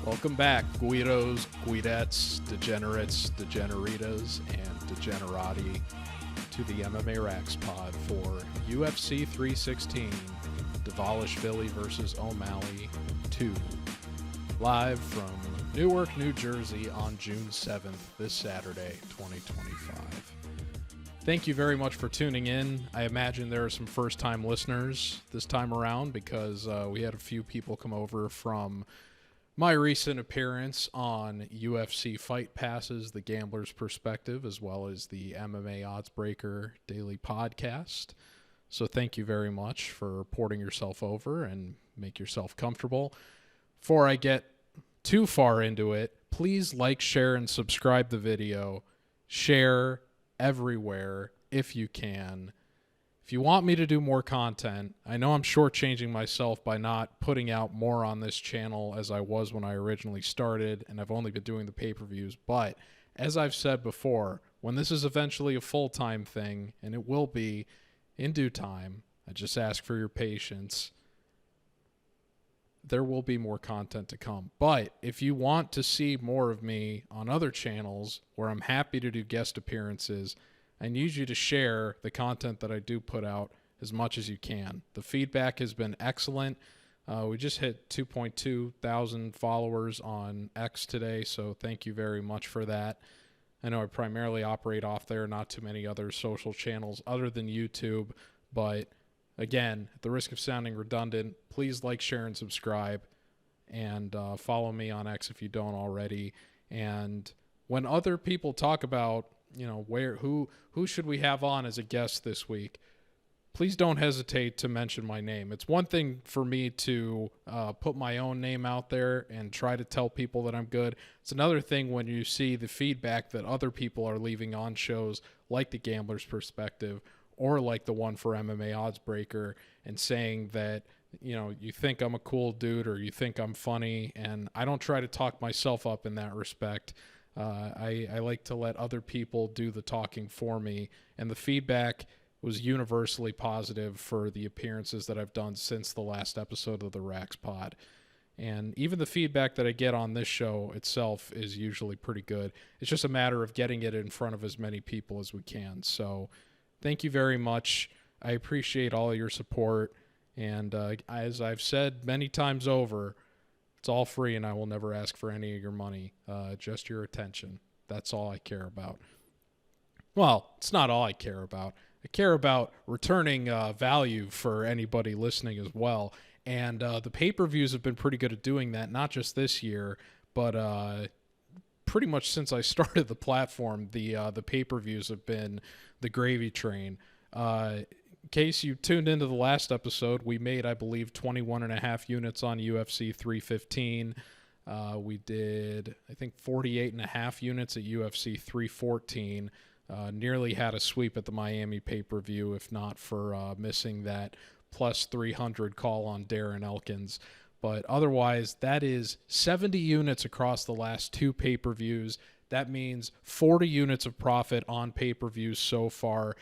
Welcome back, Guidos, Guidettes, Degenerates, Degeneritas, and Degenerati to the MMA RAXPOD for UFC 316, Dvalishvili versus O'Malley 2. Live from Newark, New Jersey on June 7th, this Saturday, 2025. Thank you very much for tuning in. I imagine there are some first-time listeners this time around because we had a few people come over from my recent appearance on UFC Fight Passes, The Gambler's Perspective, as well as the MMA Oddsbreaker Daily Podcast. So thank you very much for porting yourself over and make yourself comfortable. Before I get too far into it, please like, share, and subscribe the video. Share everywhere if you can. If you want me to do more content, I know I'm shortchanging myself by not putting out more on this channel as I was when I originally started, and I've only been doing the pay-per-views, but as I've said before, when this is eventually a full-time thing, and it will be in due time, I just ask for your patience, there will be more content to come. But if you want to see more of me on other channels where I'm happy to do guest appearances, I need you to share the content that I do put out as much as you can. The feedback has been excellent. We just hit 2.2 thousand followers on X today, so thank you very much for that. I know I primarily operate off there, not too many other social channels other than YouTube, but again, at the risk of sounding redundant, please like, share, and subscribe, and follow me on X if you don't already. And when other people talk about, who should we have on as a guest this week, please don't hesitate to mention my name. It's one thing for me to put my own name out there and try to tell people that I'm good. It's another thing when you see the feedback that other people are leaving on shows like The Gambler's Perspective or like the one for MMA Oddsbreaker and saying that, you think I'm a cool dude or you think I'm funny, and I don't try to talk myself up in that respect. I like to let other people do the talking for me, and the feedback was universally positive for the appearances that I've done since the last episode of the RAXPOD. And even the feedback that I get on this show itself is usually pretty good. It's just a matter of getting it in front of as many people as we can. So thank you very much. I appreciate all of your support. And as I've said many times over, it's all free, and I will never ask for any of your money, just your attention. That's all I care about. Well, it's not all I care about. I care about returning value for anybody listening as well. And the pay-per-views have been pretty good at doing that, not just this year, but pretty much since I started the platform, the pay-per-views have been the gravy train. In case you tuned into the last episode, we made, I believe, 21.5 units on UFC 315. We did, I think, 48.5 units at UFC 314. Nearly had a sweep at the Miami pay-per-view, if not for missing that plus 300 call on Darren Elkins. But otherwise, that is 70 units across the last two pay-per-views. That means 40 units of profit on pay-per-views so far,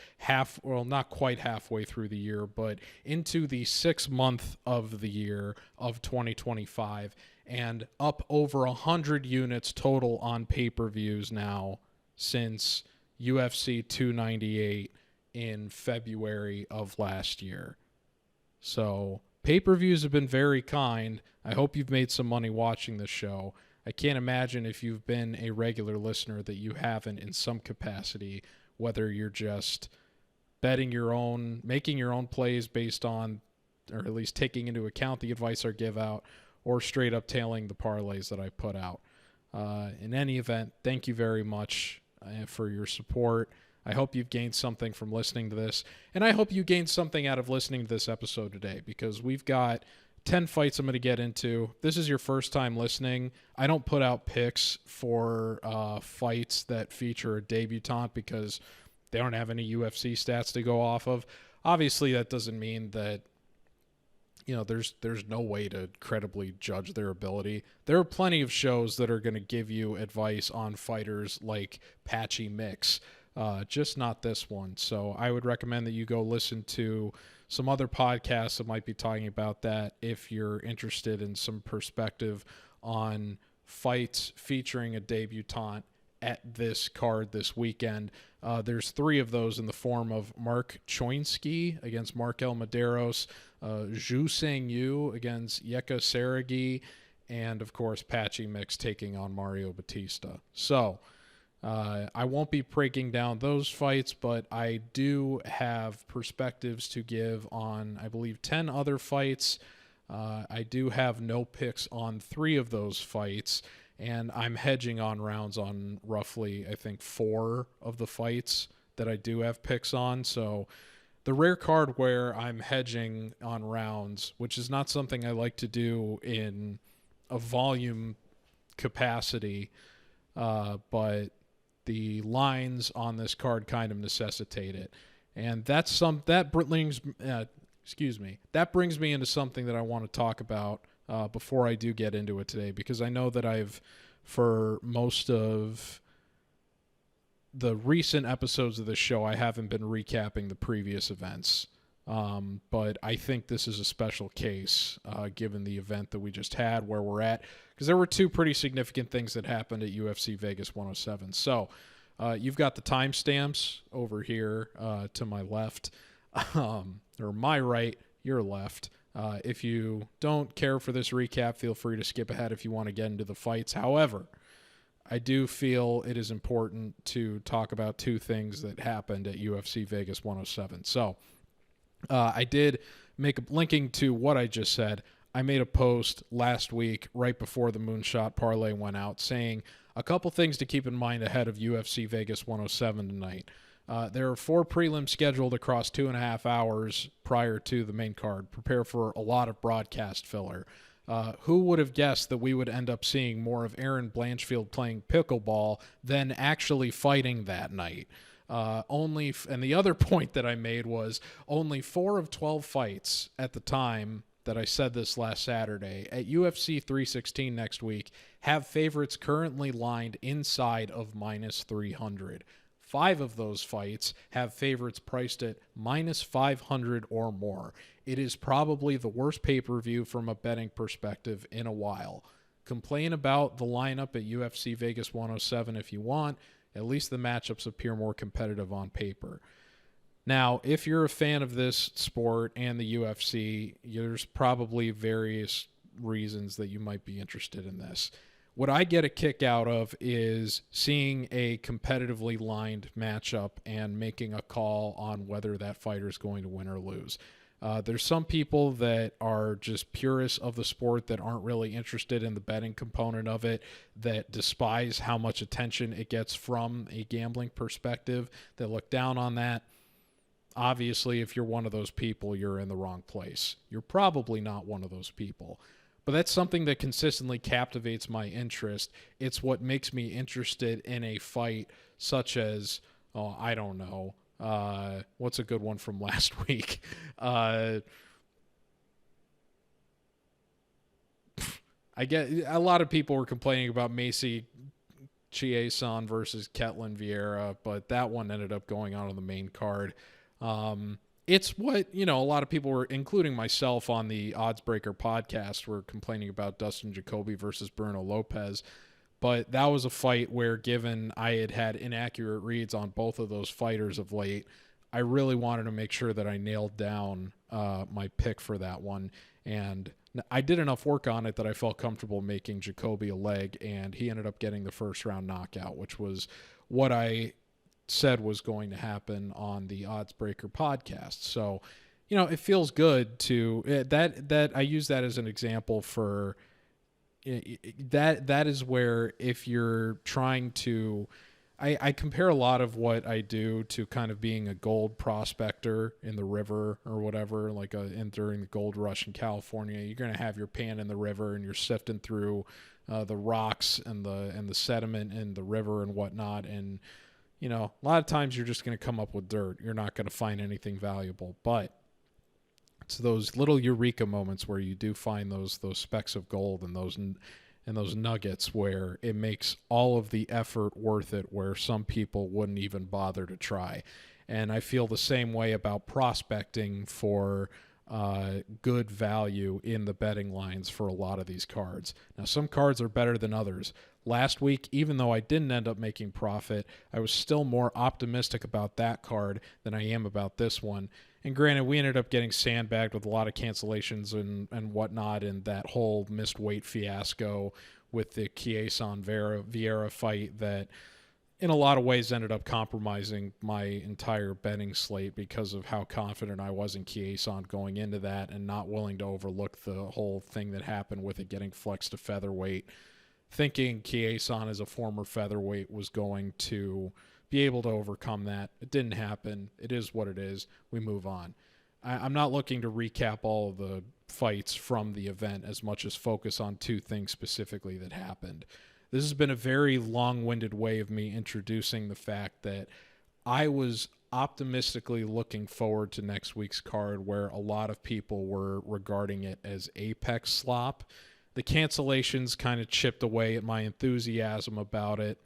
not quite halfway through the year, but into the 6th month of the year of 2025, and up over 100 units total on pay-per-views now since UFC 298 in February of last year. So pay-per-views have been very kind. I hope you've made some money watching this show. I can't imagine if you've been a regular listener that you haven't in some capacity, whether you're just betting your own, making your own plays based on, or at least taking into account the advice I give out, or straight up tailing the parlays that I put out. In any event, thank you very much for your support. I hope you've gained something from listening to this, and I hope you gained something out of listening to this episode today, because we've got 10 fights I'm going to get into. This is your first time listening. I don't put out picks for fights that feature a debutant because they don't have any UFC stats to go off of. Obviously, that doesn't mean that there's no way to credibly judge their ability. There are plenty of shows that are going to give you advice on fighters like Patchy Mix, just not this one. So I would recommend that you go listen to some other podcasts that might be talking about that if you're interested in some perspective on fights featuring a debutant at this card this weekend. There's 3 of those in the form of Mark Choinsky against Markel Medeiros, Joo Sang Yoo against Yeka Serghei, and, of course, Patchy Mix taking on Mario Batista. So I won't be breaking down those fights, but I do have perspectives to give on, I believe, 10 other fights. I do have no picks on 3 of those fights, and I'm hedging on rounds on roughly, I think, 4 of the fights that I do have picks on. So the rare card where I'm hedging on rounds, which is not something I like to do in a volume capacity, but the lines on this card kind of necessitate it. And that brings me into something that I want to talk about before I do get into it today, because I know that for most of the recent episodes of this show, I haven't been recapping the previous events. But I think this is a special case, given the event that we just had, where we're at, because there were 2 pretty significant things that happened at UFC Vegas 107. So you've got the timestamps over here to my left, or my right, your left. If you don't care for this recap, feel free to skip ahead if you want to get into the fights. However, I do feel it is important to talk about 2 things that happened at UFC Vegas 107. So I did make a linking to what I just said. I made a post last week right before the Moonshot Parlay went out saying a couple things to keep in mind ahead of UFC Vegas 107 tonight. There are 4 prelims scheduled across 2.5 hours prior to the main card. Prepare for a lot of broadcast filler. Who would have guessed that we would end up seeing more of Aaron Blanchfield playing pickleball than actually fighting that night? And the other point that I made was only 4 of 12 fights at the time that I said this last Saturday at UFC 316 next week have favorites currently lined inside of -300. 5 of those fights have favorites priced at -500 or more. It is probably the worst pay-per-view from a betting perspective in a while. Complain about the lineup at UFC Vegas 107 if you want. At least the matchups appear more competitive on paper. Now, if you're a fan of this sport and the UFC, there's probably various reasons that you might be interested in this. What I get a kick out of is seeing a competitively lined matchup and making a call on whether that fighter is going to win or lose. There's some people that are just purists of the sport that aren't really interested in the betting component of it, that despise how much attention it gets from a gambling perspective, that look down on that. Obviously, if you're one of those people, you're in the wrong place. You're probably not one of those people. But that's something that consistently captivates my interest. It's what makes me interested in a fight such as, I don't know, what's a good one from last week? I get a lot of people were complaining about Macy Chiasson versus Ketlin Vieira, but that one ended up going on the main card. It's what, a lot of people were, including myself on the Oddsbreaker podcast, were complaining about Dustin Jacoby versus Bruno Lopez. But that was a fight where, given I had inaccurate reads on both of those fighters of late, I really wanted to make sure that I nailed down my pick for that one. And I did enough work on it that I felt comfortable making Jacoby a leg, and he ended up getting the first-round knockout, which was what I said was going to happen on the Oddsbreaker podcast. So, it feels good to that I use that as an example for that is where, if you're trying to, I compare a lot of what I do to kind of being a gold prospector in the river or whatever, like during the gold rush in California. You're going to have your pan in the river and you're sifting through the rocks and the sediment in the river and whatnot, and a lot of times you're just going to come up with dirt. You're not going to find anything valuable. But it's those little eureka moments where you do find those specks of gold and those nuggets where it makes all of the effort worth it, where some people wouldn't even bother to try. And I feel the same way about prospecting for good value in the betting lines for a lot of these cards. Now, some cards are better than others. Last week, even though I didn't end up making profit, I was still more optimistic about that card than I am about this one. And granted, we ended up getting sandbagged with a lot of cancellations and whatnot, and that whole missed weight fiasco with the Chiasson-Vieira fight that in a lot of ways ended up compromising my entire betting slate because of how confident I was in Chiasson going into that and not willing to overlook the whole thing that happened with it getting flexed to featherweight, thinking Chiasson as a former featherweight was going to be able to overcome that. It didn't happen. It is what it is. We move on. I'm not looking to recap all of the fights from the event as much as focus on two things specifically that happened. This has been a very long-winded way of me introducing the fact that I was optimistically looking forward to next week's card where a lot of people were regarding it as Apex slop. The cancellations kind of chipped away at my enthusiasm about it.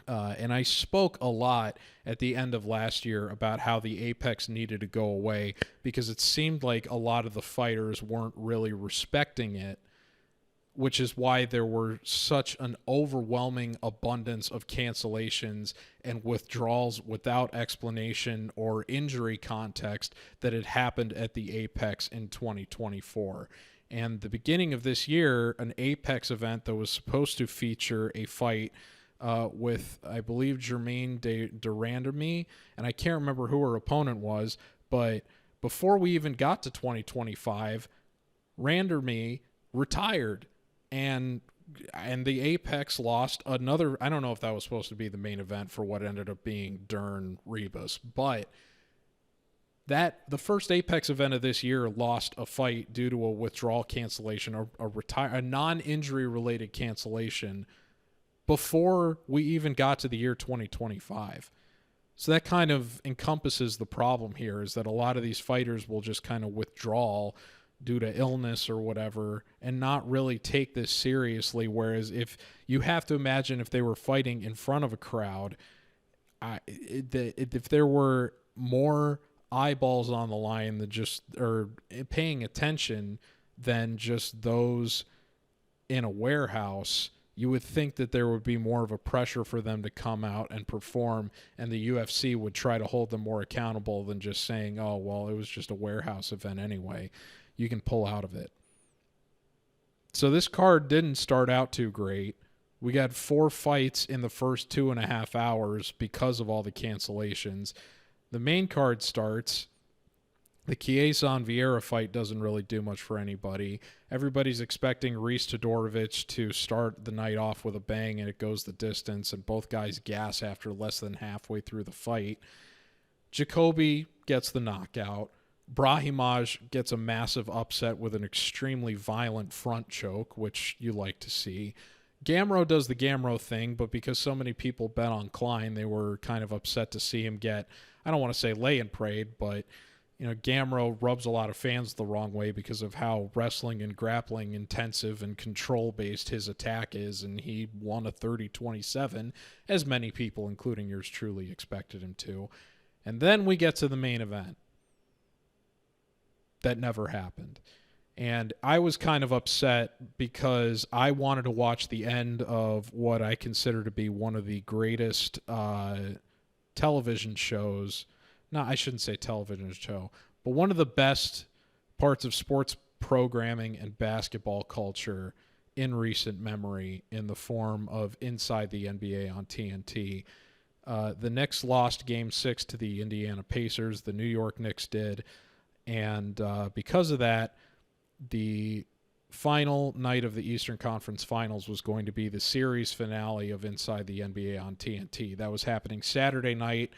And I spoke a lot at the end of last year about how the Apex needed to go away because it seemed like a lot of the fighters weren't really respecting it, which is why there were such an overwhelming abundance of cancellations and withdrawals without explanation or injury context that had happened at the Apex in 2024. And the beginning of this year, an Apex event that was supposed to feature a fight with, I believe, Germaine de Randamie, and I can't remember who her opponent was, but before we even got to 2025, Randamie retired, and the Apex lost another, I don't know if that was supposed to be the main event for what ended up being Dern Rebus, but the first Apex event of this year lost a fight due to a withdrawal cancellation, a non-injury related cancellation before we even got to the year 2025. So that kind of encompasses the problem here, is that a lot of these fighters will just kind of withdraw due to illness or whatever and not really take this seriously. Whereas if you have to imagine if they were fighting in front of a crowd, if there were more eyeballs on the line than just, or paying attention than just those in a warehouse, you would think that there would be more of a pressure for them to come out and perform, and the UFC would try to hold them more accountable than just saying, oh, well, it was just a warehouse event anyway. You can pull out of it. So this card didn't start out too great. We got 4 fights in the first 2.5 hours because of all the cancellations. The main card starts. The Chiasson-Vieira fight doesn't really do much for anybody. Everybody's expecting Reese Todorovic to start the night off with a bang, and it goes the distance, and both guys gas after less than halfway through the fight. Jacoby gets the knockout. Brahimaj gets a massive upset with an extremely violent front choke, which you like to see. Gamrot does the Gamrot thing, but because so many people bet on Klein, they were kind of upset to see him get, I don't want to say lay and prayed, but you know, Gamrot rubs a lot of fans the wrong way because of how wrestling and grappling intensive and control-based his attack is, and he won a 30-27, as many people, including yours truly, expected him to. And then we get to the main event. That never happened. And I was kind of upset because I wanted to watch the end of what I consider to be one of the greatest television shows. No, I shouldn't say television show, but one of the best parts of sports programming and basketball culture in recent memory, in the form of Inside the NBA on TNT. The Knicks lost Game 6 to the Indiana Pacers. The New York Knicks did. And because of that, the final night of the Eastern Conference Finals was going to be the series finale of Inside the NBA on TNT. That was happening Saturday night.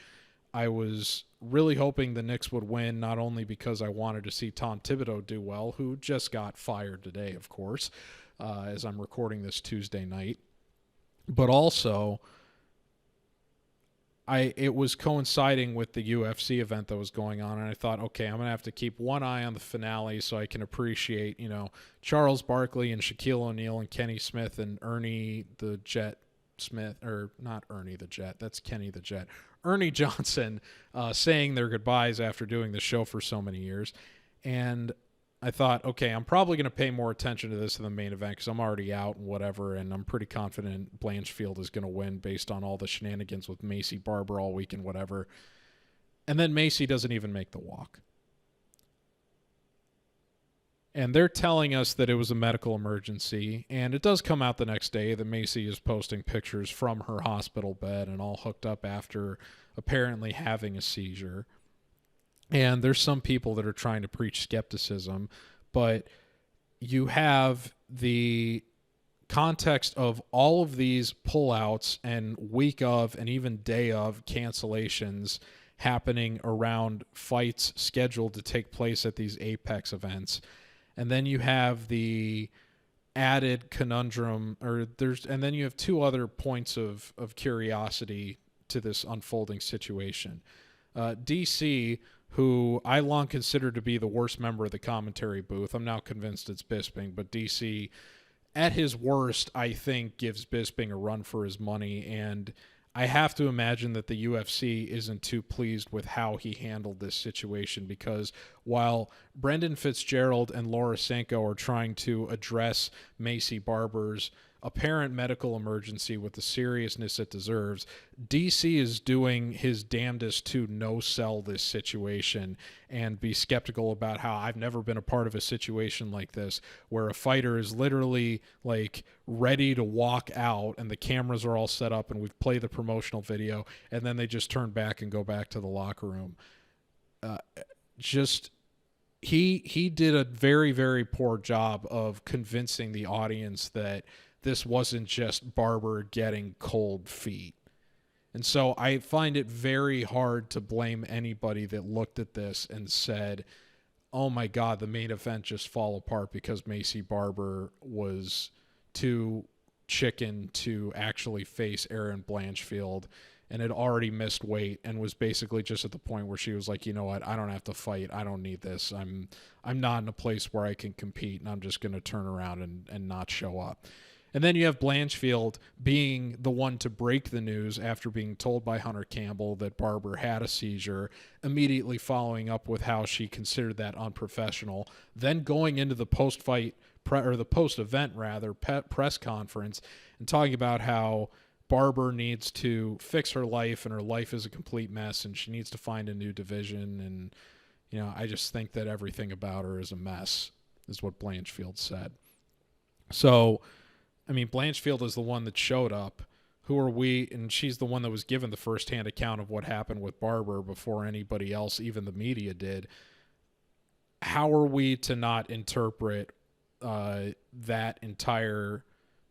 I was really hoping the Knicks would win, not only because I wanted to see Tom Thibodeau do well, who just got fired today, of course, as I'm recording this Tuesday night, but also it was coinciding with the UFC event that was going on, and I thought, okay, I'm going to have to keep one eye on the finale so I can appreciate, you know, Charles Barkley and Shaquille O'Neal and Kenny Smith and Ernie the Jet Smith, or not Ernie the Jet, that's Kenny the Jet, Ernie Johnson saying their goodbyes after doing the show for so many years. And I thought, okay, I'm probably going to pay more attention to this in the main event because I'm already out and whatever, and I'm pretty confident Blanchfield is going to win based on all the shenanigans with Macy Barber all week and whatever. And then Macy doesn't even make the walk. And they're telling us that it was a medical emergency, and it does come out the next day that Macy is posting pictures from her hospital bed and all hooked up after apparently having a seizure. And there's some people that are trying to preach skepticism, but you have the context of all of these pullouts and week of and even day of cancellations happening around fights scheduled to take place at these Apex events. And then you have the added conundrum, and then you have two other points of curiosity to this unfolding situation. DC, who I long considered to be the worst member of the commentary booth, I'm now convinced it's Bisping, but DC, at his worst, I think gives Bisping a run for his money, and I have to imagine that the UFC isn't too pleased with how he handled this situation, because while Brendan Fitzgerald and Laura Senko are trying to address Macy Barber's apparent medical emergency with the seriousness it deserves, DC is doing his damnedest to no-sell this situation and be skeptical about how I've never been a part of a situation like this where a fighter is literally like ready to walk out and the cameras are all set up and we've played the promotional video and then they just turn back and go back to the locker room. He did a very, very poor job of convincing the audience that this wasn't just Barber getting cold feet. And so I find it very hard to blame anybody that looked at this and said, oh my God, the main event just fall apart because Macy Barber was too chicken to actually face Erin Blanchfield and had already missed weight and was basically just at the point where she was like, you know what, I don't have to fight. I don't need this. I'm not in a place where I can compete, and I'm just going to turn around and not show up. And then you have Blanchfield being the one to break the news after being told by Hunter Campbell that Barber had a seizure, immediately following up with how she considered that unprofessional, then going into the post-event press conference and talking about how Barber needs to fix her life and her life is a complete mess and she needs to find a new division. And, you know, I just think that everything about her is a mess, is what Blanchfield said. So, I mean, Blanchfield is the one that showed up. Who are we? And she's the one that was given the firsthand account of what happened with Barber before anybody else, even the media, did. How are we to not interpret that entire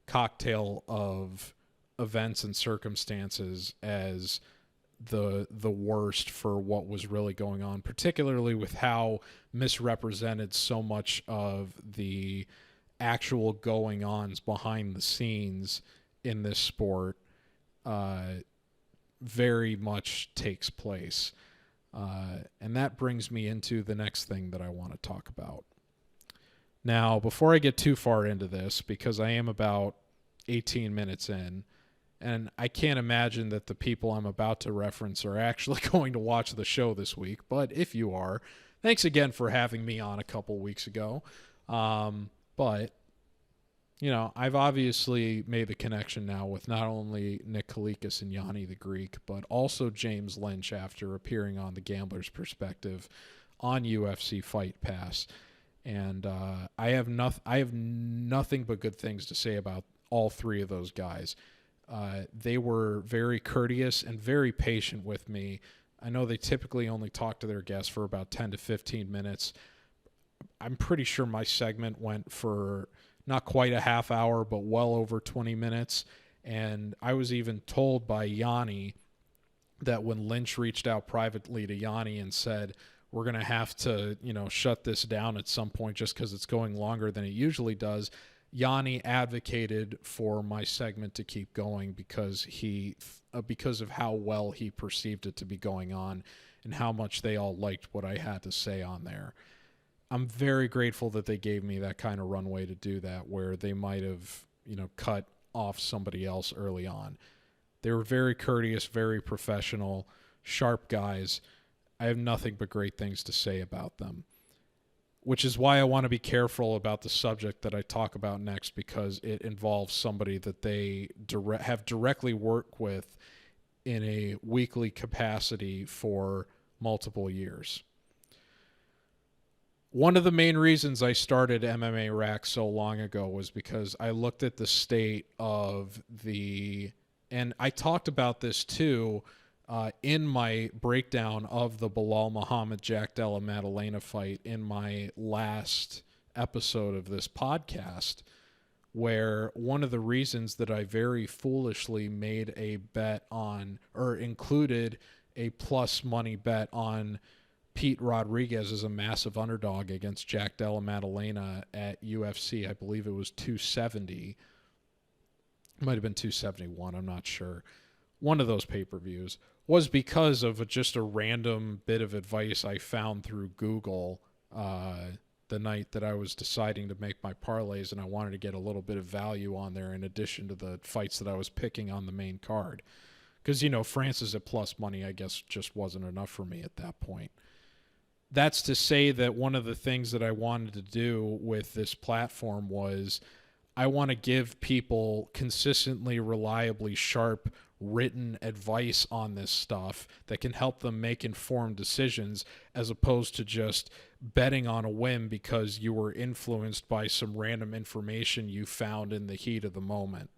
cocktail of events and circumstances as the worst for what was really going on, particularly with how misrepresented so much of the actual going-ons behind the scenes in this sport very much takes place. And that brings me into the next thing that I want to talk about. Now, before I get too far into this, because I am about 18 minutes in, and I can't imagine that the people I'm about to reference are actually going to watch the show this week, but if you are, thanks again for having me on a couple weeks ago. But, you know, I've obviously made the connection now with not only Nick Kalikas and Yanni the Greek, but also James Lynch after appearing on The Gambler's Perspective on UFC Fight Pass. And I have nothing but good things to say about all three of those guys. They were very courteous and very patient with me. I know they typically only talk to their guests for about 10 to 15 minutes. I'm pretty sure my segment went for not quite a half hour, but well over 20 minutes. And I was even told by Yanni that when Lynch reached out privately to Yanni and said, we're going to have to, you know, shut this down at some point just because it's going longer than it usually does, Yanni advocated for my segment to keep going because of how well he perceived it to be going on and how much they all liked what I had to say on there. I'm very grateful that they gave me that kind of runway to do that, where they might have, you know, cut off somebody else early on. They were very courteous, very professional, sharp guys. I have nothing but great things to say about them. which is why I want to be careful about the subject that I talk about next, because it involves somebody that they have directly worked with in a weekly capacity for multiple years. One of the main reasons I started MMA Rax so long ago was because I looked at the state of and I talked about this too in my breakdown of the Bilal Muhammad Jack Della Maddalena fight in my last episode of this podcast, where one of the reasons that I very foolishly made a bet on, or included a plus money bet on Pete Rodriguez as a massive underdog against Jack Della Maddalena at UFC, I believe it was 270. It might have been 271, I'm not sure. One of those pay-per-views was because of just a random bit of advice I found through Google the night that I was deciding to make my parlays, and I wanted to get a little bit of value on there in addition to the fights that I was picking on the main card. Because, Francis at plus money, I guess, just wasn't enough for me at that point. That's to say that one of the things that I wanted to do with this platform was I want to give people consistently, reliably sharp written advice on this stuff that can help them make informed decisions, as opposed to just betting on a whim because you were influenced by some random information you found in the heat of the moment.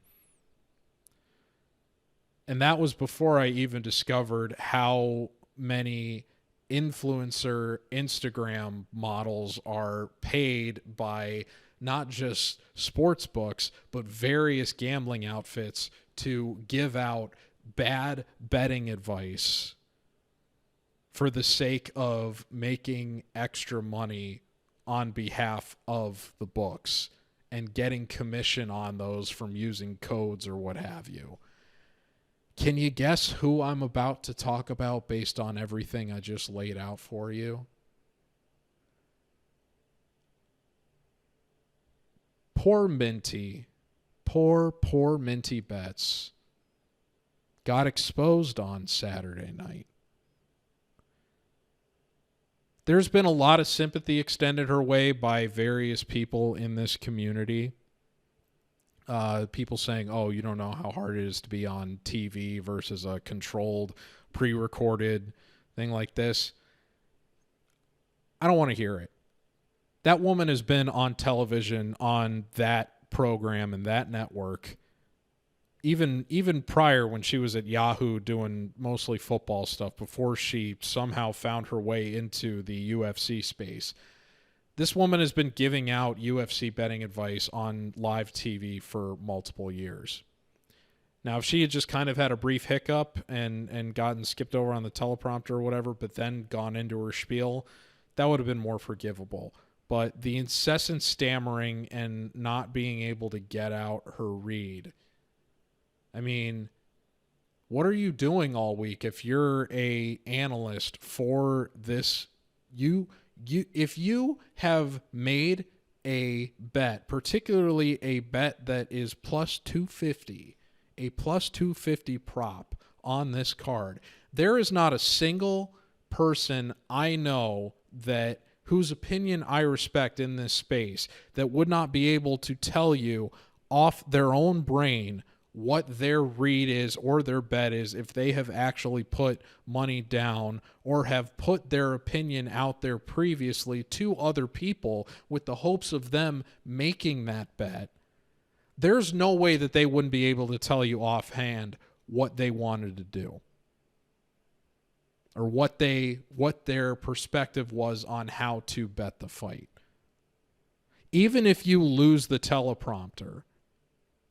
And that was before I even discovered how many influencer Instagram models are paid by not just sports books, but various gambling outfits to give out bad betting advice for the sake of making extra money on behalf of the books and getting commission on those from using codes or what have you. Can you guess who I'm about to talk about based on everything I just laid out for you? Poor Minty. Poor Minty Betts got exposed on Saturday night. There's been a lot of sympathy extended her way by various people in this community. People saying, oh, you don't know how hard it is to be on TV versus a controlled, pre-recorded thing like this. I don't want to hear it. That woman has been on television on that program and that network even prior, when she was at Yahoo doing mostly football stuff, before she somehow found her way into the UFC space. This woman has been giving out UFC betting advice on live TV for multiple years. Now, if she had just kind of had a brief hiccup and gotten skipped over on the teleprompter or whatever, but then gone into her spiel, that would have been more forgivable. But the incessant stammering and not being able to get out her read. I mean, what are you doing all week if you're a analyst for this? If you have made a bet, particularly a bet that is plus 250, a plus 250 prop on this card, there is not a single person I know that whose opinion I respect in this space that would not be able to tell you off their own brain what their read is or their bet is if they have actually put money down or have put their opinion out there previously to other people with the hopes of them making that bet. There's no way that they wouldn't be able to tell you offhand what they wanted to do or what their perspective was on how to bet the fight. Even if you lose the teleprompter,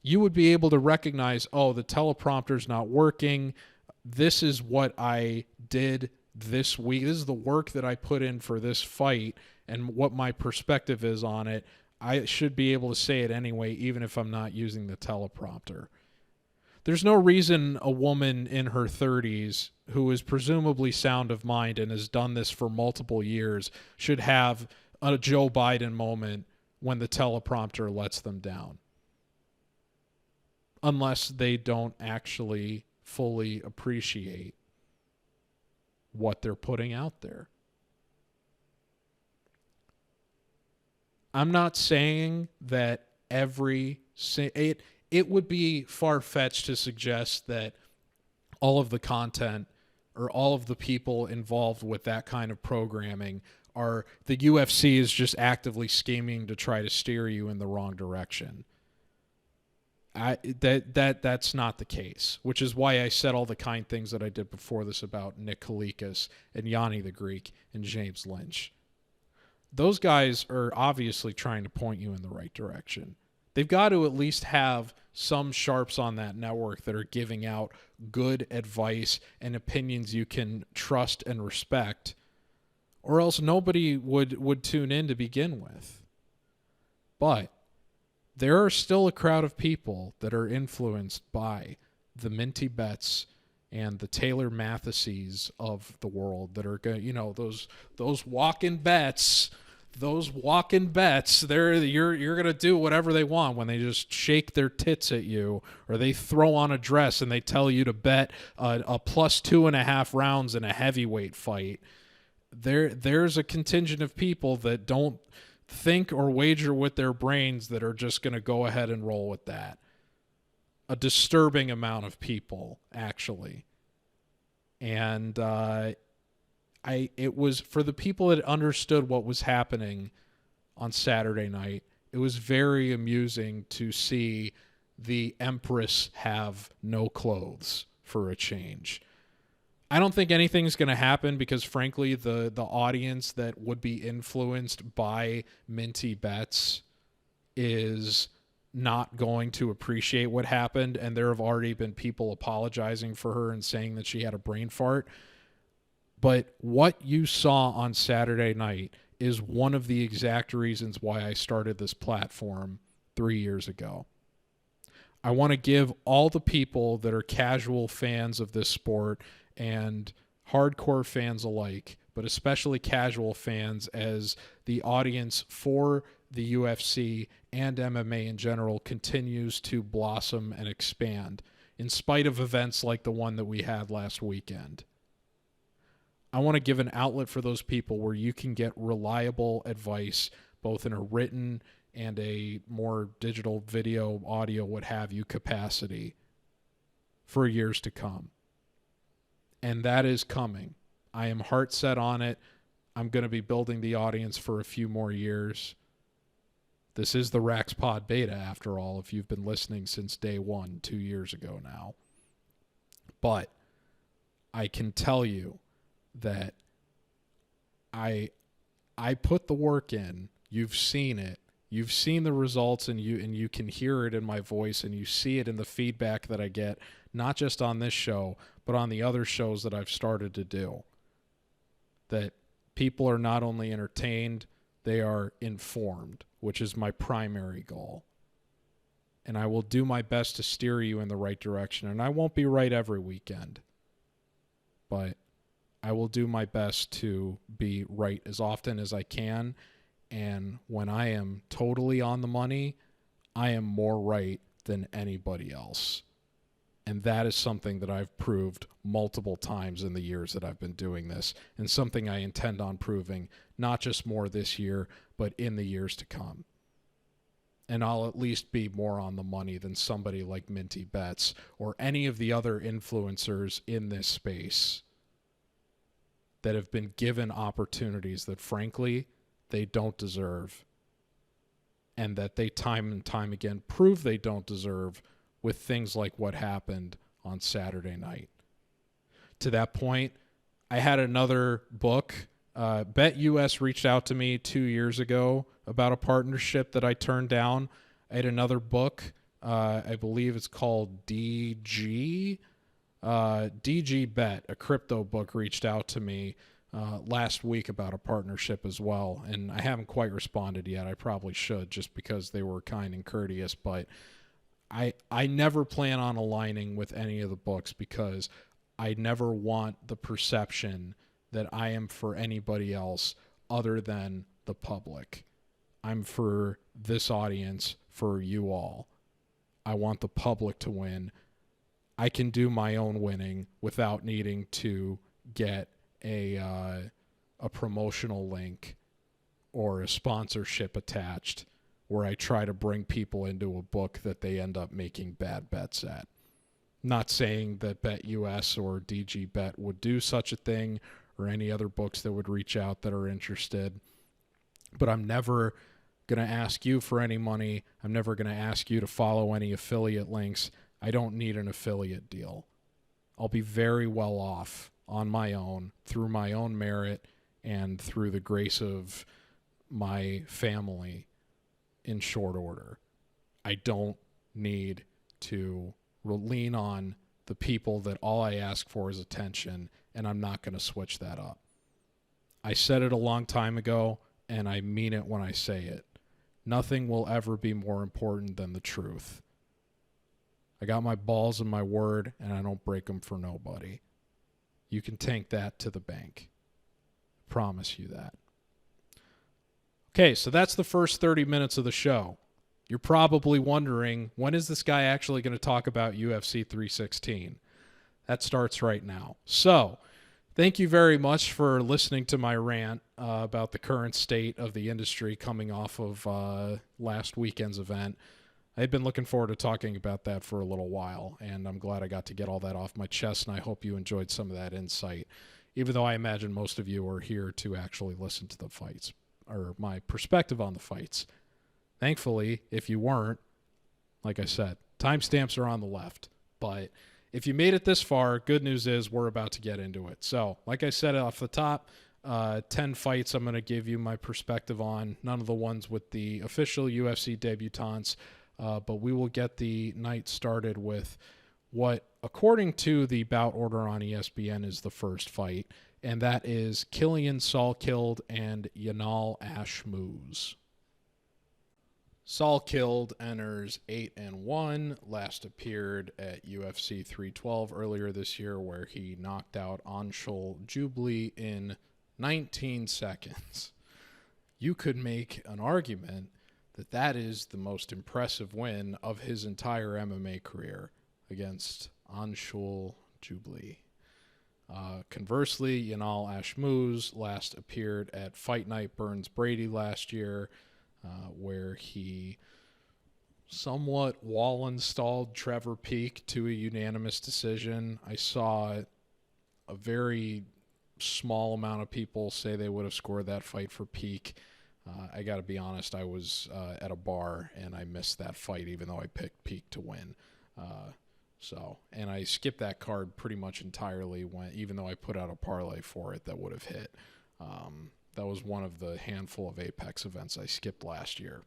you would be able to recognize, oh, the teleprompter's not working. This is what I did this week. This is the work that I put in for this fight and what my perspective is on it. I should be able to say it anyway, even if I'm not using the teleprompter. There's no reason a woman in her 30s who is presumably sound of mind and has done this for multiple years should have a Joe Biden moment when the teleprompter lets them down. Unless they don't actually fully appreciate what they're putting out there. I'm not saying that it would be far-fetched to suggest that all of the content or all of the people involved with that kind of programming are the UFC is just actively scheming to try to steer you in the wrong direction. That's not the case, which is why I said all the kind things that I did before this about Nick Kalikas and Yanni the Greek and James Lynch. Those guys are obviously trying to point you in the right direction. They've got to at least have some sharps on that network that are giving out good advice and opinions you can trust and respect, or else nobody would tune in to begin with. But there are still a crowd of people that are influenced by the Minty Betts and the Taylor Matheses of the world that are going, those walk-in bets. Those walk-in bets, you're gonna do whatever they want when they just shake their tits at you, or they throw on a dress and they tell you to bet a plus 2.5 rounds in a heavyweight fight. There's a contingent of people that don't think or wager with their brains that are just gonna go ahead and roll with that. A disturbing amount of people, actually, and it was for the people that understood what was happening on Saturday night. It was very amusing to see the Empress have no clothes for a change. I don't think anything's going to happen because, frankly, the audience that would be influenced by Minty Betts is not going to appreciate what happened, and there have already been people apologizing for her and saying that she had a brain fart. But what you saw on Saturday night is one of the exact reasons why I started this platform 3 years ago. I want to give all the people that are casual fans of this sport and hardcore fans alike, but especially casual fans, as the audience for the UFC and MMA in general continues to blossom and expand, in spite of events like the one that we had last weekend. I want to give an outlet for those people where you can get reliable advice, both in a written and a more digital video, audio, what have you, capacity for years to come. And that is coming. I am heart set on it. I'm going to be building the audience for a few more years. This is the RAXPOD beta, after all, if you've been listening since day one, 2 years ago now. But I can tell you that I put the work in. You've seen it. You've seen the results, and you can hear it in my voice, and you see it in the feedback that I get, not just on this show, but on the other shows that I've started to do. That people are not only entertained, they are informed, which is my primary goal. And I will do my best to steer you in the right direction, and I won't be right every weekend. But I will do my best to be right as often as I can, and when I am totally on the money, I am more right than anybody else. And that is something that I've proved multiple times in the years that I've been doing this, and something I intend on proving not just more this year, but in the years to come. And I'll at least be more on the money than somebody like Minty Betts or any of the other influencers in this space that have been given opportunities that, frankly, they don't deserve, and that they time and time again prove they don't deserve with things like what happened on Saturday night. To that point, I had another book. Bet US reached out to me 2 years ago about a partnership that I turned down. I had another book. I believe it's called DG Bet, a crypto book, reached out to me last week about a partnership as well, and I haven't quite responded yet. I probably should, just because they were kind and courteous, but I never plan on aligning with any of the books, because I never want the perception that I am for anybody else other than the public. I'm for this audience, for you all. I want the public to win. I can do my own winning without needing to get a promotional link or a sponsorship attached where I try to bring people into a book that they end up making bad bets at. Not saying that BetUS or DG Bet would do such a thing, or any other books that would reach out that are interested, but I'm never going to ask you for any money. I'm never going to ask you to follow any affiliate links. I don't need an affiliate deal. I'll be very well off on my own, through my own merit, and through the grace of my family in short order. I don't need to lean on the people that all I ask for is attention, and I'm not going to switch that up. I said it a long time ago, and I mean it when I say it. Nothing will ever be more important than the truth. I got my balls and my word, and I don't break them for nobody. You can tank that to the bank. I promise you that. Okay, so that's the first 30 minutes of the show. You're probably wondering, when is this guy actually going to talk about UFC 316? That starts right now. So, thank you very much for listening to my rant about the current state of the industry coming off of last weekend's event. I've been looking forward to talking about that for a little while, and I'm glad I got to get all that off my chest, and I hope you enjoyed some of that insight, even though I imagine most of you are here to actually listen to the fights, or my perspective on the fights. Thankfully, if you weren't, like I said, timestamps are on the left. But if you made it this far, good news is we're about to get into it. So, like I said off the top, 10 fights I'm going to give you my perspective on. None of the ones with the official UFC debutants. But we will get the night started with what, according to the bout order on ESPN, is the first fight. And that is Quillan Salkilld and Yanal Ashmouz. Salkilld enters 8-1, last appeared at UFC 312 earlier this year, where he knocked out Anshul Jubli in 19 seconds. You could make an argument that that is the most impressive win of his entire MMA career against Anshul Jubli. Conversely, Yanal Ashmouz last appeared at Fight Night Burns Brady last year, where he somewhat wall-installed Trevor Peek to a unanimous decision. I saw a very small amount of people say they would have scored that fight for Peek. I got to be honest, I was at a bar and I missed that fight, even though I picked Peek to win. And I skipped that card pretty much entirely, even though I put out a parlay for it that would have hit. That was one of the handful of Apex events I skipped last year.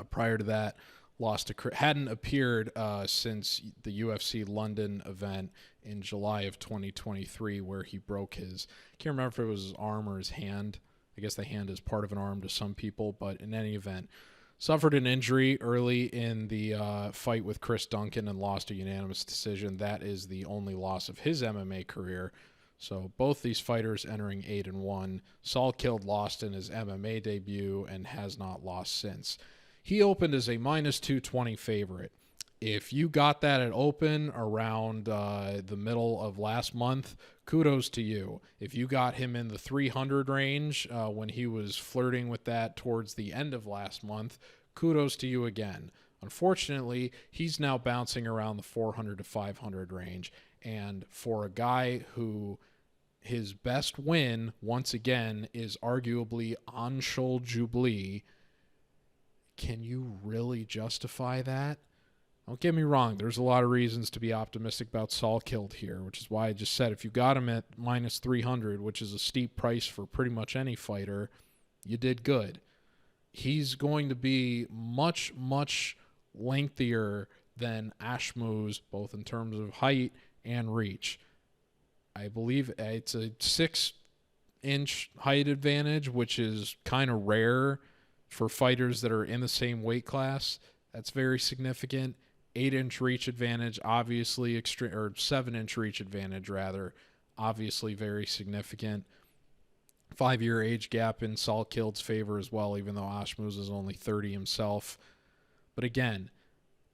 Prior to that, hadn't appeared since the UFC London event in July of 2023, where he broke his, I can't remember if it was his arm or his hand. I guess the hand is part of an arm to some people, but in any event, suffered an injury early in the fight with Chris Duncan and lost a unanimous decision. That is the only loss of his MMA career. So both these fighters entering 8-1. Salkilld lost in his MMA debut and has not lost since. He opened as a -220 favorite. If you got that at open around the middle of last month, kudos to you. If you got him in the 300 range when he was flirting with that towards the end of last month, kudos to you again. Unfortunately, he's now bouncing around the 400 to 500 range. And for a guy who his best win, once again, is arguably Anshul Jubli, can you really justify that? Don't get me wrong, there's a lot of reasons to be optimistic about Salkilld here, which is why I just said if you got him at -300, which is a steep price for pretty much any fighter, you did good. He's going to be much, much lengthier than Ashmouz, both in terms of height and reach. I believe it's a 6-inch height advantage, which is kind of rare for fighters that are in the same weight class. That's very significant. 8-inch reach advantage, obviously, or 7-inch reach advantage, rather, obviously very significant. 5-year age gap in Salkild's favor as well, even though Ashmouz is only 30 himself. But again,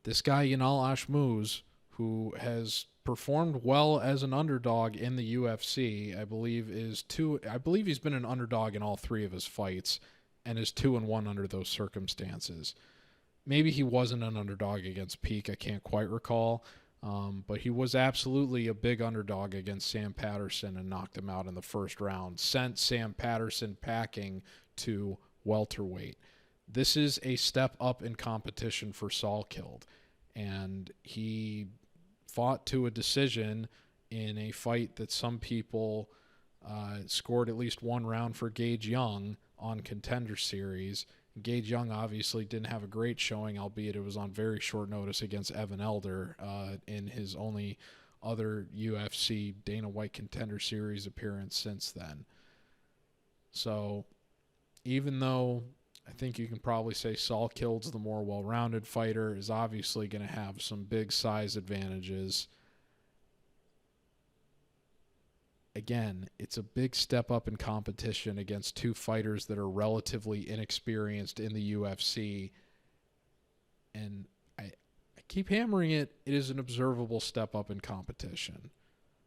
this guy, Yanal Ashmouz, who has performed well as an underdog in the UFC. I believe he's been an underdog in all 3 of his fights and is 2-1 under those circumstances. Maybe he wasn't an underdog against Peak. I can't quite recall. But he was absolutely a big underdog against Sam Patterson and knocked him out in the first round. Sent Sam Patterson packing to welterweight. This is a step up in competition for Salkilld. And he fought to a decision in a fight that some people scored at least 1 round for Gage Young on Contender Series. Gage Young obviously didn't have a great showing, albeit it was on very short notice against Evan Elder in his only other UFC Dana White Contender Series appearance since then. So even though I think you can probably say Salkild's the more well-rounded fighter, is obviously going to have some big size advantages. Again, it's a big step up in competition against 2 fighters that are relatively inexperienced in the UFC. And I keep hammering it. It is an observable step up in competition.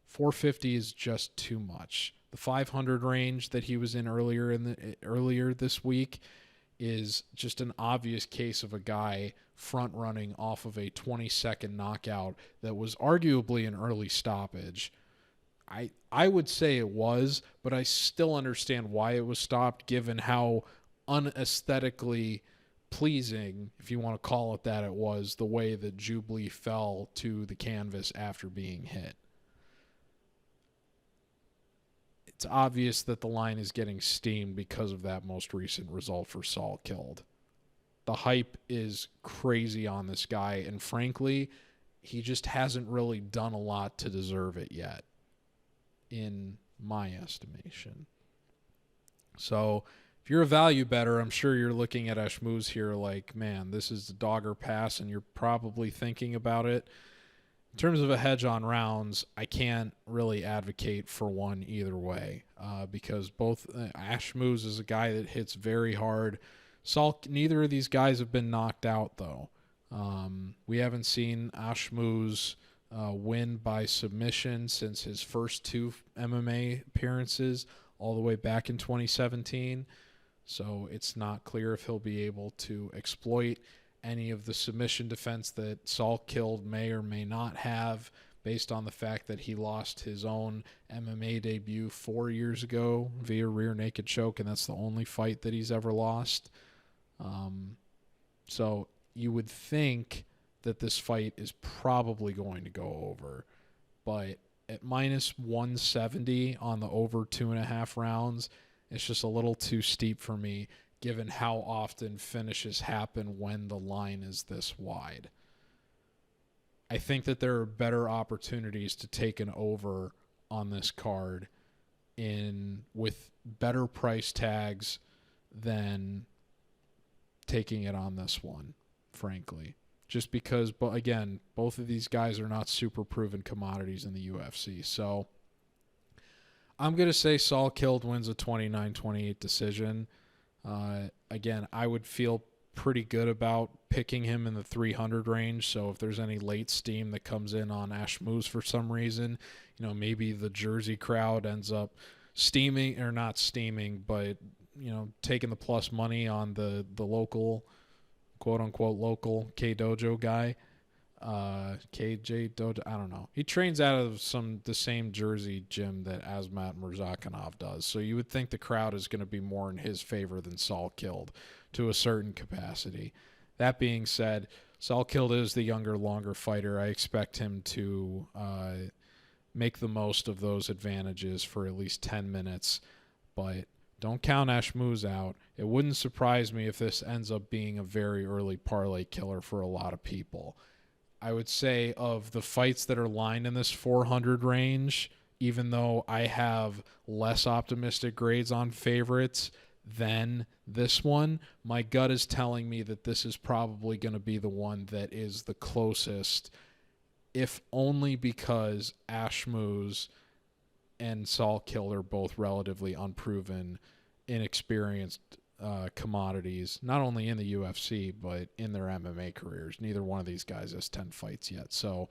450 is just too much. The 500 range that he was in earlier this week is just an obvious case of a guy front running off of a 20-second knockout that was arguably an early stoppage. I would say it was, but I still understand why it was stopped given how unaesthetically pleasing, if you want to call it that, it was the way that Jubilee fell to the canvas after being hit. It's obvious that the line is getting steamed because of that most recent result for Salkilld. The hype is crazy on this guy, and frankly, he just hasn't really done a lot to deserve it yet, in my estimation. So if you're a value bettor, I'm sure you're looking at Ashmouz here like, man, this is the dog or pass, and you're probably thinking about it. In terms of a hedge on rounds, I can't really advocate for one either way because both Ashmouz is a guy that hits very hard. Neither of these guys have been knocked out, though. We haven't seen Ashmouz win by submission since his first 2 MMA appearances all the way back in 2017. So it's not clear if he'll be able to exploit any of the submission defense that Salkilld may or may not have based on the fact that he lost his own MMA debut 4 years ago via rear naked choke, and that's the only fight that he's ever lost. So you would think that this fight is probably going to go over. But at minus 170 on the over 2.5 rounds, it's just a little too steep for me, given how often finishes happen when the line is this wide. I think that there are better opportunities to take an over on this card with better price tags than taking it on this one, frankly. Just because, but again, both of these guys are not super proven commodities in the UFC. So I'm going to say Salkilld wins a 29-28 decision. Again, I would feel pretty good about picking him in the 300 range. So if there's any late steam that comes in on Ashmouz for some reason, maybe the Jersey crowd ends up steaming, or not steaming, but, taking the plus money on the local, quote-unquote local K-Dojo guy. KJ Dojo, I don't know. He trains out of the same Jersey gym that Azamat Murzakanov does. So you would think the crowd is going to be more in his favor than Salkilld to a certain capacity. That being said, Salkilld is the younger, longer fighter. I expect him to make the most of those advantages for at least 10 minutes. But don't count Ashmouz out. It wouldn't surprise me if this ends up being a very early parlay killer for a lot of people. I would say of the fights that are lined in this 400 range, even though I have less optimistic grades on favorites than this one, my gut is telling me that this is probably going to be the one that is the closest, if only because Ashmouz and Salkilld are both relatively unproven, inexperienced commodities, not only in the UFC, but in their MMA careers. Neither one of these guys has 10 fights yet. So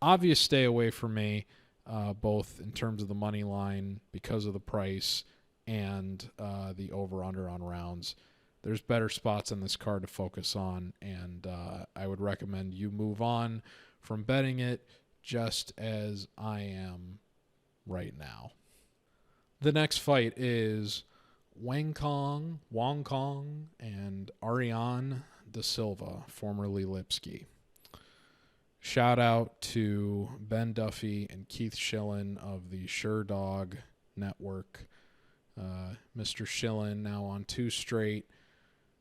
obvious stay away from me, both in terms of the money line because of the price and the over-under on rounds. There's better spots on this card to focus on, and I would recommend you move on from betting it just as I am right now. The next fight is Wang Kong, and Ariane de Silva, formerly Lipsky. Shout out to Ben Duffy and Keith Schillen of the SureDog Network. Mr. Schillen now on 2 straight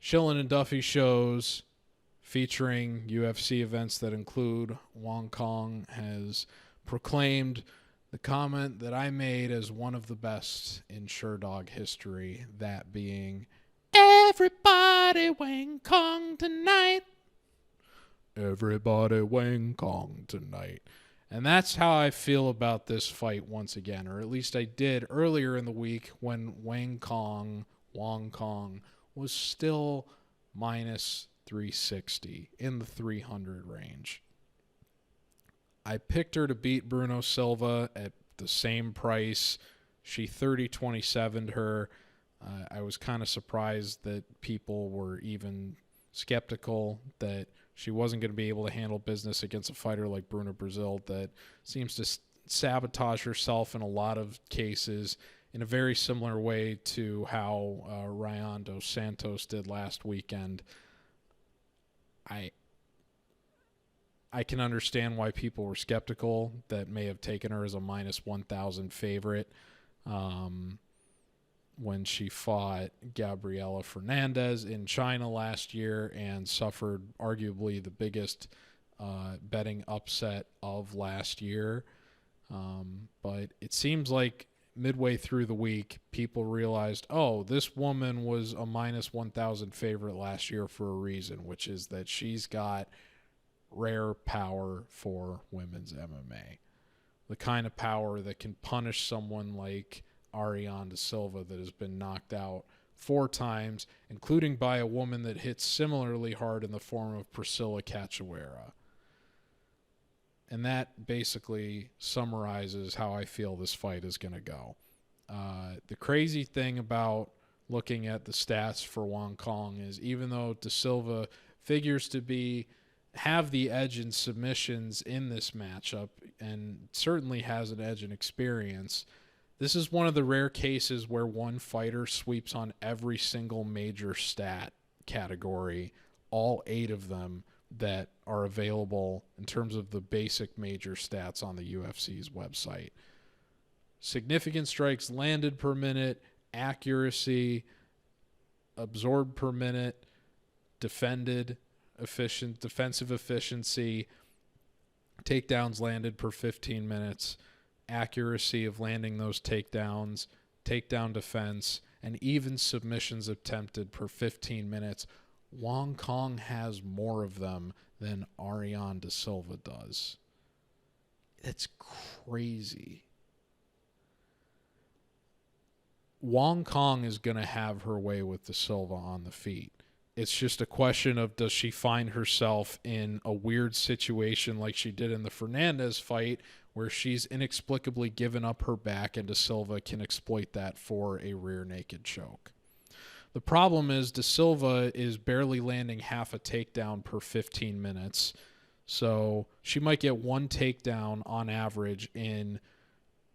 Schillen and Duffy shows featuring UFC events that include Wang Kong has proclaimed the comment that I made as one of the best in SureDog history, that being, "Everybody Wang Kong tonight. Everybody Wang Kong tonight." And that's how I feel about this fight once again, or at least I did earlier in the week when Wang Kong was still minus 360 in the 300 range. I picked her to beat Bruno Silva at the same price. She 30-27'd her. I was kind of surprised that people were even skeptical that she wasn't going to be able to handle business against a fighter like Bruno Brazil that seems to sabotage herself in a lot of cases in a very similar way to how Ryan dos Santos did last weekend. I can understand why people were skeptical that may have taken her as a minus 1,000 favorite when she fought Gabriela Fernandez in China last year and suffered arguably the biggest betting upset of last year. But it seems like midway through the week, people realized, oh, this woman was a minus 1,000 favorite last year for a reason, which is that she's got rare power for women's MMA. The kind of power that can punish someone like Ariane de Silva that has been knocked out 4 times, including by a woman that hits similarly hard in the form of Priscilla Cachoeira. And that basically summarizes how I feel this fight is going to go. The crazy thing about looking at the stats for Wang Kong is even though De Silva figures to have the edge in submissions in this matchup and certainly has an edge in experience, this is one of the rare cases where one fighter sweeps on every single major stat category, all 8 of them that are available in terms of the basic major stats on the UFC's website. Significant strikes landed per minute, accuracy, absorbed per minute, defensive efficiency, takedowns landed per 15 minutes, accuracy of landing those takedowns, takedown defense, and even submissions attempted per 15 minutes. Wang Kong has more of them than Ariane de Silva does. It's crazy. Wang Kong is going to have her way with de Silva on the feet. It's just a question of, does she find herself in a weird situation like she did in the Fernandez fight where she's inexplicably given up her back and de Silva can exploit that for a rear naked choke. The problem is De Silva is barely landing half a takedown per 15 minutes. So she might get 1 takedown on average in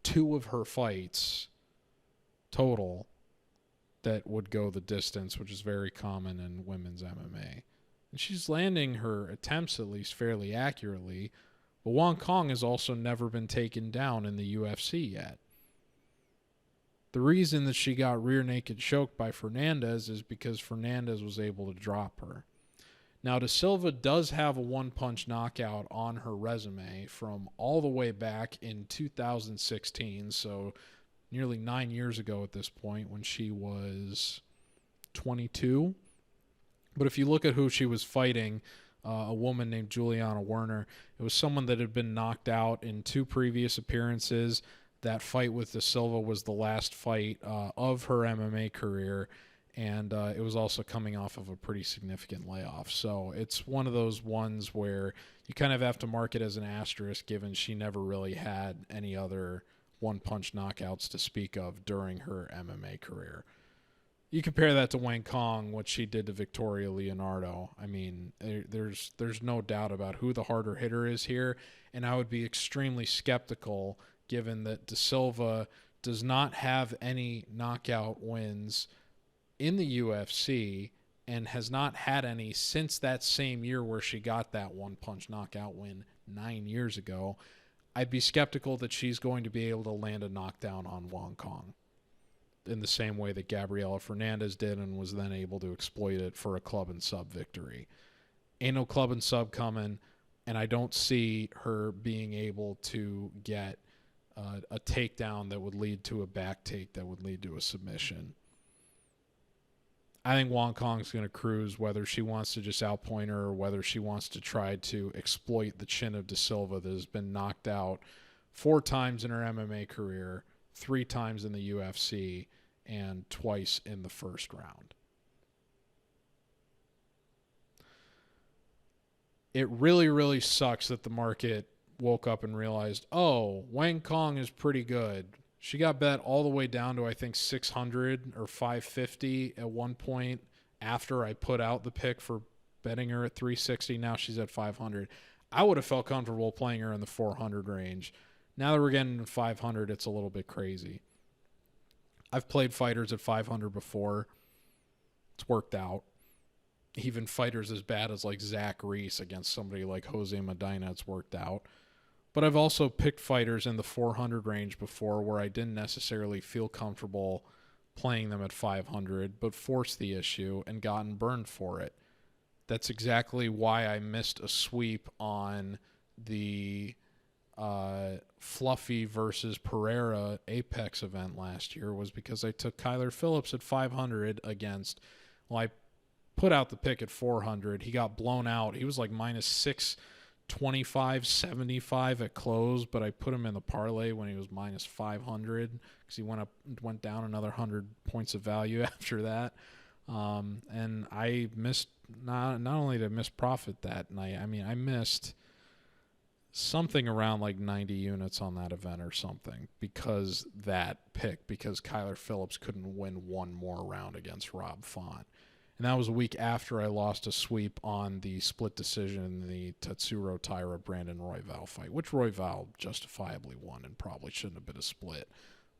2 of her fights total that would go the distance, which is very common in women's MMA. And she's landing her attempts at least fairly accurately, but Wang Kong has also never been taken down in the UFC yet. The reason that she got rear naked choked by Fernandez is because Fernandez was able to drop her. Now, De Silva does have a 1-punch knockout on her resume from all the way back in 2016, so nearly 9 years ago at this point when she was 22. But if you look at who she was fighting, a woman named Juliana Werner, it was someone that had been knocked out in 2 previous appearances. That fight with De Silva was the last fight of her MMA career, And it was also coming off of a pretty significant layoff. So it's one of those ones where you kind of have to mark it as an asterisk, given she never really had any other one-punch knockouts to speak of during her MMA career. You compare that to Wang Kong, what she did to Victoria Leonardo. I mean, there's no doubt about who the harder hitter is here, and I would be extremely skeptical given that De Silva does not have any knockout wins in the UFC and has not had any since that same year where she got that one-punch knockout win 9 years ago. I'd be skeptical that she's going to be able to land a knockdown on Wang Kong in the same way that Gabriela Fernandez did and was then able to exploit it for a club and sub victory. Ain't no club and sub coming, and I don't see her being able to get a takedown that would lead to a back take that would lead to a submission. I think Wang Kong's going to cruise, whether she wants to just outpoint her or whether she wants to try to exploit the chin of De Silva that has been knocked out 4 times in her MMA career, 3 times in the UFC, and twice in the first round. It really, really sucks that the market woke up and realized, oh, Wang Kong is pretty good. She got bet all the way down to, I think, 600 or 550 at one point after I put out the pick for betting her at 360. Now she's at 500. I would have felt comfortable playing her in the 400 range. Now that we're getting to 500, it's a little bit crazy. I've played fighters at 500 before. It's worked out. Even fighters as bad as like Zach Reese against somebody like Jose Medina, it's worked out. But I've also picked fighters in the 400 range before where I didn't necessarily feel comfortable playing them at 500, but forced the issue and gotten burned for it. That's exactly why I missed a sweep on the Fluffy versus Pereira Apex event last year, was because I took Kyler Phillips at 500 against, well, I put out the pick at 400. He got blown out. He was like minus 625, 75 at close, but I put him in the parlay when he was minus 500 because he went down another 100 points of value after that. And I missed, not only did I miss profit that night, I mean, I missed something around like 90 units on that event or something because Kyler Phillips couldn't win one more round against Rob Font. And that was a week after I lost a sweep on the split decision in the Tatsuro Taira Brandon Royval fight, which Royval justifiably won and probably shouldn't have been a split.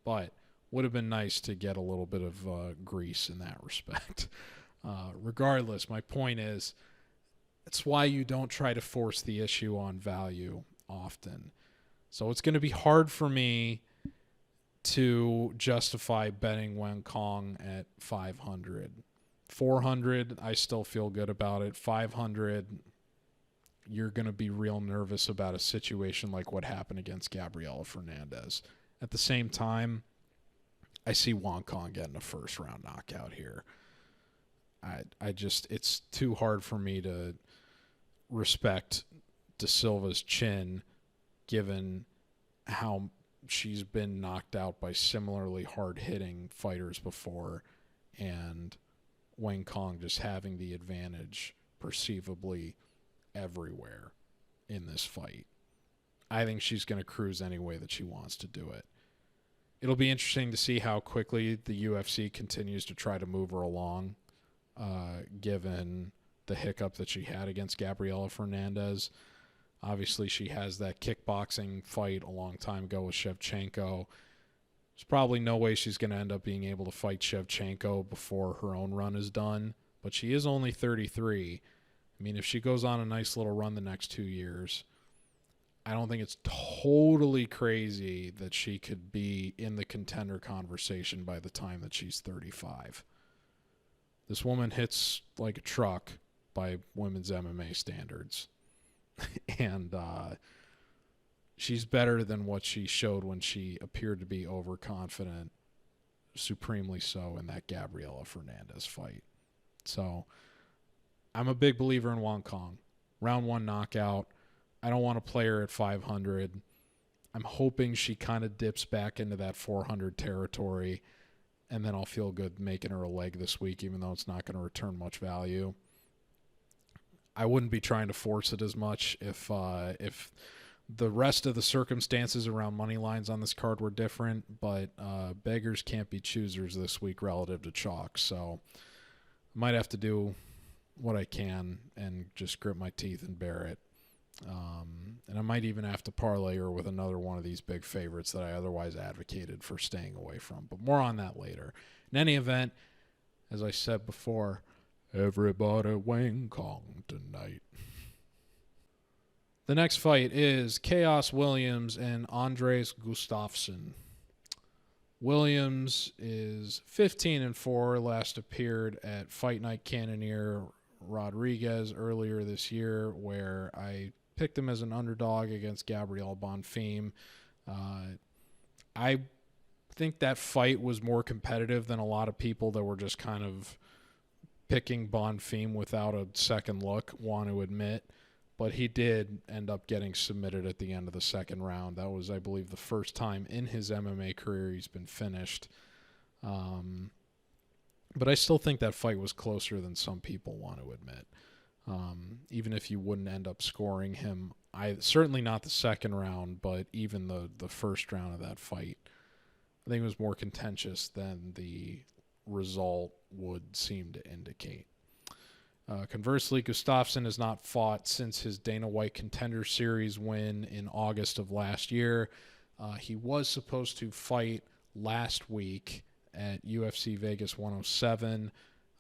But would have been nice to get a little bit of grease in that respect. Regardless, my point is, it's why you don't try to force the issue on value often. So it's going to be hard for me to justify betting Wang Kong at 500. 400, I still feel good about it. 500, you're going to be real nervous about a situation like what happened against Gabriela Fernandez. At the same time, I see Wang Kong getting a first-round knockout here. I just, it's too hard for me to respect De Silva's chin given how she's been knocked out by similarly hard-hitting fighters before, and Wang Kong just having the advantage perceivably everywhere in this fight. I think she's going to cruise any way that she wants to do it. It'll be interesting to see how quickly the UFC continues to try to move her along, given the hiccup that she had against Gabriela Fernandez. Obviously, she has that kickboxing fight a long time ago with Shevchenko. There's probably no way she's going to end up being able to fight Shevchenko before her own run is done, but she is only 33. I mean, if she goes on a nice little run the next 2 years, I don't think it's totally crazy that she could be in the contender conversation by the time that she's 35. This woman hits like a truck by women's MMA standards. And she's better than what she showed when she appeared to be overconfident, supremely so, in that Gabriela Fernandez fight. So I'm a big believer in Wang Kong. Round 1 knockout. I don't want to play her at 500. I'm hoping she kind of dips back into that 400 territory. and then I'll feel good making her a leg this week, even though it's not going to return much value. I wouldn't be trying to force it as much if the rest of the circumstances around money lines on this card were different, but beggars can't be choosers this week relative to chalk, so I might have to do what I can and just grit my teeth and bear it. And I might even have to parlay her with another one of these big favorites that I otherwise advocated for staying away from, but more on that later. In any event, as I said before, everybody Wang Cong tonight. The next fight is Khaos Williams and Andreas Gustafsson. Williams is 15-4, last appeared at Fight Night Cannoneer Rodriguez earlier this year, where I picked him as an underdog against Gabriel Bonfim. I think that fight was more competitive than a lot of people that were just kind of picking Bonfim without a second look want to admit. But he did end up getting submitted at the end of the second round. That was, I believe, the first time in his MMA career he's been finished. But I still think that fight was closer than some people want to admit. Even if you wouldn't end up scoring him, certainly not the second round, but even the first round of that fight, I think it was more contentious than the result would seem to indicate. Conversely, Gustafsson has not fought since his Dana White Contender Series win in August of last year. He was supposed to fight last week at UFC Vegas 107.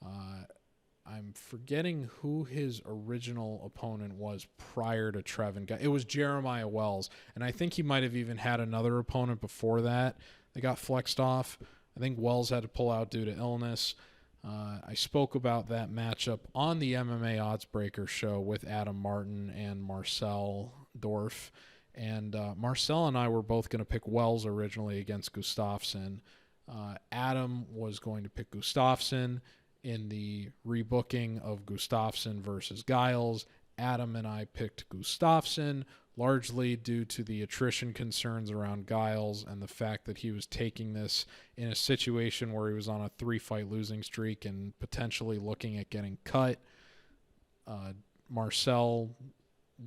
I'm forgetting who his original opponent was prior to Trevin. It was Jeremiah Wells, and I think he might have even had another opponent before that that got flexed off. I think Wells had to pull out due to illness. I spoke about that matchup on the MMA Oddsbreaker show with Adam Martin and Marcel Dorf. And Marcel and I were both going to pick Wells originally against Gustafsson. Adam was going to pick Gustafsson in the rebooking of Gustafsson versus Giles. Adam and I picked Gustafsson, largely due to the attrition concerns around Giles and the fact that he was taking this in a situation where he was on a 3-fight losing streak and potentially looking at getting cut. Marcel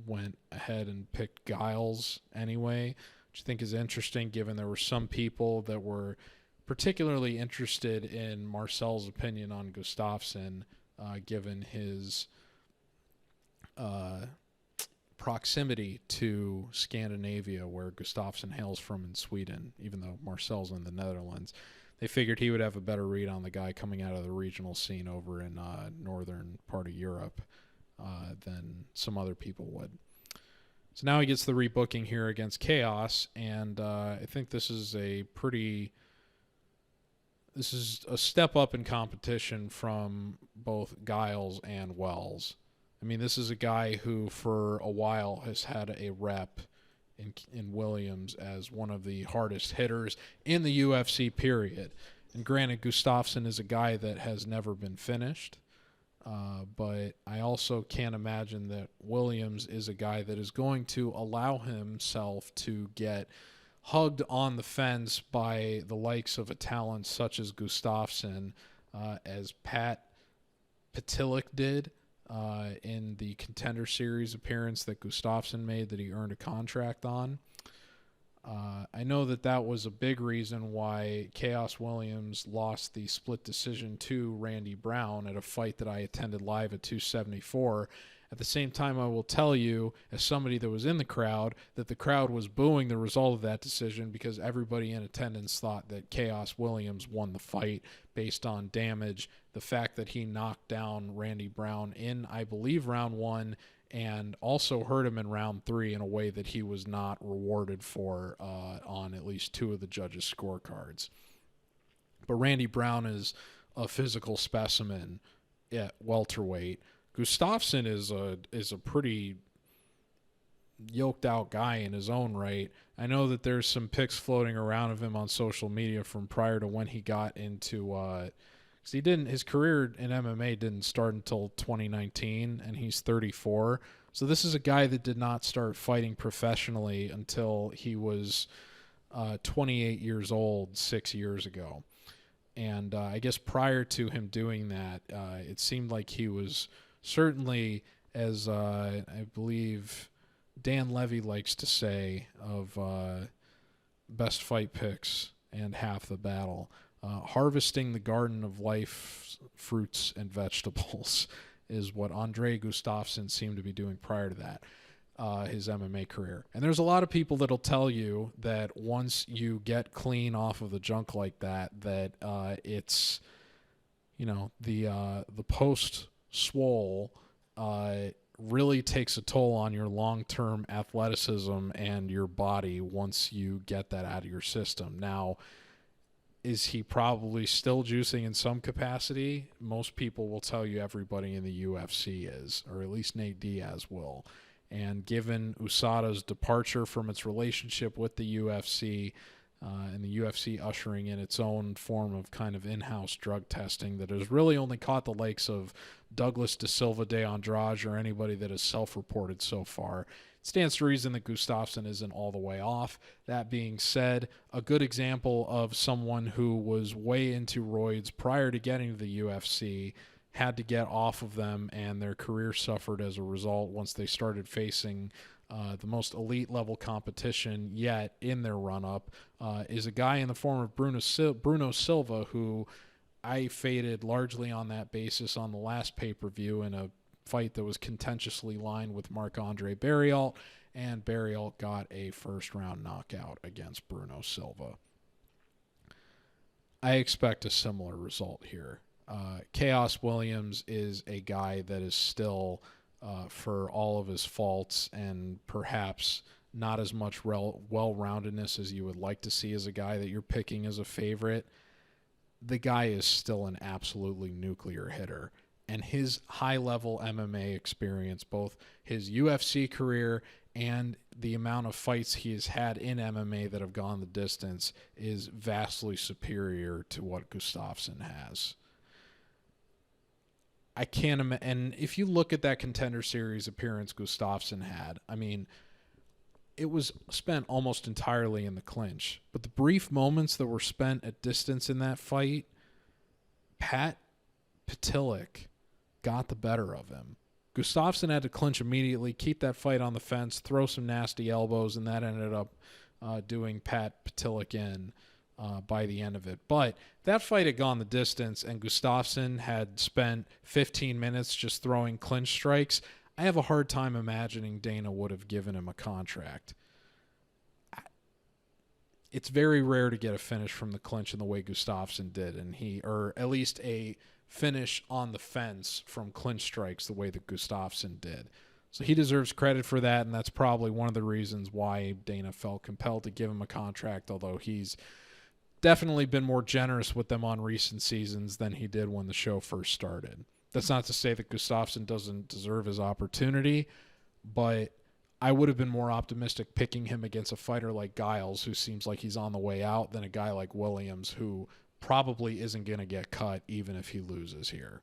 went ahead and picked Giles anyway, which I think is interesting given there were some people that were particularly interested in Marcel's opinion on Gustafsson, given his proximity to Scandinavia, where Gustafsson hails from in Sweden, even though Marcel's in the Netherlands. They figured he would have a better read on the guy coming out of the regional scene over in northern part of Europe than some other people would. So now he gets the rebooking here against Khaos, and I think this is a step up in competition from both Giles and Wells. I mean, this is a guy who for a while has had a rep in Williams as one of the hardest hitters in the UFC period. And granted, Gustafsson is a guy that has never been finished, but I also can't imagine that Williams is a guy that is going to allow himself to get hugged on the fence by the likes of a talent such as Gustafsson, as Pat Petilik did in the Contender Series appearance that Gustafsson made that he earned a contract on. I know that was a big reason why Khaos Williams lost the split decision to Randy Brown at a fight that I attended live at 274. At the same time, I will tell you, as somebody that was in the crowd, that the crowd was booing the result of that decision because everybody in attendance thought that Khaos Williams won the fight based on damage. The fact that he knocked down Randy Brown in, I believe, round 1, and also hurt him in round 3 in a way that he was not rewarded for on at least 2 of the judges' scorecards. But Randy Brown is a physical specimen at welterweight. Gustafsson is a pretty yoked out guy in his own right. I know that there's some pics floating around of him on social media from prior to when he got into because his career in MMA didn't start until 2019, and he's 34. So this is a guy that did not start fighting professionally until he was 28 years old 6 years ago. And I guess prior to him doing that, it seemed like he was certainly, as I believe Dan Levy likes to say, of best fight picks and half the battle, harvesting the garden of life fruits and vegetables is what Andre Gustafsson seemed to be doing prior to that, his MMA career. And there's a lot of people that'll tell you that once you get clean off of the junk like that, it's, the post-swole really takes a toll on your long-term athleticism and your body once you get that out of your system. Now, is he probably still juicing in some capacity? Most people will tell you everybody in the UFC is, or at least Nate Diaz will. And given USADA's departure from its relationship with the UFC, and the UFC ushering in its own form of kind of in-house drug testing that has really only caught the likes of Douglas De Silva de Andrade or anybody that has self-reported so far, it stands to reason that Gustafsson isn't all the way off. That being said, a good example of someone who was way into roids prior to getting to the UFC, had to get off of them, and their career suffered as a result once they started facing the most elite level competition yet in their run-up, is a guy in the form of Bruno Silva, who I faded largely on that basis on the last pay-per-view in a fight that was contentiously lined with Marc-Andre Barriault, and Barriault got a first-round knockout against Bruno Silva. I expect a similar result here. Khaos Williams is a guy that is still, for all of his faults and perhaps not as much well-roundedness as you would like to see as a guy that you're picking as a favorite, the guy is still an absolutely nuclear hitter. And his high-level MMA experience, both his UFC career and the amount of fights he has had in MMA that have gone the distance, is vastly superior to what Gustafsson has. I can't imagine. And if you look at that Contender Series appearance Gustafsson had, I mean, it was spent almost entirely in the clinch. But the brief moments that were spent at distance in that fight, Pat Pitilic got the better of him. Gustafsson had to clinch immediately, keep that fight on the fence, throw some nasty elbows, and that ended up doing Pat Pitilic in by the end of it. But that fight had gone the distance, and Gustafsson had spent 15 minutes just throwing clinch strikes. I have a hard time imagining Dana would have given him a contract. It's very rare to get a finish from the clinch in the way Gustafsson did, or at least a finish on the fence from clinch strikes the way that Gustafsson did. So he deserves credit for that, and that's probably one of the reasons why Dana felt compelled to give him a contract, although he's definitely been more generous with them on recent seasons than he did when the show first started. That's not to say that Gustafsson doesn't deserve his opportunity, but I would have been more optimistic picking him against a fighter like Giles, who seems like he's on the way out, than a guy like Williams, who probably isn't going to get cut even if he loses here.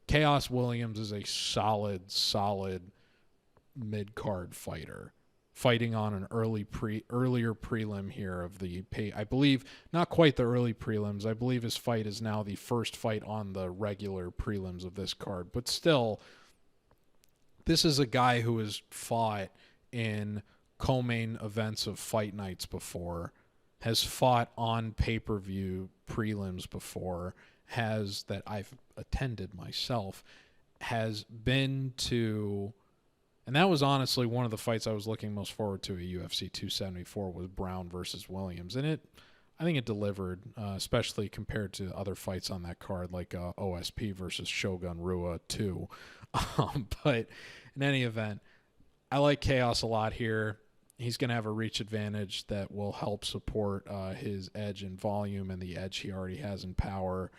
Khaos Williams is a solid mid-card fighter, fighting on an earlier prelim here of the pay. I believe not quite the early prelims. I believe his fight is now the first fight on the regular prelims of this card. But still, this is a guy who has fought in co-main events of fight nights before, has fought on pay-per-view prelims before, that I've attended myself, has been to, and that was honestly one of the fights I was looking most forward to at UFC 274 was Brown versus Williams. And I think it delivered, especially compared to other fights on that card, like OSP versus Shogun Rua 2. But in any event, I like Khaos a lot here. He's going to have a reach advantage that will help support his edge in volume and the edge he already has in power.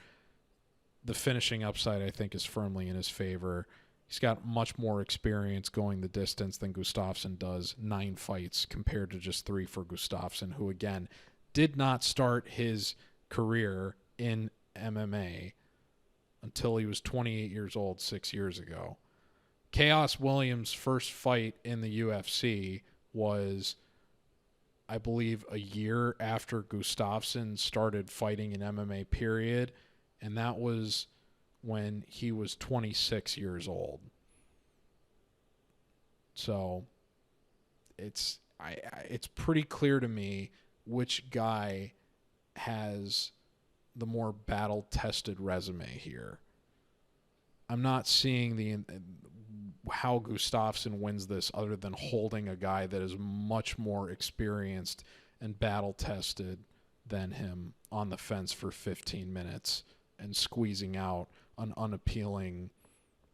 The finishing upside, I think, is firmly in his favor. He's got much more experience going the distance than Gustafsson does, 9 fights compared to just 3 for Gustafsson, who, again, did not start his career in MMA until he was 28 years old 6 years ago. Khaos Williams' first fight in the UFC was I believe, a year after Gustafsson started fighting in MMA, period. And that was when he was 26 years old. So it's pretty clear to me which guy has the more battle-tested resume here. I'm not seeing how Gustafsson wins this other than holding a guy that is much more experienced and battle-tested than him on the fence for 15 minutes and squeezing out an unappealing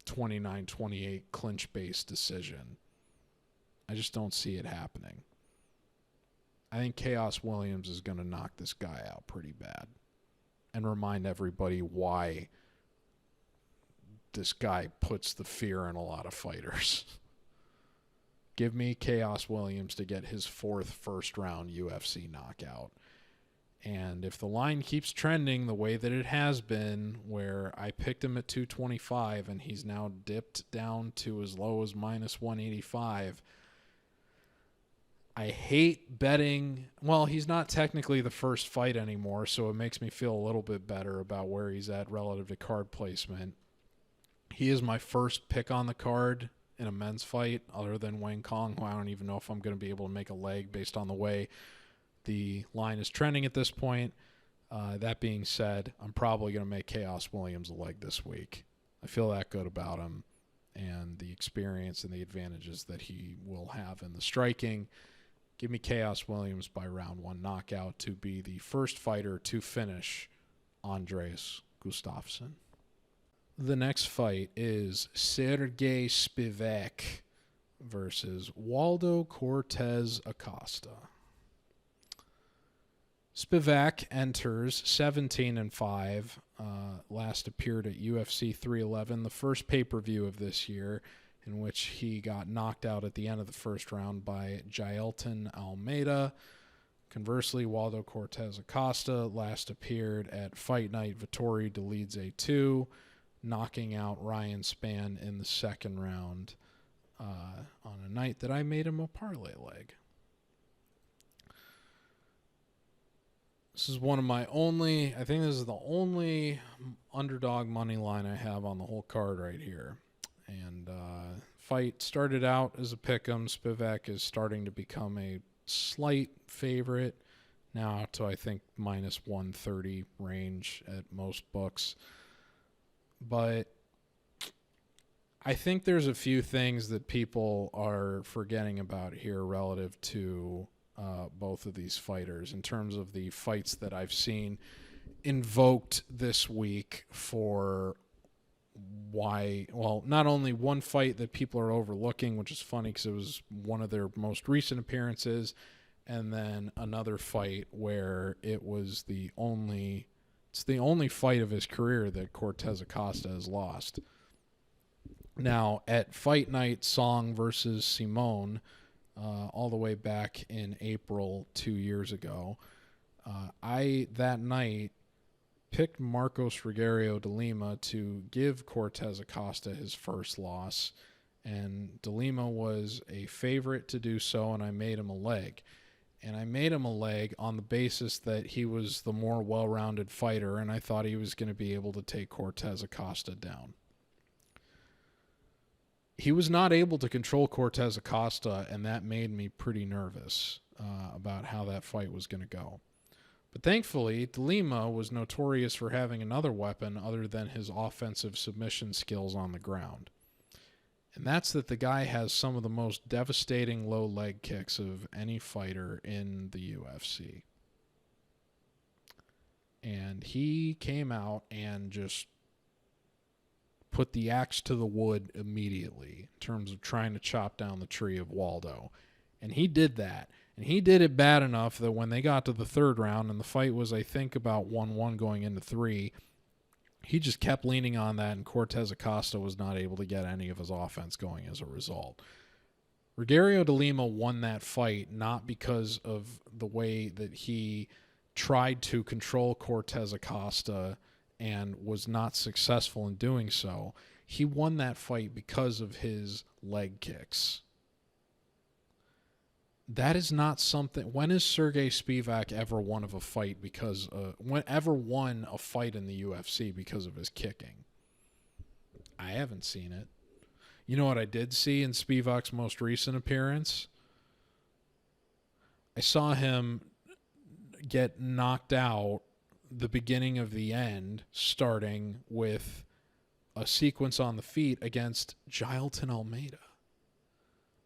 29-28 clinch-based decision. I just don't see it happening. I think Khaos Williams is going to knock this guy out pretty bad and remind everybody why this guy puts the fear in a lot of fighters. Give me Khaos Williams to get his 4th first-round UFC knockout. And if the line keeps trending the way that it has been, where I picked him at 225 and he's now dipped down to as low as minus 185, I hate betting. Well, he's not technically the first fight anymore, so it makes me feel a little bit better about where he's at relative to card placement. He is my first pick on the card in a men's fight other than Wang, who I don't even know if I'm going to be able to make a leg based on the way the line is trending at this point. That being said, I'm probably going to make Khaos Williams a leg this week. I feel that good about him and the experience and the advantages that he will have in the striking. Give me Khaos Williams by round 1 knockout to be the first fighter to finish Andreas Gustafsson. The next fight is Serghei Spivac versus Waldo Cortes-Acosta. Spivac enters 17-5, last appeared at UFC 311, the first pay-per-view of this year, in which he got knocked out at the end of the first round by Jailton Almeida. Conversely, Waldo Cortes-Acosta last appeared at Fight Night Vittori Delize 2, knocking out Ryan Spann in the second round on a night that I made him a parlay leg. This is one of my only, I think this is the only underdog money line I have on the whole card right here. And fight started out as a pick'em. Spivac is starting to become a slight favorite now to, I think, minus 130 range at most books. But I think there's a few things that people are forgetting about here relative to both of these fighters in terms of the fights that I've seen invoked this week for why, well, not only one fight that people are overlooking, which is funny because it was one of their most recent appearances, and then another fight where it's the only fight of his career that Cortes-Acosta has lost. Now, at Fight Night Song versus Simone, all the way back in April 2 years ago, I, that night, picked Marcos Rogerio de Lima to give Cortes-Acosta his first loss, and de Lima was a favorite to do so, and I made him a leg. And I made him a leg on the basis that he was the more well-rounded fighter, and I thought he was going to be able to take Cortes-Acosta down. He was not able to control Cortes-Acosta, and that made me pretty nervous about how that fight was going to go. But thankfully, de Lima was notorious for having another weapon other than his offensive submission skills on the ground. And that's that the guy has some of the most devastating low leg kicks of any fighter in the UFC. And he came out and just put the axe to the wood immediately in terms of trying to chop down the tree of Waldo. And he did that. And he did it bad enough that when they got to the third round, and the fight was, I think, about 1-1 going into 3, he just kept leaning on that, and Cortes-Acosta was not able to get any of his offense going as a result. Rogerio de Lima won that fight not because of the way that he tried to control Cortes-Acosta and was not successful in doing so. He won that fight because of his leg kicks. that is not something. When has Serghei Spivac ever won a fight in the UFC because of his kicking? I haven't seen it. You know what I did see in Spivac's most recent appearance? I saw him get knocked out the beginning of the end, starting with a sequence on the feet against Jailton Almeida,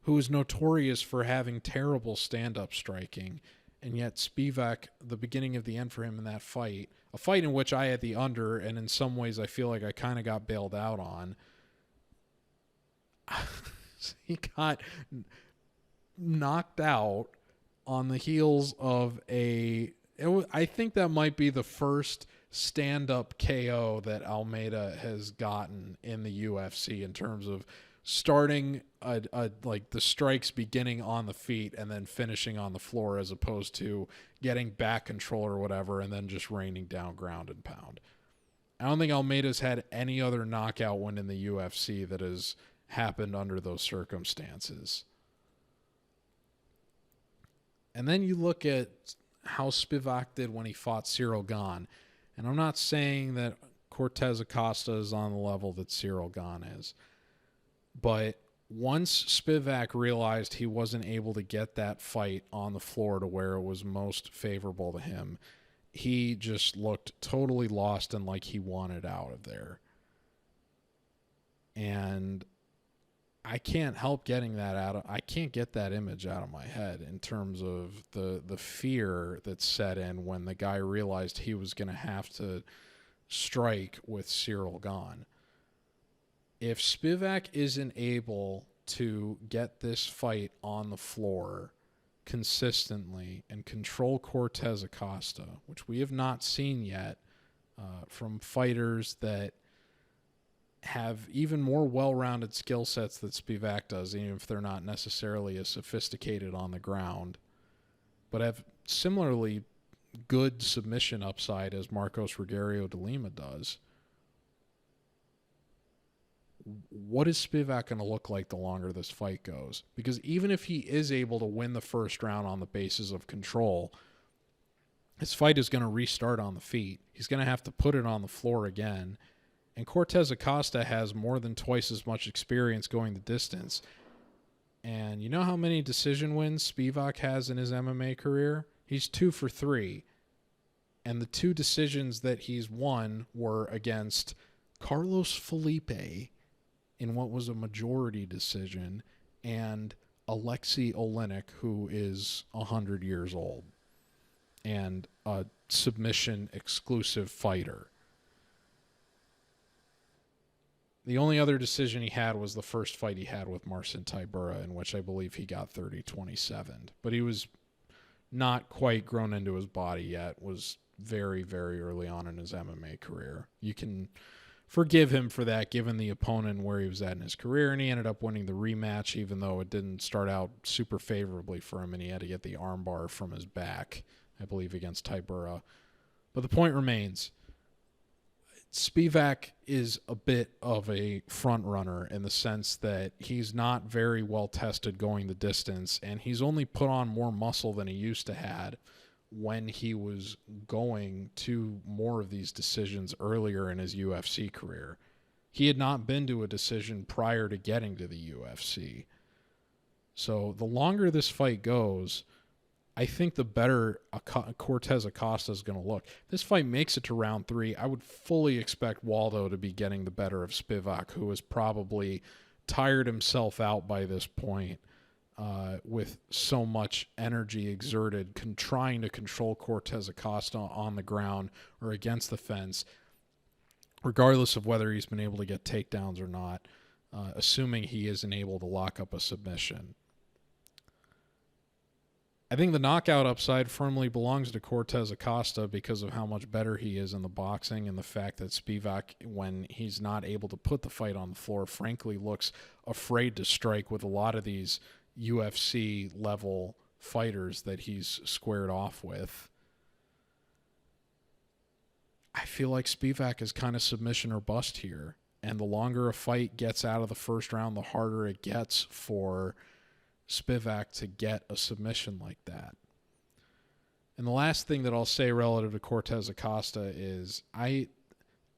who is notorious for having terrible stand-up striking. And yet Spivac, the beginning of the end for him in that fight, a fight in which I had the under, and in some ways I feel like I kind of got bailed out on. He got knocked out on the heels of I think that might be the first stand-up KO that Almeida has gotten in the UFC in terms of starting like the strikes beginning on the feet and then finishing on the floor, as opposed to getting back control or whatever and then just raining down ground and pound. I don't think Almeida's had any other knockout win in the UFC that has happened under those circumstances. And then you look at how Spivac did when he fought Ciryl Gane. And I'm not saying that Cortes-Acosta is on the level that Ciryl Gane is. But once Spivac realized he wasn't able to get that fight on the floor to where it was most favorable to him, he just looked totally lost and like he wanted out of there. And I can't help getting that I can't get that image out of my head in terms of the fear that set in when the guy realized he was going to have to strike with Ciryl Gane. If Spivac isn't able to get this fight on the floor consistently and control Cortes-Acosta, which we have not seen yet from fighters that have even more well-rounded skill sets that Spivac does, even if they're not necessarily as sophisticated on the ground, but have similarly good submission upside as Marcos Rogerio de Lima does. What is Spivac going to look like the longer this fight goes? Because even if he is able to win the first round on the basis of control, his fight is going to restart on the feet. He's going to have to put it on the floor again. And Cortes-Acosta has more than twice as much experience going the distance. And you know how many decision wins Spivac has in his MMA career? He's 2 for 3. And the 2 decisions that he's won were against Carlos Felipe in what was a majority decision, and Alexei Oleinik, who is 100 years old and a submission exclusive fighter. The only other decision he had was the first fight he had with Marcin Tybura, in which I believe he got 30-27. But he was not quite grown into his body yet, was very, very early on in his MMA career. You can forgive him for that, given the opponent where he was at in his career, and he ended up winning the rematch, even though it didn't start out super favorably for him, and he had to get the armbar from his back, I believe, against Tybura. But the point remains, Spivac is a bit of a front runner in the sense that he's not very well tested going the distance, and he's only put on more muscle than he used to had when he was going to more of these decisions earlier in his UFC career. He had not been to a decision prior to getting to the UFC. So the longer this fight goes, I think the better Cortes-Acosta is going to look. This fight makes it to round 3. I would fully expect Waldo to be getting the better of Spivac, who has probably tired himself out by this point with so much energy exerted trying to control Cortes-Acosta on the ground or against the fence, regardless of whether he's been able to get takedowns or not, assuming he isn't able to lock up a submission. I think the knockout upside firmly belongs to Cortes-Acosta because of how much better he is in the boxing and the fact that Spivac, when he's not able to put the fight on the floor, frankly looks afraid to strike with a lot of these UFC level fighters that he's squared off with. I feel like Spivac is kind of submission or bust here. And the longer a fight gets out of the first round, the harder it gets for Spivac to get a submission like that. And the last thing that I'll say relative to Cortes-Acosta is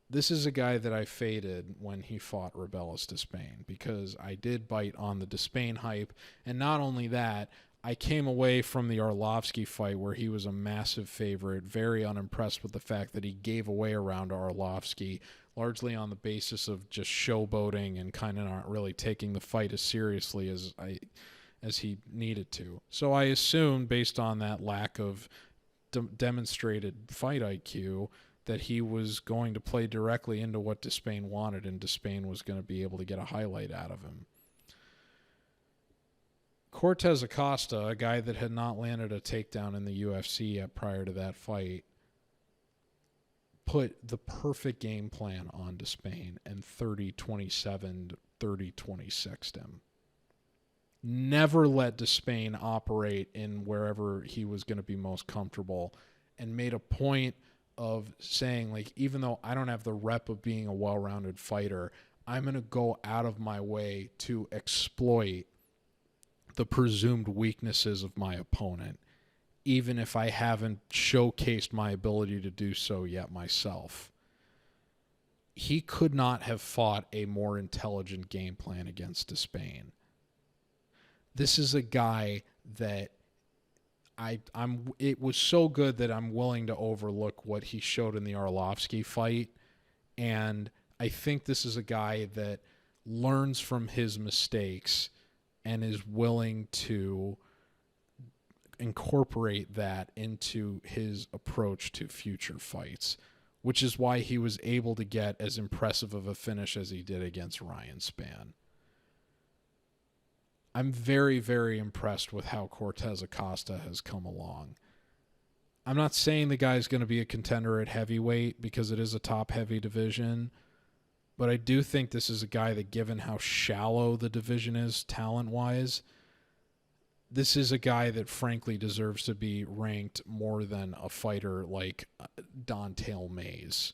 this is a guy that I faded when he fought Rebellis Despain, because I did bite on the Despain hype. And not only that, I came away from the Arlovsky fight where he was a massive favorite, very unimpressed with the fact that he gave away around Arlovsky, largely on the basis of just showboating and kind of not really taking the fight as seriously as he needed to. So I assumed, based on that lack of demonstrated fight IQ, that he was going to play directly into what Despain wanted, and Despain was going to be able to get a highlight out of him. Cortes-Acosta, a guy that had not landed a takedown in the UFC yet prior to that fight, put the perfect game plan on Despain and 30-27, 30-26'd him. Never let Despain operate in wherever he was going to be most comfortable, and made a point of saying, like, even though I don't have the rep of being a well-rounded fighter, I'm going to go out of my way to exploit the presumed weaknesses of my opponent, even if I haven't showcased my ability to do so yet myself. He could not have fought a more intelligent game plan against Despain. This is a guy that it was so good that I'm willing to overlook what he showed in the Arlovsky fight. And I think this is a guy that learns from his mistakes and is willing to incorporate that into his approach to future fights, which is why he was able to get as impressive of a finish as he did against Ryan Spann. I'm very, very impressed with how Cortes-Acosta has come along. I'm not saying the guy's going to be a contender at heavyweight, because it is a top-heavy division, but I do think this is a guy that, given how shallow the division is talent-wise, this is a guy that frankly deserves to be ranked more than a fighter like Don'Tale Mayes.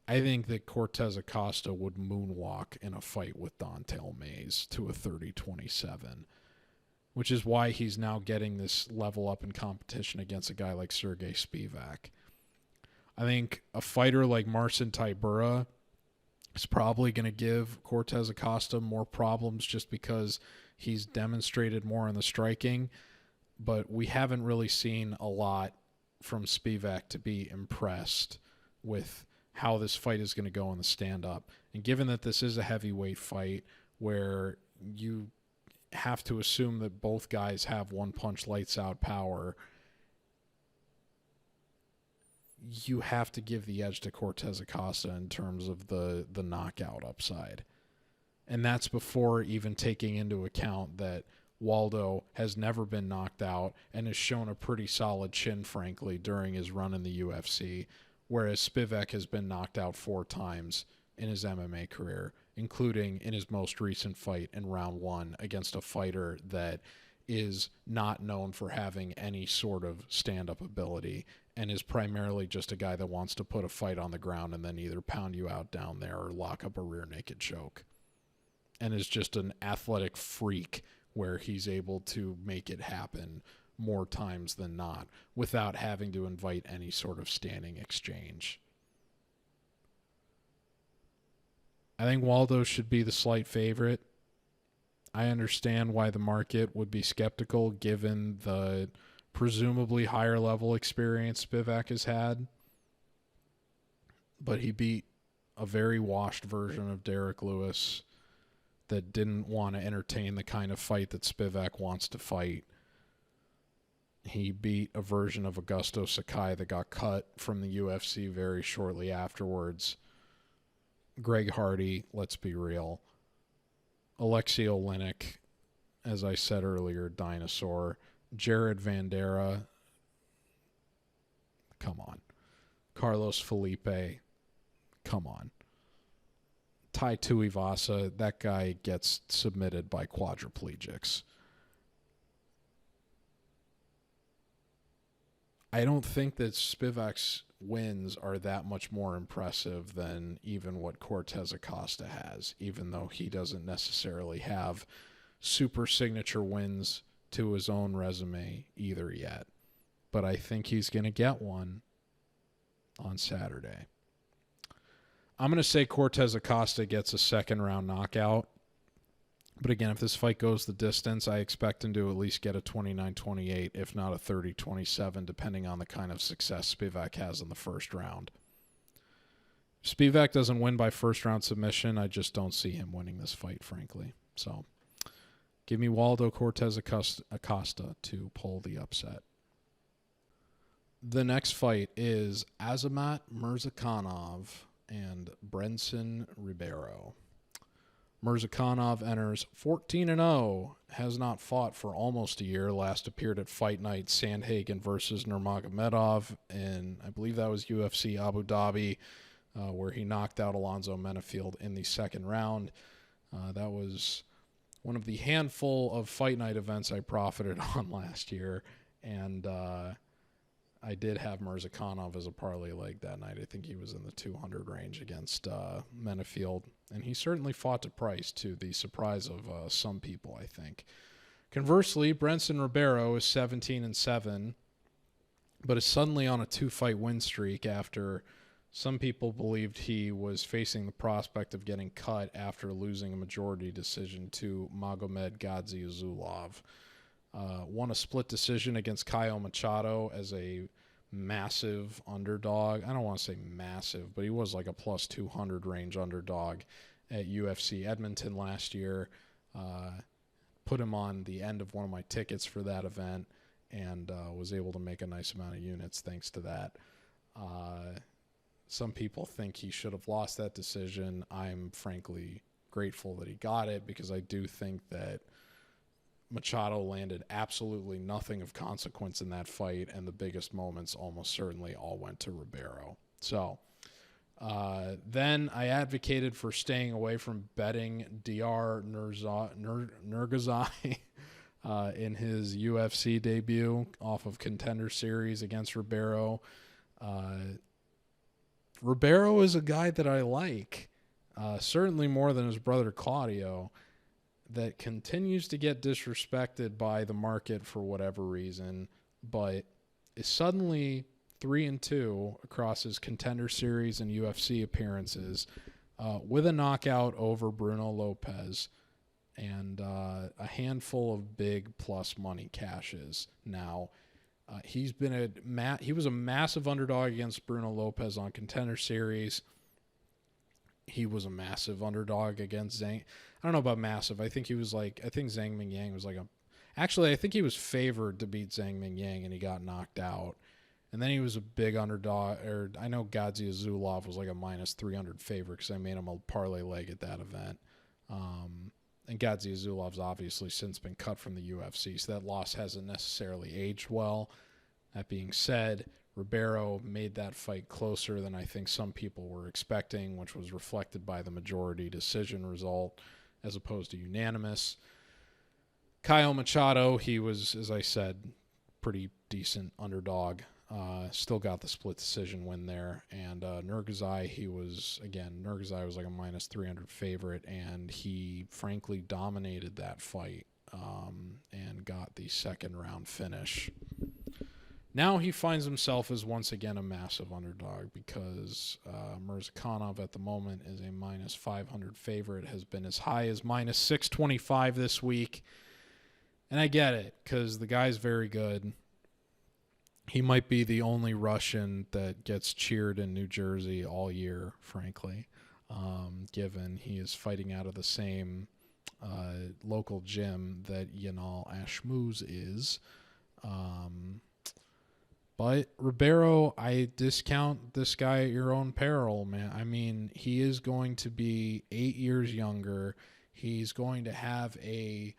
I think that Cortes-Acosta would moonwalk in a fight with Don'Tale Mayes to a 30-27, which is why he's now getting this level up in competition against a guy like Serghei Spivac. I think a fighter like Marcin Tybura is probably going to give Cortes-Acosta more problems just because he's demonstrated more in the striking, but we haven't really seen a lot from Spivac to be impressed with how this fight is going to go in the stand-up. And given that this is a heavyweight fight where you have to assume that both guys have one-punch lights-out power, you have to give the edge to Cortes-Acosta in terms of the knockout upside. And that's before even taking into account that Waldo has never been knocked out and has shown a pretty solid chin, frankly, during his run in the UFC, whereas Spivac has been knocked out 4 times in his MMA career, including in his most recent fight in round 1 against a fighter that is not known for having any sort of stand-up ability and is primarily just a guy that wants to put a fight on the ground and then either pound you out down there or lock up a rear naked choke, and is just an athletic freak where he's able to make it happen more times than not without having to invite any sort of standing exchange. I think Waldo should be the slight favorite. I understand why the market would be skeptical given the presumably higher level experience Spivac has had, but he beat a very washed version of Derek Lewis that didn't want to entertain the kind of fight that Spivac wants to fight. He beat a version of Augusto Sakai that got cut from the UFC very shortly afterwards. Greg Hardy, let's be real. Alexei Oleinik, as I said earlier, dinosaur. Jared Vandera, come on. Carlos Felipe, come on. Tai Tuivasa, that guy gets submitted by quadriplegics. I don't think that Spivac's wins are that much more impressive than even what Cortes-Acosta has, even though he doesn't necessarily have super signature wins to his own resume either yet. But I think he's going to get one on Saturday. I'm going to say Cortes-Acosta gets a second-round knockout. But again, if this fight goes the distance, I expect him to at least get a 29-28, if not a 30-27, depending on the kind of success Spivac has in the first round. If Spivac doesn't win by first-round submission, I just don't see him winning this fight, frankly. So give me Waldo Cortes-Acosta to pull the upset. The next fight is Azamat Murzakanov and Brendson Ribeiro. Murzakanov enters 14-0, has not fought for almost a year. Last appeared at Fight Night Sandhagen versus Nurmagomedov, and I believe that was UFC Abu Dhabi, where he knocked out Alonzo Menafield in the second round. That was one of the handful of Fight Night events I profited on last year, and I did have Murzakanov as a parlay leg that night. I think he was in the 200 range against Menafield, and he certainly fought to price, to the surprise of some people, I think. Conversely, Brendson Ribeiro is 17-7, but is suddenly on a 2-fight win streak after some people believed he was facing the prospect of getting cut after losing a majority decision to Magomed Gadzhimagomedov. Won a split decision against Kyle Machado as a massive underdog. I don't want to say massive, but he was like a plus 200 range underdog at UFC Edmonton last year. Put him on the end of one of my tickets for that event and was able to make a nice amount of units thanks to that. Some people think he should have lost that decision. I'm frankly grateful that he got it, because I do think that Machado landed absolutely nothing of consequence in that fight, and the biggest moments almost certainly all went to Ribeiro. So then I advocated for staying away from betting Dr. Nurgazai in his UFC debut off of Contender Series against Ribeiro. Ribeiro is a guy that I like, certainly more than his brother Claudio, that continues to get disrespected by the market for whatever reason, but is suddenly 3-2 across his Contender Series and UFC appearances, with a knockout over Bruno Lopez and a handful of big plus money cashes. Now, he was a massive underdog against Bruno Lopez on Contender Series. He was a massive underdog against Zhang. I don't know about massive. I think Zhang Mingyang was I think he was favored to beat Zhang Mingyang, and he got knocked out. And then he was a big underdog. Or I know Gadzhimagomedov was like a minus 300 favorite because I made him a parlay leg at that event. And Gadzhimagomedov's obviously since been cut from the UFC, so that loss hasn't necessarily aged well. That being said, Ribeiro made that fight closer than I think some people were expecting, which was reflected by the majority decision result as opposed to unanimous. Kyle Machado, he was, as I said, pretty decent underdog. Still got the split decision win there. And Nurgazai, Nurgazai was like a minus 300 favorite, and he frankly dominated that fight and got the second round finish. Now he finds himself as once again a massive underdog, because Murzakanov at the moment is a minus 500 favorite, has been as high as minus 625 this week. And I get it, because the guy's very good. He might be the only Russian that gets cheered in New Jersey all year, frankly, given he is fighting out of the same local gym that Yanal Ashmouz is. But Ribeiro, I discount this guy at your own peril, man. I mean, he is going to be 8 years younger. He's going to have a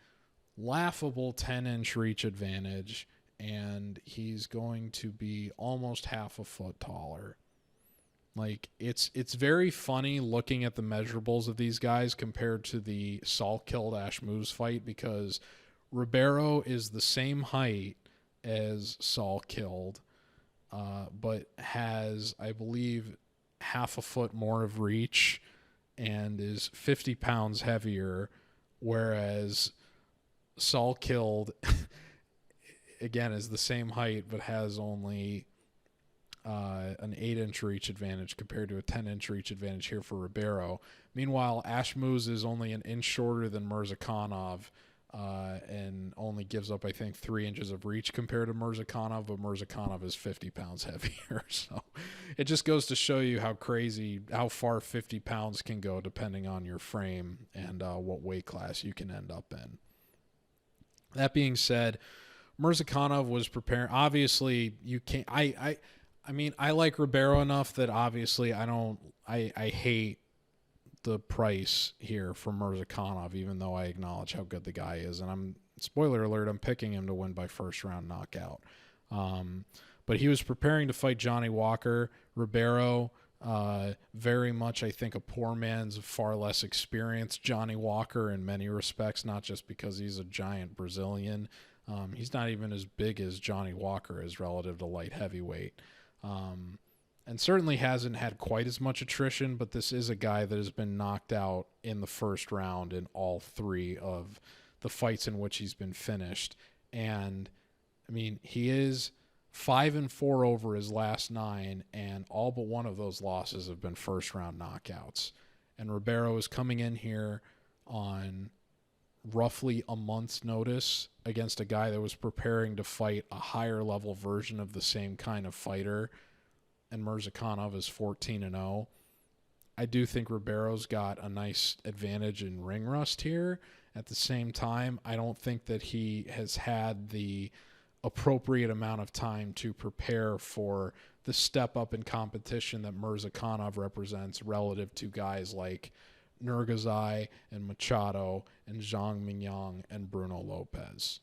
laughable 10-inch reach advantage, and he's going to be almost half a foot taller. Like, it's very funny looking at the measurables of these guys compared to the Salkilld Ashmouz fight, because Ribeiro is the same height as Salkilld, but has, I believe, half a foot more of reach and is 50 pounds heavier, whereas Salkilld, again, is the same height but has only an 8-inch reach advantage compared to a 10-inch reach advantage here for Ribeiro. Meanwhile, Ashmouz is only an inch shorter than Murzakanov and only gives up, I think, 3 inches of reach compared to Murzakanov, but Murzakanov is 50 pounds heavier. So it just goes to show you how far 50 pounds can go depending on your frame and what weight class you can end up in. That being said, Murzakanov was preparing. Obviously, you can't. I mean, I like Ribeiro enough that obviously I hate the price here for Murzakanov, even though I acknowledge how good the guy is. And spoiler alert, I'm picking him to win by first round knockout. But he was preparing to fight Johnny Walker. Ribeiro, very much, I think, a poor man's far less experienced Johnny Walker in many respects, not just because he's a giant Brazilian. He's not even as big as Johnny Walker is relative to light heavyweight. And certainly hasn't had quite as much attrition, but this is a guy that has been knocked out in the first round in all 3 of the fights in which he's been finished. And, I mean, he is 5-4 over his last 9, and all but one of those losses have been first-round knockouts. And Ribeiro is coming in here on roughly a month's notice against a guy that was preparing to fight a higher-level version of the same kind of fighter, and Murzakanov is 14-0. I do think Ribeiro's got a nice advantage in ring rust here. At the same time, I don't think that he has had the appropriate amount of time to prepare for the step up in competition that Murzakanov represents relative to guys like Nurgazai and Machado and Zhang Mingyang and Bruno Lopez,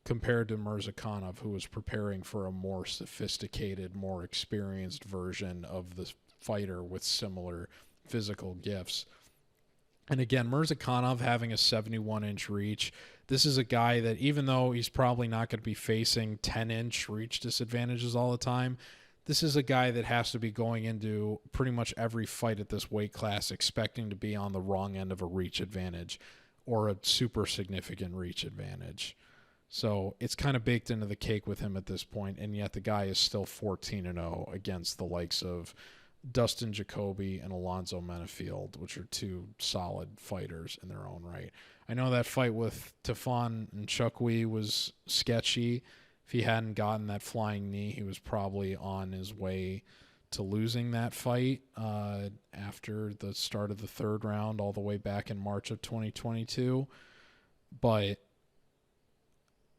compared to Murzakanov, who was preparing for a more sophisticated, more experienced version of the fighter with similar physical gifts. And again, Murzakanov having a 71-inch reach, this is a guy that, even though he's probably not going to be facing 10-inch reach disadvantages all the time, this is a guy that has to be going into pretty much every fight at this weight class expecting to be on the wrong end of a reach advantage or a super significant reach advantage. So it's kind of baked into the cake with him at this point, and yet the guy is still 14-0 against the likes of Dustin Jacoby and Alonzo Menafield, which are 2 solid fighters in their own right. I know that fight with Tafon and Chukwi was sketchy. If he hadn't gotten that flying knee, he was probably on his way to losing that fight after the start of the 3rd round all the way back in March of 2022. But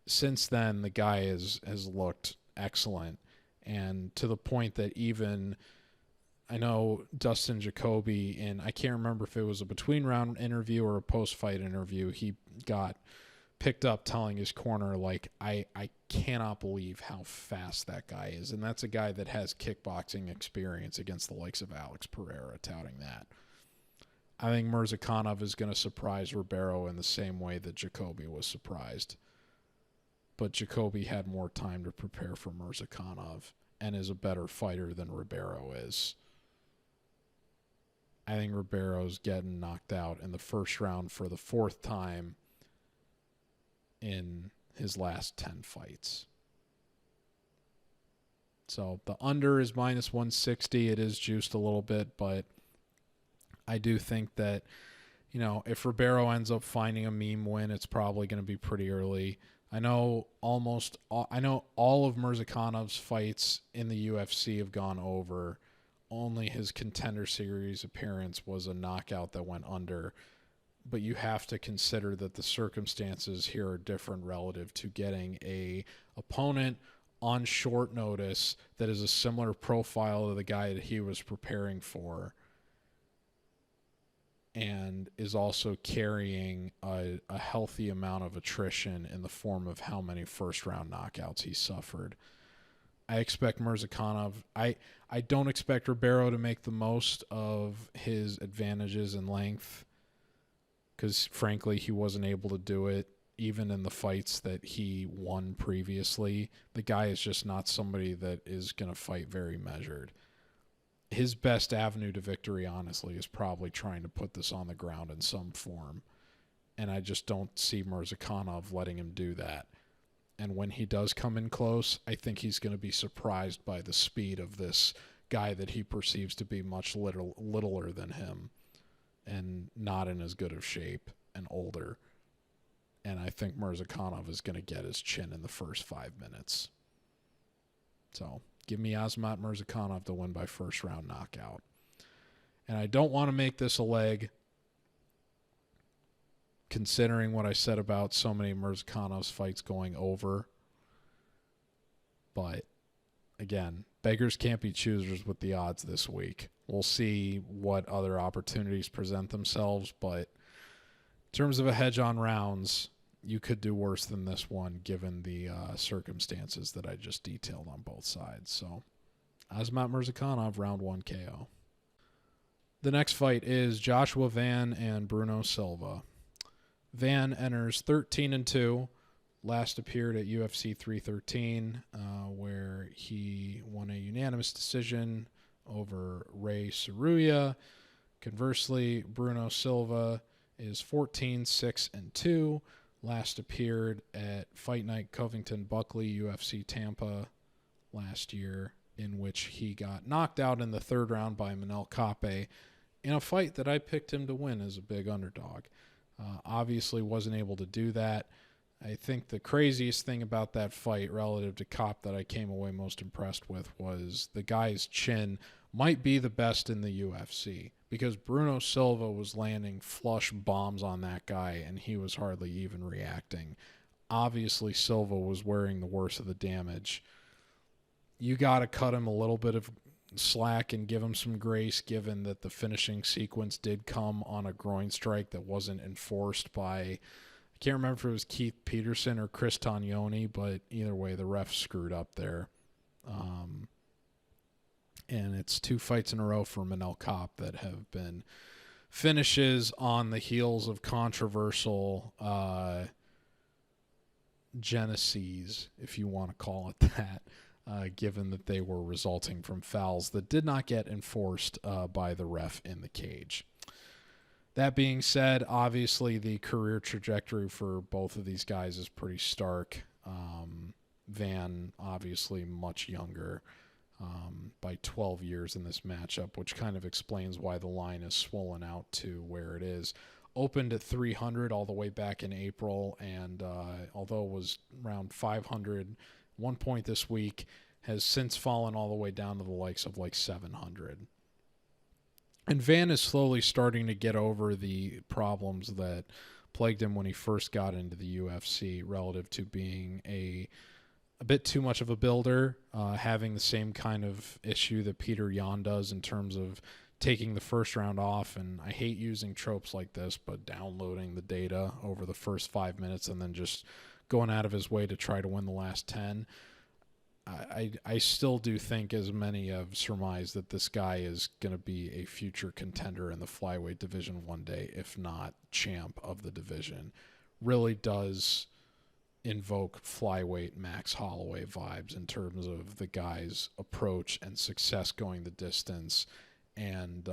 since then, the guy has looked excellent, and to the point that even I know Dustin Jacoby, and I can't remember if it was a between-round interview or a post-fight interview, he got picked up telling his corner, like, I cannot believe how fast that guy is. And that's a guy that has kickboxing experience against the likes of Alex Pereira, touting that. I think Murzakanov is going to surprise Ribeiro in the same way that Jacoby was surprised. But Jacoby had more time to prepare for Murzakanov and is a better fighter than Ribeiro is. I think Ribeiro's getting knocked out in the first round for the 4th time in his last 10 fights. So the under is minus 160. It is juiced a little bit, but I do think that, you know, if Ribeiro ends up finding a meme win, it's probably going to be pretty early. I know all of Murzakanov's fights in the UFC have gone over. Only his Contender Series appearance was a knockout that went under. But you have to consider that the circumstances here are different relative to getting a opponent on short notice that is a similar profile to the guy that he was preparing for, and is also carrying a healthy amount of attrition in the form of how many first-round knockouts he suffered. I expect Murzakanov. I don't expect Ribeiro to make the most of his advantages in length, because, frankly, he wasn't able to do it even in the fights that he won previously. The guy is just not somebody that is going to fight very measured. His best avenue to victory, honestly, is probably trying to put this on the ground in some form and I just don't see Murzakanov letting him do that. And when he does come in close, I think he's going to be surprised by the speed of this guy that he perceives to be much littler than him and not in as good of shape and older. And I think Murzakanov is going to get his chin in the first 5 minutes. So give me Azamat Murzakanov to win by first round knockout. And I don't want to make this a leg, considering what I said about so many Murzakanov's fights going over. But again, beggars can't be choosers with the odds this week. We'll see what other opportunities present themselves, but in terms of a hedge on rounds, you could do worse than this one given the circumstances that I just detailed on both sides. So, Azamat Murzakanov, round 1 KO. The next fight is Joshua Van and Bruno Silva. Van enters 13-2. Last appeared at UFC 313, where he won a unanimous decision over Ray Saruya. Conversely, Bruno Silva is 14-6-2. Last appeared at Fight Night Covington Buckley, UFC Tampa last year, in which he got knocked out in the third round by Manel Kape in a fight that I picked him to win as a big underdog. Obviously wasn't able to do that. I think the craziest thing about that fight relative to Kopp that I came away most impressed with was the guy's chin might be the best in the UFC, because Bruno Silva was landing flush bombs on that guy and he was hardly even reacting. Obviously Silva was wearing the worst of the damage. You got to cut him a little bit of slack and give him some grace, given that the finishing sequence did come on a groin strike that wasn't enforced by, I can't remember if it was Keith Peterson or Chris Tognoni, but either way, the ref screwed up there. And it's 2 fights in a row for Manel Kopp that have been finishes on the heels of controversial genesis, if you want to call it that, given that they were resulting from fouls that did not get enforced by the ref in the cage. That being said, obviously the career trajectory for both of these guys is pretty stark. Van, obviously much younger by 12 years in this matchup, which kind of explains why the line is swollen out to where it is. Opened at 300 all the way back in April, and although it was around 500 one point this week, has since fallen all the way down to the likes of like 700. And Van is slowly starting to get over the problems that plagued him when he first got into the UFC relative to being a bit too much of a builder, having the same kind of issue that Peter Yan does in terms of taking the first round off. And I hate using tropes like this, but downloading the data over the first 5 minutes and then just going out of his way to try to win the last 10. I still do think, as many have surmised, that this guy is going to be a future contender in the flyweight division one day, if not champ of the division. Really does invoke flyweight Max Holloway vibes in terms of the guy's approach and success going the distance, and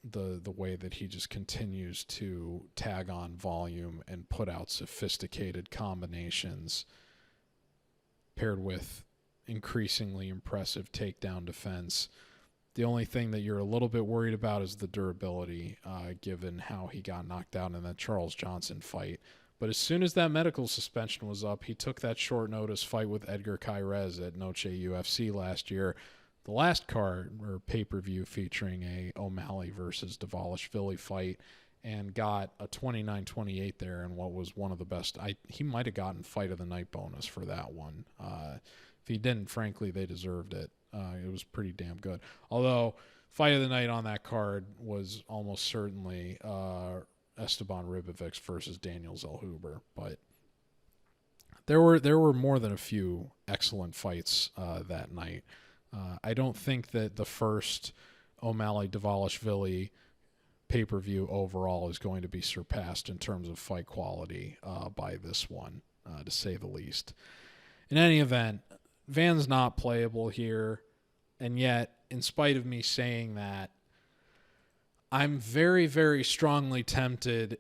the way that he just continues to tag on volume and put out sophisticated combinations paired with increasingly impressive takedown defense. The only thing that you're a little bit worried about is the durability, given how he got knocked out in that Charles Johnson fight. But as soon as that medical suspension was up, he took that short notice fight with Edgar Cairez at Noche UFC last year, the last card or pay-per-view featuring a O'Malley versus Dvalishvili fight, and got a 29-28 there in what was one of the best. He might have gotten fight of the night bonus for that one. If he didn't, frankly, they deserved it. It was pretty damn good. Although fight of the night on that card was almost certainly Esteban Ribovics versus Daniel Zellhuber. But there were more than a few excellent fights that night. I don't think that the first O'Malley-Dvalishvili pay-per-view overall is going to be surpassed in terms of fight quality by this one, to say the least. In any event, Van's not playable here, and yet, in spite of me saying that, I'm very, very strongly tempted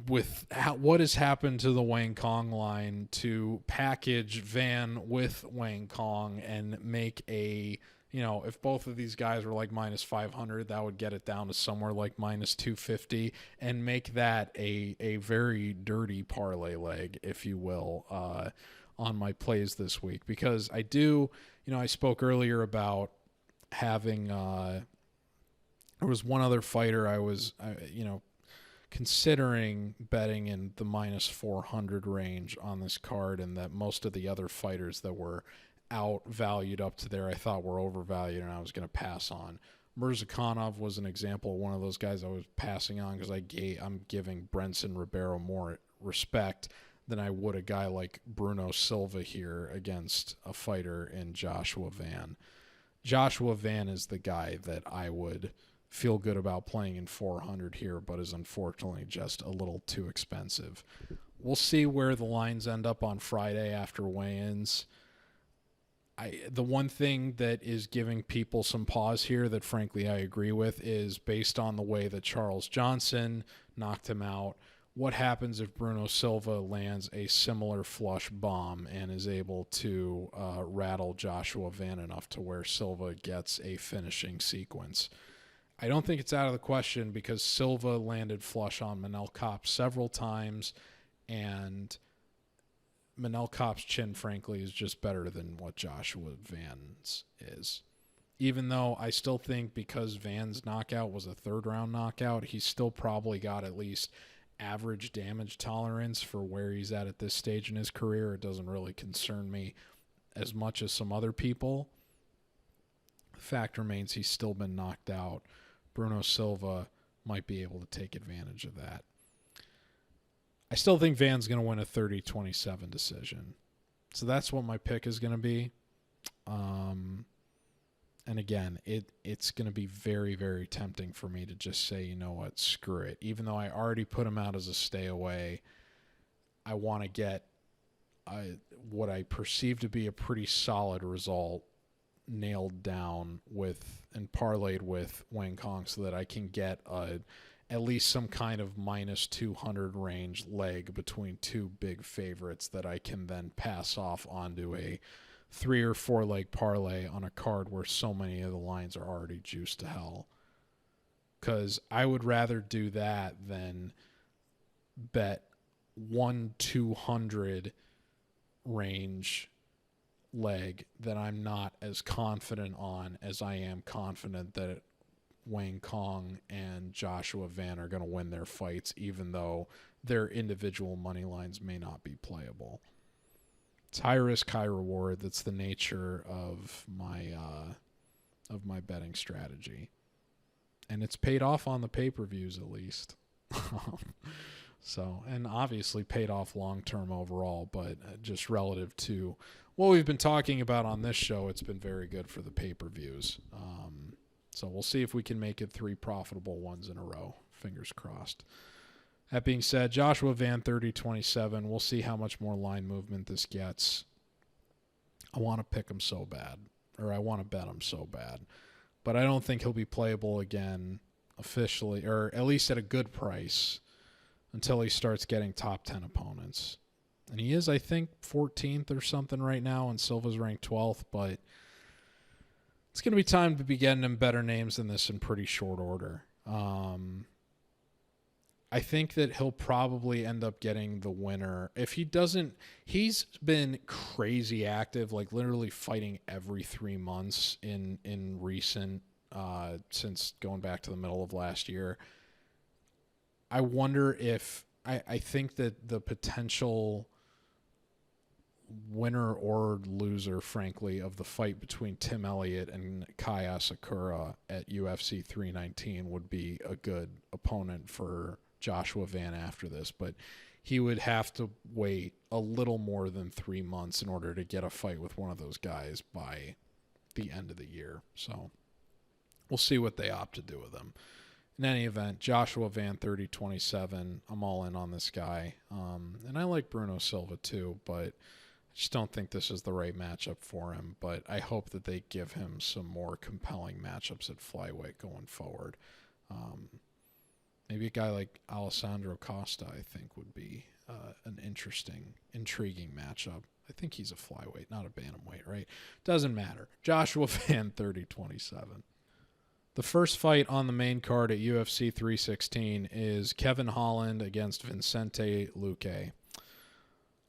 with what has happened to the Wang Cong line to package Van with Wang Cong and make a, if both of these guys were like minus 500, that would get it down to somewhere like minus 250 and make that a very dirty parlay leg, if you will, on my plays this week. Because I do, I spoke earlier about having, there was one other fighter I was, considering betting in the minus 400 range on this card, and that most of the other fighters that were outvalued up to there I thought were overvalued and I was going to pass on. Murzakanov was an example of one of those guys I was passing on because I'm giving Brendson Ribeiro more respect than I would a guy like Bruno Silva here against a fighter in Joshua Van. Joshua Van is the guy that I would feel good about playing in 400 here, but is unfortunately just a little too expensive. We'll see where the lines end up on Friday after weigh-ins. The one thing that is giving people some pause here that frankly I agree with is based on the way that Charles Johnson knocked him out. What happens if Bruno Silva lands a similar flush bomb and is able to rattle Joshua Van enough to where Silva gets a finishing sequence? I don't think it's out of the question because Silva landed flush on Manel Kopp several times, and Manel Kopp's chin, frankly, is just better than what Joshua Van's is. Even though I still think because Van's knockout was a third-round knockout, he's still probably got at least average damage tolerance for where he's at this stage in his career. It doesn't really concern me as much as some other people. The fact remains he's still been knocked out. Bruno Silva might be able to take advantage of that. I still think Van's going to win a 30-27 decision. So that's what my pick is going to be. And again, it's going to be very, very tempting for me to just say, you know what, screw it. Even though I already put him out as a stay away, I want to get what I perceive to be a pretty solid result nailed down with and parlayed with Wang Cong so that I can get at least some kind of minus 200 range leg between two big favorites that I can then pass off onto a 3 or 4 leg parlay on a card where so many of the lines are already juiced to hell. Because I would rather do that than bet 1-200 range leg that I'm not as confident on as I am confident that Wang Cong and Joshua Van are going to win their fights, even though their individual money lines may not be playable. It's high risk, high reward. That's the nature of my betting strategy, and it's paid off on the pay-per-views at least. So, and obviously paid off long-term overall, but just relative to what we've been talking about on this show, it's been very good for the pay-per-views. So we'll see if we can make it 3 profitable ones in a row. Fingers crossed. That being said, Joshua Van 30-27. We'll see how much more line movement this gets. I want to pick him so bad, or I want to bet him so bad. But I don't think he'll be playable again officially, or at least at a good price, until he starts getting top 10 opponents. And he is, I think, 14th or something right now, and Silva's ranked 12th, but it's going to be time to be getting him better names than this in pretty short order. I think that he'll probably end up getting the winner. If he doesn't, he's been crazy active, like literally fighting every 3 months in recent, since going back to the middle of last year. I wonder if, I think that the potential winner or loser, frankly, of the fight between Tim Elliott and Kai Asakura at UFC 319 would be a good opponent for Joshua Van after this, but he would have to wait a little more than 3 months in order to get a fight with one of those guys by the end of the year. So we'll see what they opt to do with him. In any event, Joshua Van 30-27. I'm all in on this guy. And I like Bruno Silva too, but just don't think this is the right matchup for him, but I hope that they give him some more compelling matchups at flyweight going forward. Maybe a guy like Alessandro Costa, I think, would be an interesting, intriguing matchup. I think he's a flyweight, not a bantamweight, right? Doesn't matter. Joshua Fan 3027. The first fight on the main card at UFC 316 is Kevin Holland against Vincente Luque.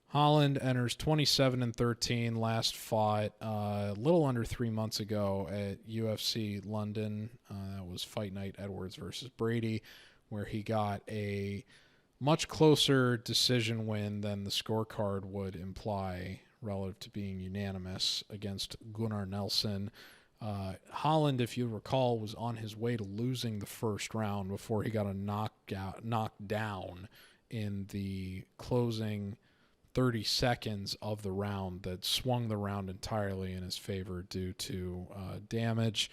Holland enters 27-13, last fought a little under 3 months ago at UFC London. That was Fight Night Edwards versus Brady, where he got a much closer decision win than the scorecard would imply relative to being unanimous against Gunnar Nelson. Holland, if you recall, was on his way to losing the first round before he got knocked down in the closing 30 seconds of the round that swung the round entirely in his favor due to damage.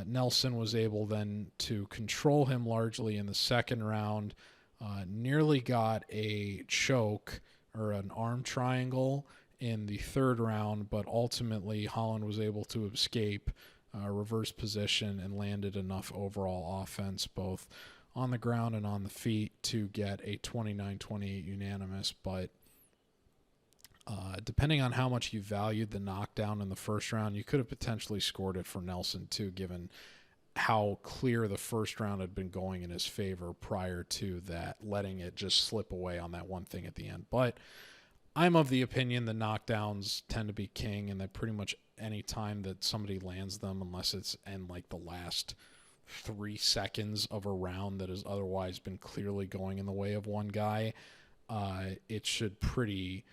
Nelson was able then to control him largely in the second round, nearly got a choke or an arm triangle in the third round, but ultimately Holland was able to escape reverse position and landed enough overall offense both on the ground and on the feet to get a 29-28 unanimous. But depending on how much you valued the knockdown in the first round, you could have potentially scored it for Nelson too, given how clear the first round had been going in his favor prior to that, letting it just slip away on that one thing at the end. But I'm of the opinion that knockdowns tend to be king, and that pretty much any time that somebody lands them, unless it's in like the last 3 seconds of a round that has otherwise been clearly going in the way of one guy, it should pretty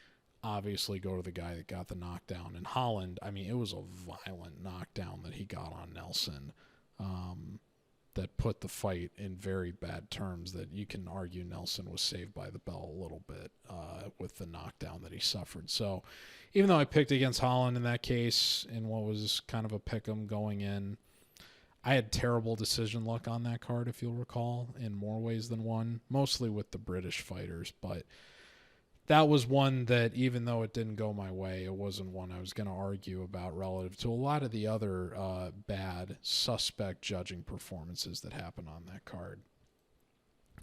obviously go to the guy that got the knockdown. And Holland, I mean, it was a violent knockdown that he got on Nelson that put the fight in very bad terms, that you can argue Nelson was saved by the bell a little bit with the knockdown that he suffered. So even though I picked against Holland in that case in what was kind of a pick'em going in, I had terrible decision luck on that card, if you'll recall, in more ways than one, mostly with the British fighters. But that was one that, even though it didn't go my way, it wasn't one I was going to argue about relative to a lot of the other bad, suspect judging performances that happened on that card.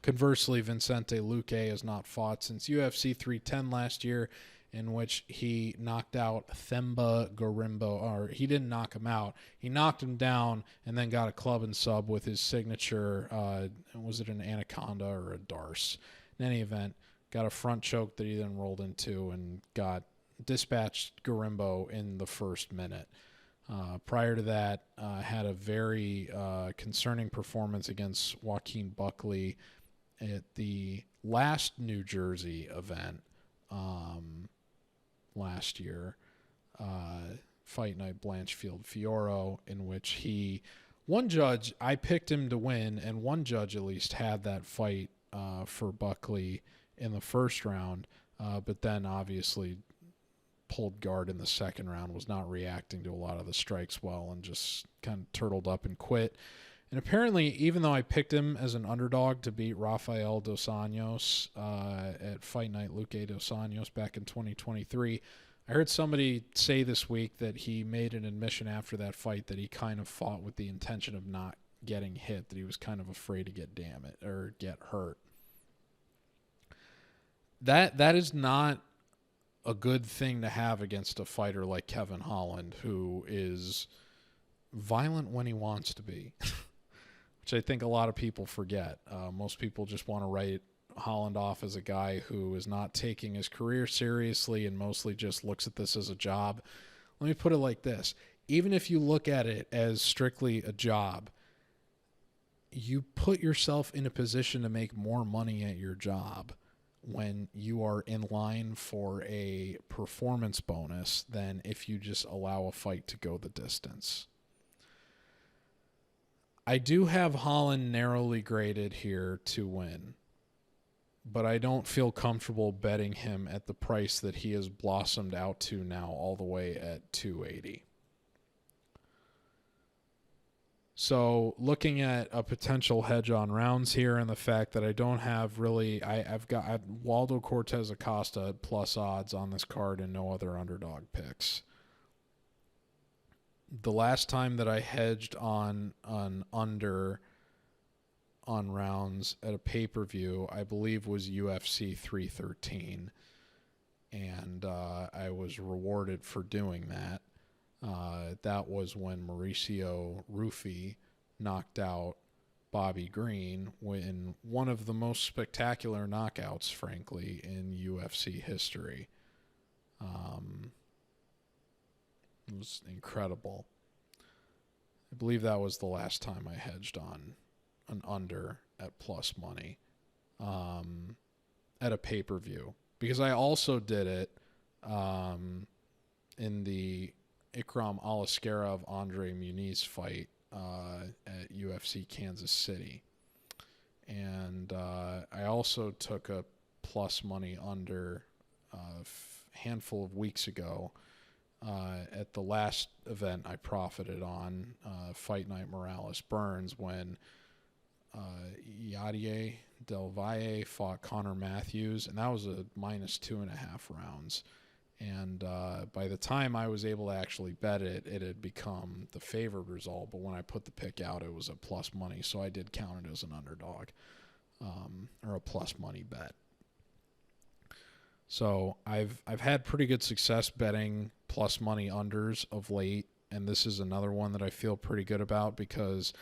Conversely, Vincente Luque has not fought since UFC 310 last year, in which he knocked out Themba Gorimbo, or he didn't knock him out. He knocked him down and then got a club and sub with his signature, was it an anaconda or a darce? In any event, got a front choke that he then rolled into and got dispatched Gorimbo in the first minute. Prior to that, had a very concerning performance against Joaquin Buckley at the last New Jersey event last year, Fight Night Blanchfield Fioro, in which one judge, I picked him to win, and one judge at least had that fight for Buckley in the first round, but then obviously pulled guard in the second round, was not reacting to a lot of the strikes well, and just kind of turtled up and quit. And apparently, even though I picked him as an underdog to beat Rafael Dos Anjos at Fight Night Luque Dos Anjos back in 2023, I heard somebody say this week that he made an admission after that fight that he kind of fought with the intention of not getting hit, that he was kind of afraid to get hurt. That is not a good thing to have against a fighter like Kevin Holland, who is violent when he wants to be, which I think a lot of people forget. Most people just want to write Holland off as a guy who is not taking his career seriously and mostly just looks at this as a job. Let me put it like this. Even if you look at it as strictly a job, you put yourself in a position to make more money at your job when you are in line for a performance bonus than if you just allow a fight to go the distance. I do have Holland narrowly graded here to win, but I don't feel comfortable betting him at the price that he has blossomed out to now, all the way at 280. So looking at a potential hedge on rounds here, and the fact that I don't have really, I've got Waldo Cortes-Acosta plus odds on this card and no other underdog picks. The last time that I hedged on under on rounds at a pay-per-view, I believe was UFC 313. And I was rewarded for doing that. That was when Mauricio Rufy knocked out Bobby Green in one of the most spectacular knockouts, frankly, in UFC history. It was incredible. I believe that was the last time I hedged on an under at plus money at a pay-per-view. Because I also did it in the Ikram Aliskerov Andre Muniz fight at UFC Kansas City. And I also took a plus money under a handful of weeks ago at the last event I profited on, Fight Night Morales Burns, when Yadier Del Valle fought Connor Matthews, and that was a minus 2.5 rounds. And by the time I was able to actually bet it, it had become the favored result. But when I put the pick out, it was a plus money, so I did count it as an underdog or a plus money bet. So I've had pretty good success betting plus money unders of late, and this is another one that I feel pretty good about, because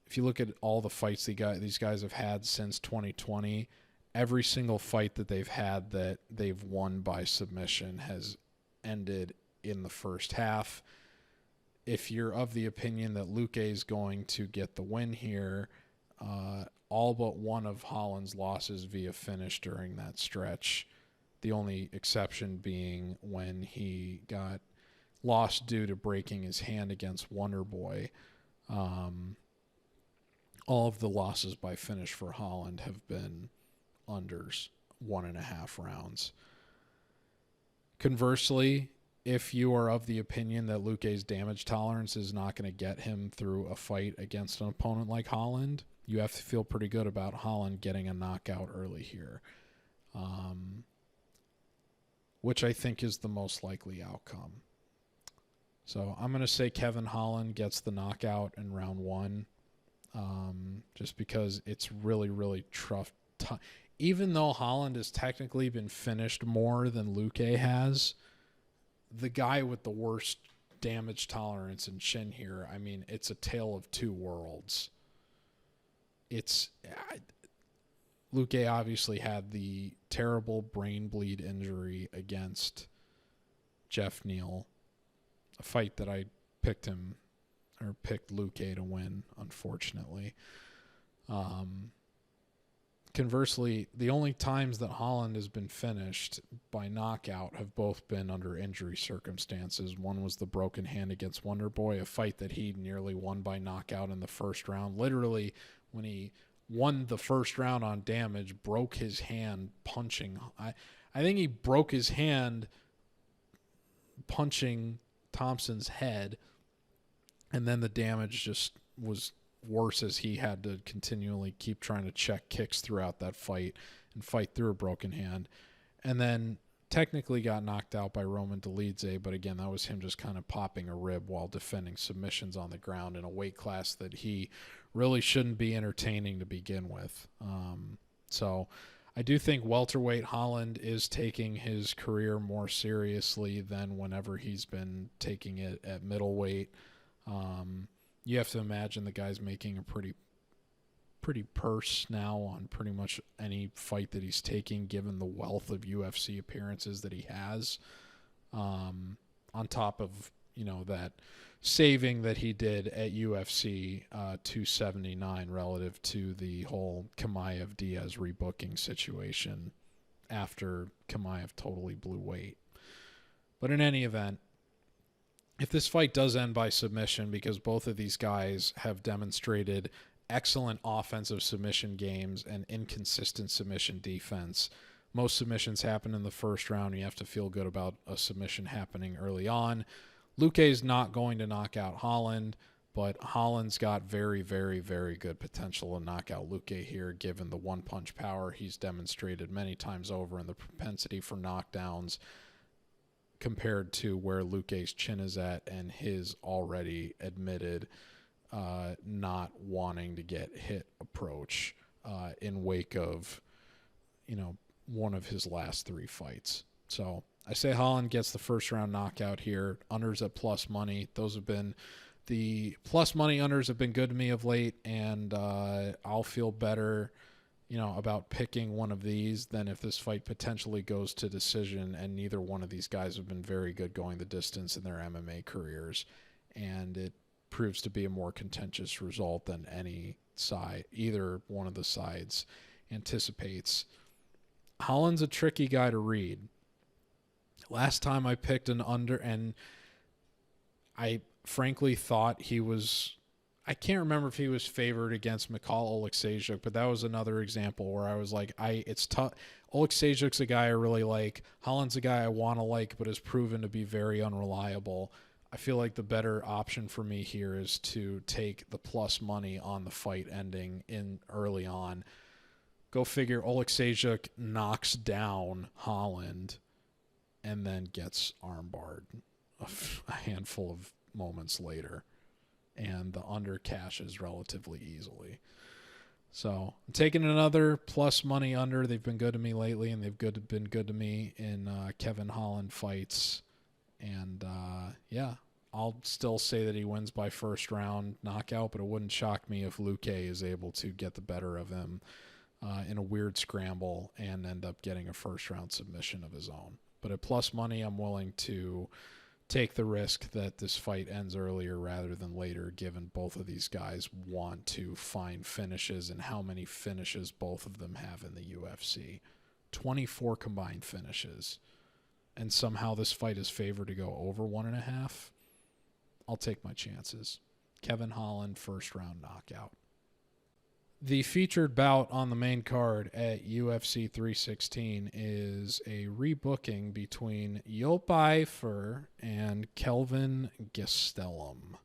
if you look at all the fights these guys have had since 2020, every single fight that they've had that they've won by submission has ended in the first half. If you're of the opinion that Luque is going to get the win here, all but one of Holland's losses via finish during that stretch, the only exception being when he got lost due to breaking his hand against Wonderboy. All of the losses by finish for Holland have been unders, 1.5 rounds. Conversely, if you are of the opinion that Luque's damage tolerance is not going to get him through a fight against an opponent like Holland, you have to feel pretty good about Holland getting a knockout early here, which I think is the most likely outcome. So I'm going to say Kevin Holland gets the knockout in round 1. Just because it's really, really tough. Even though Holland has technically been finished more than Luque has, the guy with the worst damage tolerance and chin here, I mean, it's a tale of two worlds. Luque obviously had the terrible brain bleed injury against Jeff Neal, a fight that I picked Luque to win, unfortunately. Conversely, the only times that Holland has been finished by knockout have both been under injury circumstances. One was the broken hand against Wonderboy, a fight that he nearly won by knockout in the first round. Literally, when he won the first round on damage, broke his hand punching. I think he broke his hand punching Thompson's head, and then the damage just was worse as he had to continually keep trying to check kicks throughout that fight and fight through a broken hand. And then technically got knocked out by Roman Dolidze, but again, that was him just kind of popping a rib while defending submissions on the ground in a weight class that he really shouldn't be entertaining to begin with. So I do think welterweight Holland is taking his career more seriously than whenever he's been taking it at middleweight. You have to imagine the guy's making a pretty purse now on pretty much any fight that he's taking, given the wealth of UFC appearances that he has. On top of, that saving that he did at UFC 279 relative to the whole Chimaev-Diaz rebooking situation after Chimaev totally blew weight. But in any event, if this fight does end by submission, because both of these guys have demonstrated excellent offensive submission games and inconsistent submission defense, most submissions happen in the first round. You have to feel good about a submission happening early on. Luque is not going to knock out Holland. But Holland's got very, very, very good potential to knock out Luque here, given the one-punch power he's demonstrated many times over and the propensity for knockdowns compared to where Luque's chin is at and his already admitted not wanting to get hit approach in wake of, one of his last 3 fights. So I say Holland gets the first round knockout here. Unders at plus money. Those have been the plus money unders have been good to me of late, and I'll feel better, about picking one of these than if this fight potentially goes to decision, and neither one of these guys have been very good going the distance in their MMA careers, and it proves to be a more contentious result than either one of the sides anticipates. Holland's a tricky guy to read. Last time I picked an under, and I frankly thought I can't remember if he was favored against Mikhail Oleksiejczuk, but that was another example where I was like, it's tough. Oleksiejczuk's a guy I really like. Holland's a guy I want to like, but has proven to be very unreliable. I feel like the better option for me here is to take the plus money on the fight ending in early on. Go figure, Oleksiejczuk knocks down Holland and then gets armbarred a handful of moments later, and the under cashes relatively easily. So I'm taking another plus money under. They've been good to me lately, and they've been good to me in Kevin Holland fights. And I'll still say that he wins by first round knockout, but it wouldn't shock me if Luque is able to get the better of him in a weird scramble and end up getting a first round submission of his own. But at plus money, I'm willing to take the risk that this fight ends earlier rather than later, given both of these guys want to find finishes and how many finishes both of them have in the UFC. 24 combined finishes. And somehow this fight is favored to go over 1.5. I'll take my chances. Kevin Holland, first round knockout. The featured bout on the main card at UFC 316 is a rebooking between Joo Pyfer and Kelvin Gastelum.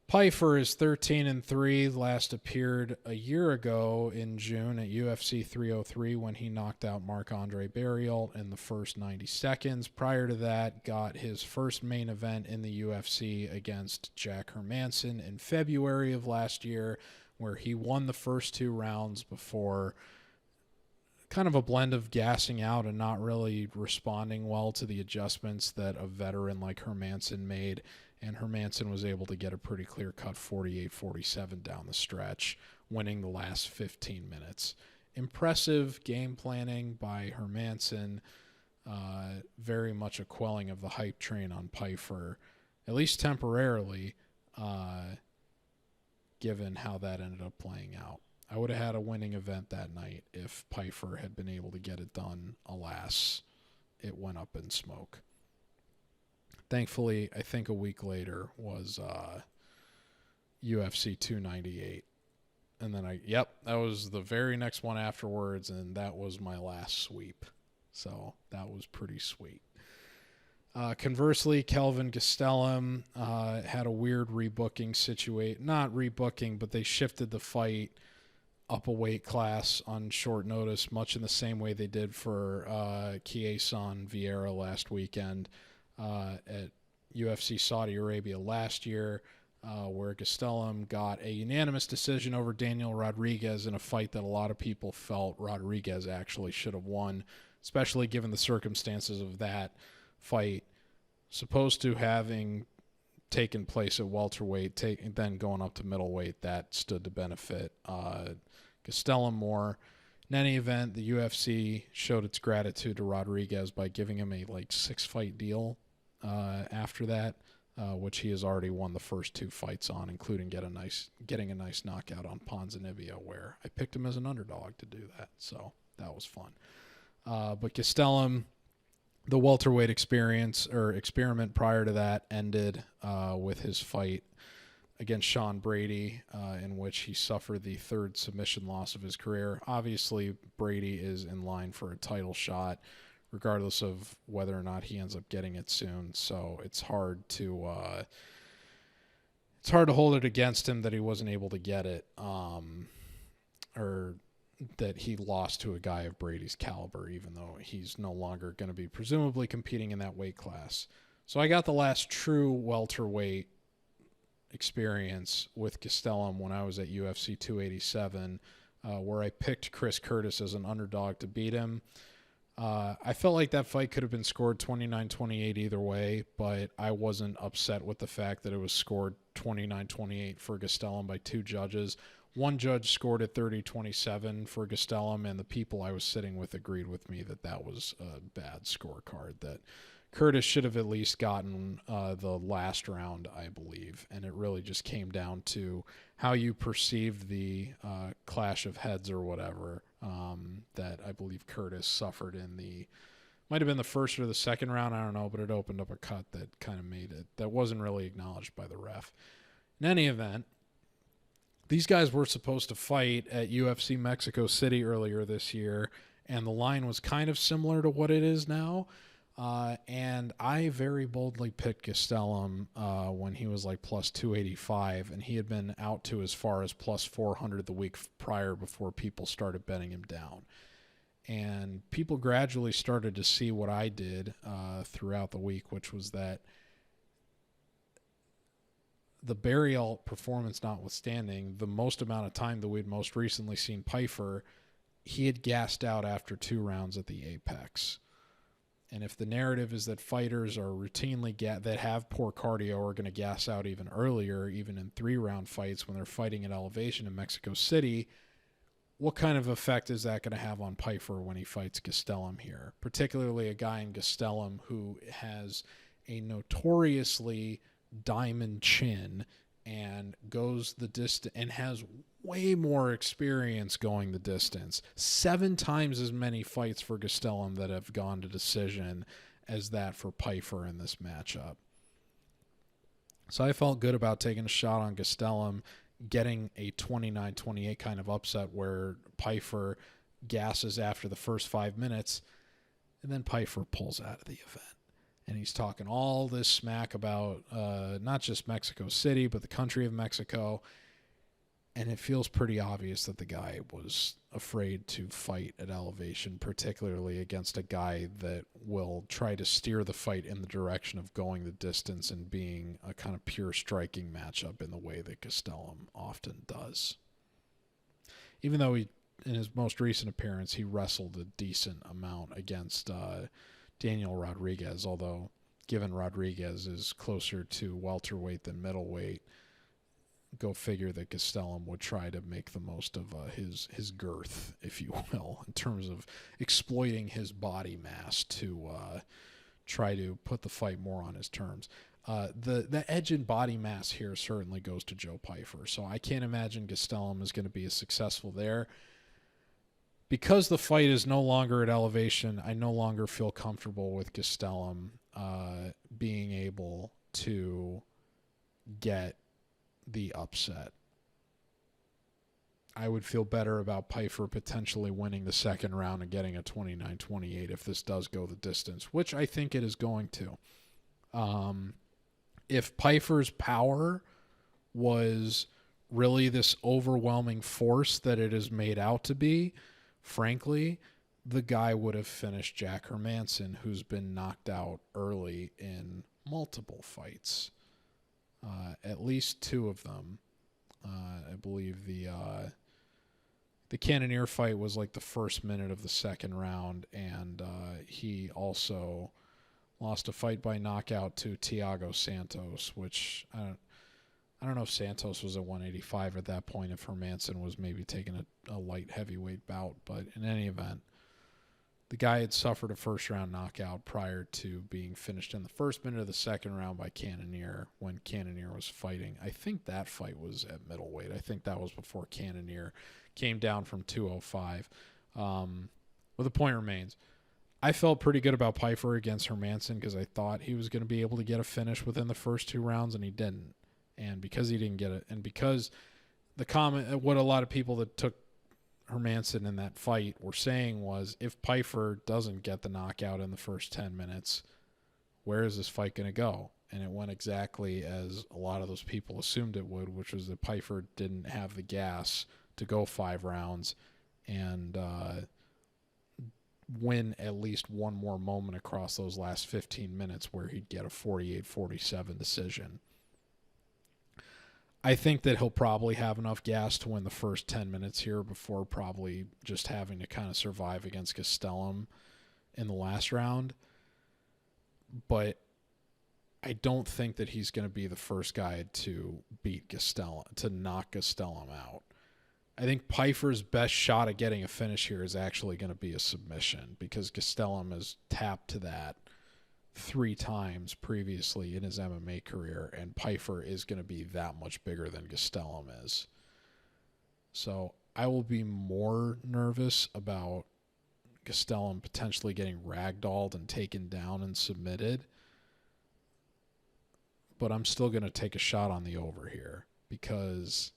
Pyfer is 13-3, last appeared a year ago in June at UFC 303 when he knocked out Marc-Andre Barriault in the first 90 seconds. Prior to that, got his first main event in the UFC against Jack Hermansson in February of last year, where he won the first 2 rounds before kind of a blend of gassing out and not really responding well to the adjustments that a veteran like Hermansson made. And Hermansson was able to get a pretty clear-cut 48-47 down the stretch, winning the last 15 minutes. Impressive game planning by Hermansson. Very much a quelling of the hype train on Pyfer, at least temporarily, given how that ended up playing out. I would have had a winning event that night if Pyfer had been able to get it done. Alas, it went up in smoke. Thankfully, I think a week later was UFC 298. And then that was the very next one afterwards, and that was my last sweep. So that was pretty sweet. Conversely, Kelvin Gastelum had a weird rebooking situation. Not rebooking, but they shifted the fight up a weight class on short notice, much in the same way they did for Chiasson Vieira last weekend at UFC Saudi Arabia last year, where Gastelum got a unanimous decision over Daniel Rodriguez in a fight that a lot of people felt Rodriguez actually should have won, especially given the circumstances of that fight, supposed to having taken place at welterweight, then going up to middleweight. That stood to benefit Gastelum more. In any event, the UFC showed its gratitude to Rodriguez by giving him a 6-fight deal after that, which he has already won the first 2 fights on, including getting a nice knockout on Ponzinibbio, where I picked him as an underdog to do that. So that was fun. But Gastelum, the welterweight experiment prior to that ended with his fight against Sean Brady, in which he suffered the 3rd submission loss of his career. Obviously, Brady is in line for a title shot, regardless of whether or not he ends up getting it soon. So it's hard to it's hard to hold it against him that he wasn't able to get it, or that he lost to a guy of Brady's caliber, even though he's no longer going to be presumably competing in that weight class. So I got the last true welterweight experience with Gastelum when I was at UFC 287, where I picked Chris Curtis as an underdog to beat him. I felt like that fight could have been scored 29-28 either way, but I wasn't upset with the fact that it was scored 29-28 for Gastelum by two judges. One judge scored it 30-27 for Gastelum, and the people I was sitting with agreed with me that that was a bad scorecard, that Curtis should have at least gotten the last round, I believe, and it really just came down to how you perceived the clash of heads or whatever that I believe Curtis suffered in might have been the first or the second round, I don't know, but it opened up a cut that kind of made it, that wasn't really acknowledged by the ref. In any event, these guys were supposed to fight at UFC Mexico City earlier this year, and the line was kind of similar to what it is now. And I very boldly picked Gastelum when he was like plus 285, and he had been out to as far as plus 400 the week prior before people started betting him down. And people gradually started to see what I did throughout the week, which was that the burial performance notwithstanding, the most amount of time that we'd most recently seen Pyfer, he had gassed out after 2 rounds at the apex. And if the narrative is that fighters are routinely that have poor cardio are going to gas out even earlier, even in 3-round fights when they're fighting at elevation in Mexico City, what kind of effect is that going to have on Pyfer when he fights Gastelum here? Particularly a guy in Gastelum who has a notoriously diamond chin and goes the distance and has way more experience going the distance. 7 times as many fights for Gastelum that have gone to decision as that for Pyfer in this matchup. So I felt good about taking a shot on Gastelum, getting a 29-28 kind of upset where Pyfer gasses after the first 5 minutes, and then Pyfer pulls out of the event. And he's talking all this smack about not just Mexico City, but the country of Mexico. And it feels pretty obvious that the guy was afraid to fight at elevation, particularly against a guy that will try to steer the fight in the direction of going the distance and being a kind of pure striking matchup in the way that Gastelum often does. Even though in his most recent appearance, he wrestled a decent amount against Daniel Rodriguez, although given Rodriguez is closer to welterweight than middleweight, go figure that Gastelum would try to make the most of his girth, if you will, in terms of exploiting his body mass to try to put the fight more on his terms. The edge in body mass here certainly goes to Joe Pyfer, so I can't imagine Gastelum is going to be as successful there. Because the fight is no longer at elevation, I no longer feel comfortable with Gastelum being able to get the upset. I would feel better about Pyfer potentially winning the second round and getting a 29-28 if this does go the distance, which I think it is going to. If Pyfer's power was really this overwhelming force that it is made out to be, frankly, the guy would have finished Jack Hermansson, who's been knocked out early in multiple fights. At least 2 of them. I believe the Cannonier fight was like the first minute of the second round, and he also lost a fight by knockout to Thiago Santos, which I don't know if Santos was at 185 at that point, if Hermansson was maybe taking a light heavyweight bout, but in any event, the guy had suffered a first-round knockout prior to being finished in the first minute of the second round by Cannonier when Cannonier was fighting. I think that fight was at middleweight. I think that was before Cannonier came down from 205. But the point remains, I felt pretty good about Pyfer against Hermansson because I thought he was going to be able to get a finish within the first 2 rounds, and he didn't. And because he didn't get it, and because what a lot of people that took Hermansson in that fight were saying was, if Pyfer doesn't get the knockout in the first 10 minutes, where is this fight going to go? and it went exactly as a lot of those people assumed it would, which was that Pyfer didn't have the gas to go 5 rounds and win at least one more moment across those last 15 minutes where he'd get a 48-47 decision. I think that he'll probably have enough gas to win the first 10 minutes here before probably just having to kind of survive against Gastelum in the last round. But I don't think that he's going to be the first guy to beat Gastelum, to knock Gastelum out. I think Pyfer's best shot at getting a finish here is actually going to be a submission, because Gastelum has tapped to that 3 times previously in his MMA career, and Pyfer is going to be that much bigger than Gastelum is. So I will be more nervous about Gastelum potentially getting ragdolled and taken down and submitted, but I'm still going to take a shot on the over here, because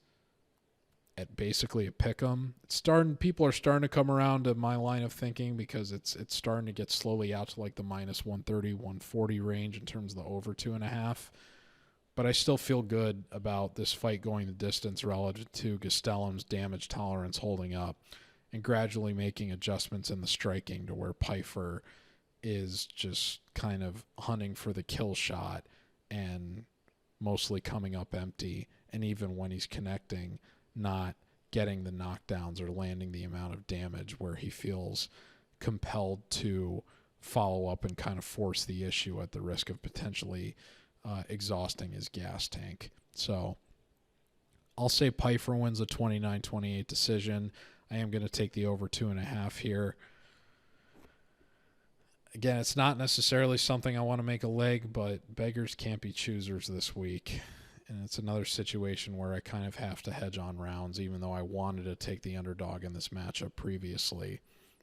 at basically a pick'em, people are starting to come around to my line of thinking, because it's starting to get slowly out to like the minus 130, 140 range in terms of the over 2.5. But I still feel good about this fight going the distance relative to Gastelum's damage tolerance holding up and gradually making adjustments in the striking to where Pyfer is just kind of hunting for the kill shot and mostly coming up empty. And even when he's connecting, not getting the knockdowns or landing the amount of damage where he feels compelled to follow up and kind of force the issue at the risk of potentially exhausting his gas tank. So I'll say Pyfer wins a 29-28 decision. I am going to take the over 2.5 here. Again, it's not necessarily something I want to make a leg, but beggars can't be choosers this week. And it's another situation where I kind of have to hedge on rounds, even though I wanted to take the underdog in this matchup previously.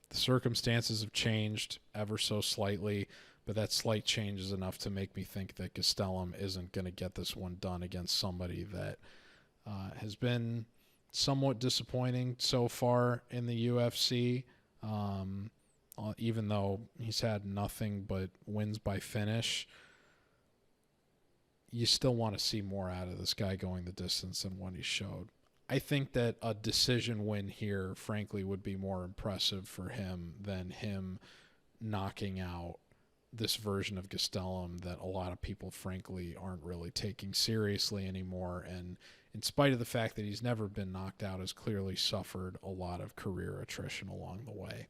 The circumstances have changed ever so slightly, but that slight change is enough to make me think that Gastelum isn't going to get this one done against somebody that has been somewhat disappointing so far in the UFC. Even though he's had nothing but wins by finish, you still want to see more out of this guy going the distance than what he showed. I think that a decision win here, frankly, would be more impressive for him than him knocking out this version of Gastelum that a lot of people, frankly, aren't really taking seriously anymore. And in spite of the fact that he's never been knocked out, has clearly suffered a lot of career attrition along the way.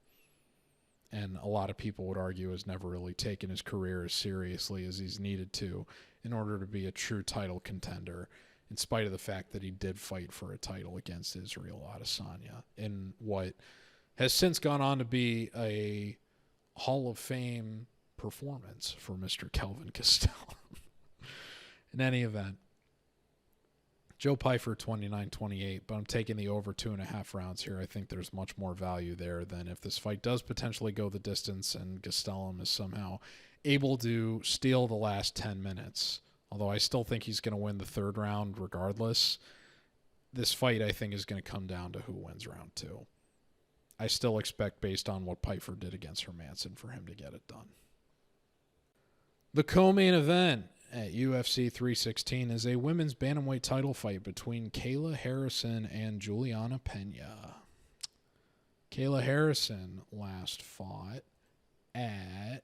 And a lot of people would argue has never really taken his career as seriously as he's needed to in order to be a true title contender, in spite of the fact that he did fight for a title against Israel Adesanya in what has since gone on to be a Hall of Fame performance for Mr. Kelvin Gastelum. In any event, Joe Pyfer 29-28, but I'm taking the over 2.5 rounds here. I think there's much more value there than if this fight does potentially go the distance and Gastelum is somehow able to steal the last 10 minutes. Although I still think he's going to win the 3rd round regardless. This fight, I think, is going to come down to who wins round 2. I still expect, based on what Pyfer did against Hermanson, for him to get it done. The co-main event at UFC 316 is a women's bantamweight title fight between Kayla Harrison and Julianna Peña. Kayla Harrison last fought at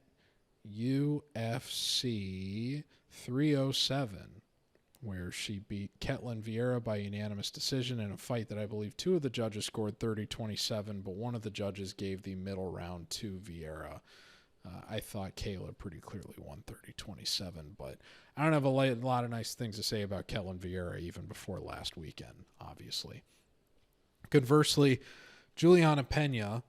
UFC 307, where she beat Ketlen Vieira by unanimous decision in a fight that I believe 2 of the judges scored 30-27, but one of the judges gave the middle round to Vieira. I thought Kayla pretty clearly won 30-27, but I don't have a lot of nice things to say about Ketlen Vieira even before last weekend, obviously. Conversely, Julianna Peña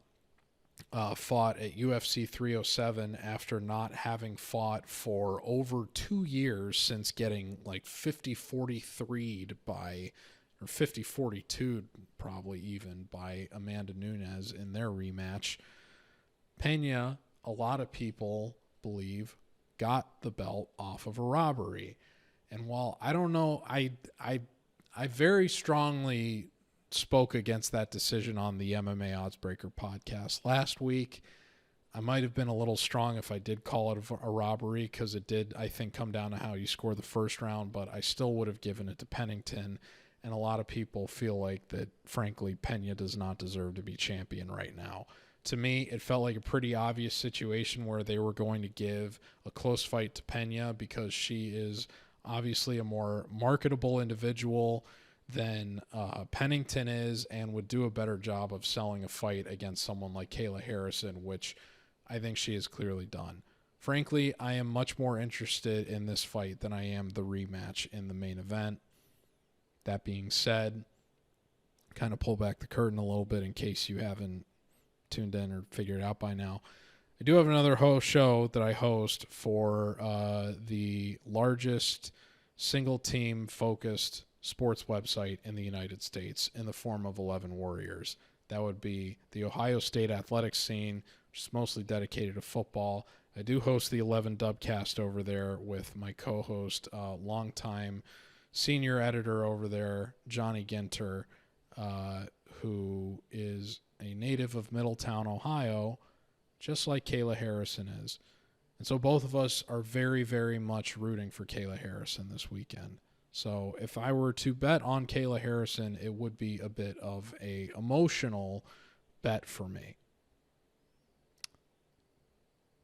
fought at UFC 307 after not having fought for over 2 years since getting like 50-43'd by, or 50-42'd probably even, by Amanda Nunes in their rematch. Peña, a lot of people believe, got the belt off of a robbery. And while I don't know, I very strongly spoke against that decision on the MMA Oddsbreaker podcast last week. I might have been a little strong if I did call it a robbery, because it did, I think, come down to how you score the first round, but I still would have given it to Pennington. And a lot of people feel like that, frankly, Peña does not deserve to be champion right now. To me, it felt like a pretty obvious situation where they were going to give a close fight to Peña because she is obviously a more marketable individual than Pennington is, and would do a better job of selling a fight against someone like Kayla Harrison, which I think she has clearly done. Frankly, I am much more interested in this fight than I am the rematch in the main event. That being said, kind of pull back the curtain a little bit in case you haven't tuned in or figured it out by now. I do have another show that I host for the largest single team focused sports website in the United States in the form of 11 Warriors. That would be the Ohio State athletics scene, which is mostly dedicated to football. I do host the 11 Dubcast over there with my co-host, longtime senior editor over there, Johnny Ginter, who is a native of Middletown, Ohio, just like Kayla Harrison is. And so both of us are very, very much rooting for Kayla Harrison this weekend. So if I were to bet on Kayla Harrison, it would be a bit of a emotional bet for me.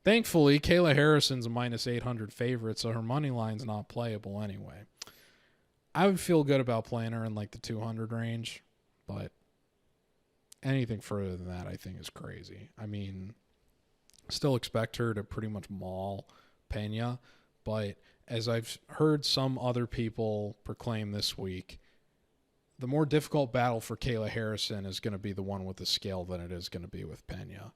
Thankfully, Kayla Harrison's a minus 800 favorite, so her money line's not playable anyway. I would feel good about playing her in like the 200 range, but anything further than that I think is crazy. I mean, still expect her to pretty much maul Peña, but as I've heard some other people proclaim this week, the more difficult battle for Kayla Harrison is going to be the one with the scale than it is going to be with Peña.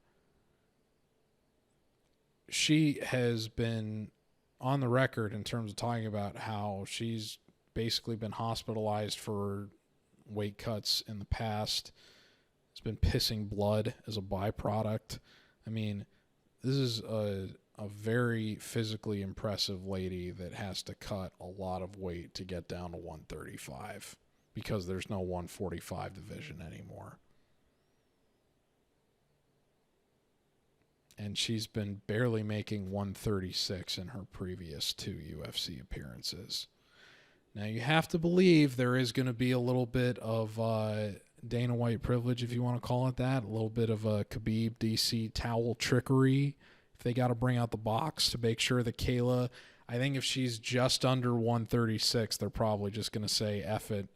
She has been on the record in terms of talking about how she's basically been hospitalized for weight cuts in the past. It's been pissing blood as a byproduct. I mean, this is a very physically impressive lady that has to cut a lot of weight to get down to 135 because there's no 145 division anymore. And she's been barely making 136 in her previous 2 UFC appearances. Now, you have to believe there is going to be a little bit of Dana White privilege, if you want to call it that, a little bit of a Khabib DC towel trickery. If they got to bring out the box to make sure that Kayla, I think if she's just under 136, they're probably just going to say, F it,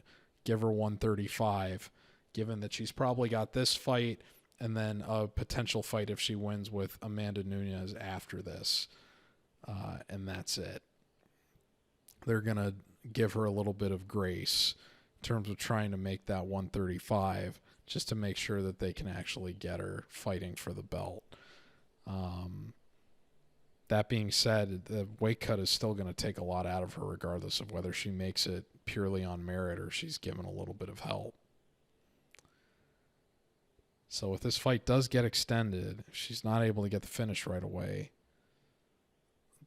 give her 135, given that she's probably got this fight and then a potential fight if she wins with Amanda Nunes after this. And that's it. They're going to give her a little bit of grace in terms of trying to make that 135 just to make sure that they can actually get her fighting for the belt. That being said, the weight cut is still going to take a lot out of her regardless of whether she makes it purely on merit or she's given a little bit of help. So if this fight does get extended, if she's not able to get the finish right away,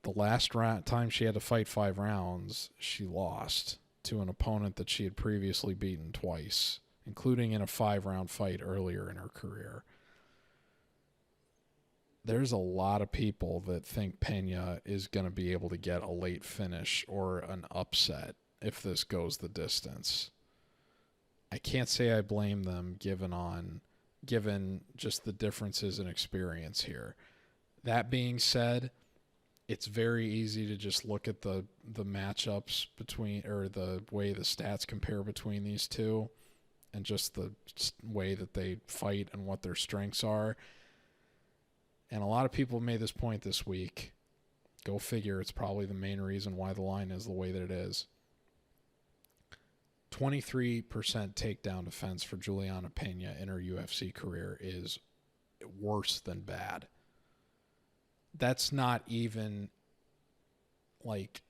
the last time she had to fight 5 rounds, she lost to an opponent that she had previously beaten twice, including in a 5-round fight earlier in her career. There's a lot of people that think Peña is going to be able to get a late finish or an upset if this goes the distance. I can't say I blame them given just the differences in experience here. That being said, it's very easy to just look at the matchups between, or the way the stats compare between these two and just the way that they fight and what their strengths are. And a lot of people made this point this week. Go figure, it's probably the main reason why the line is the way that it is. 23% takedown defense for Julianna Peña in her UFC career is worse than bad. That's not even like,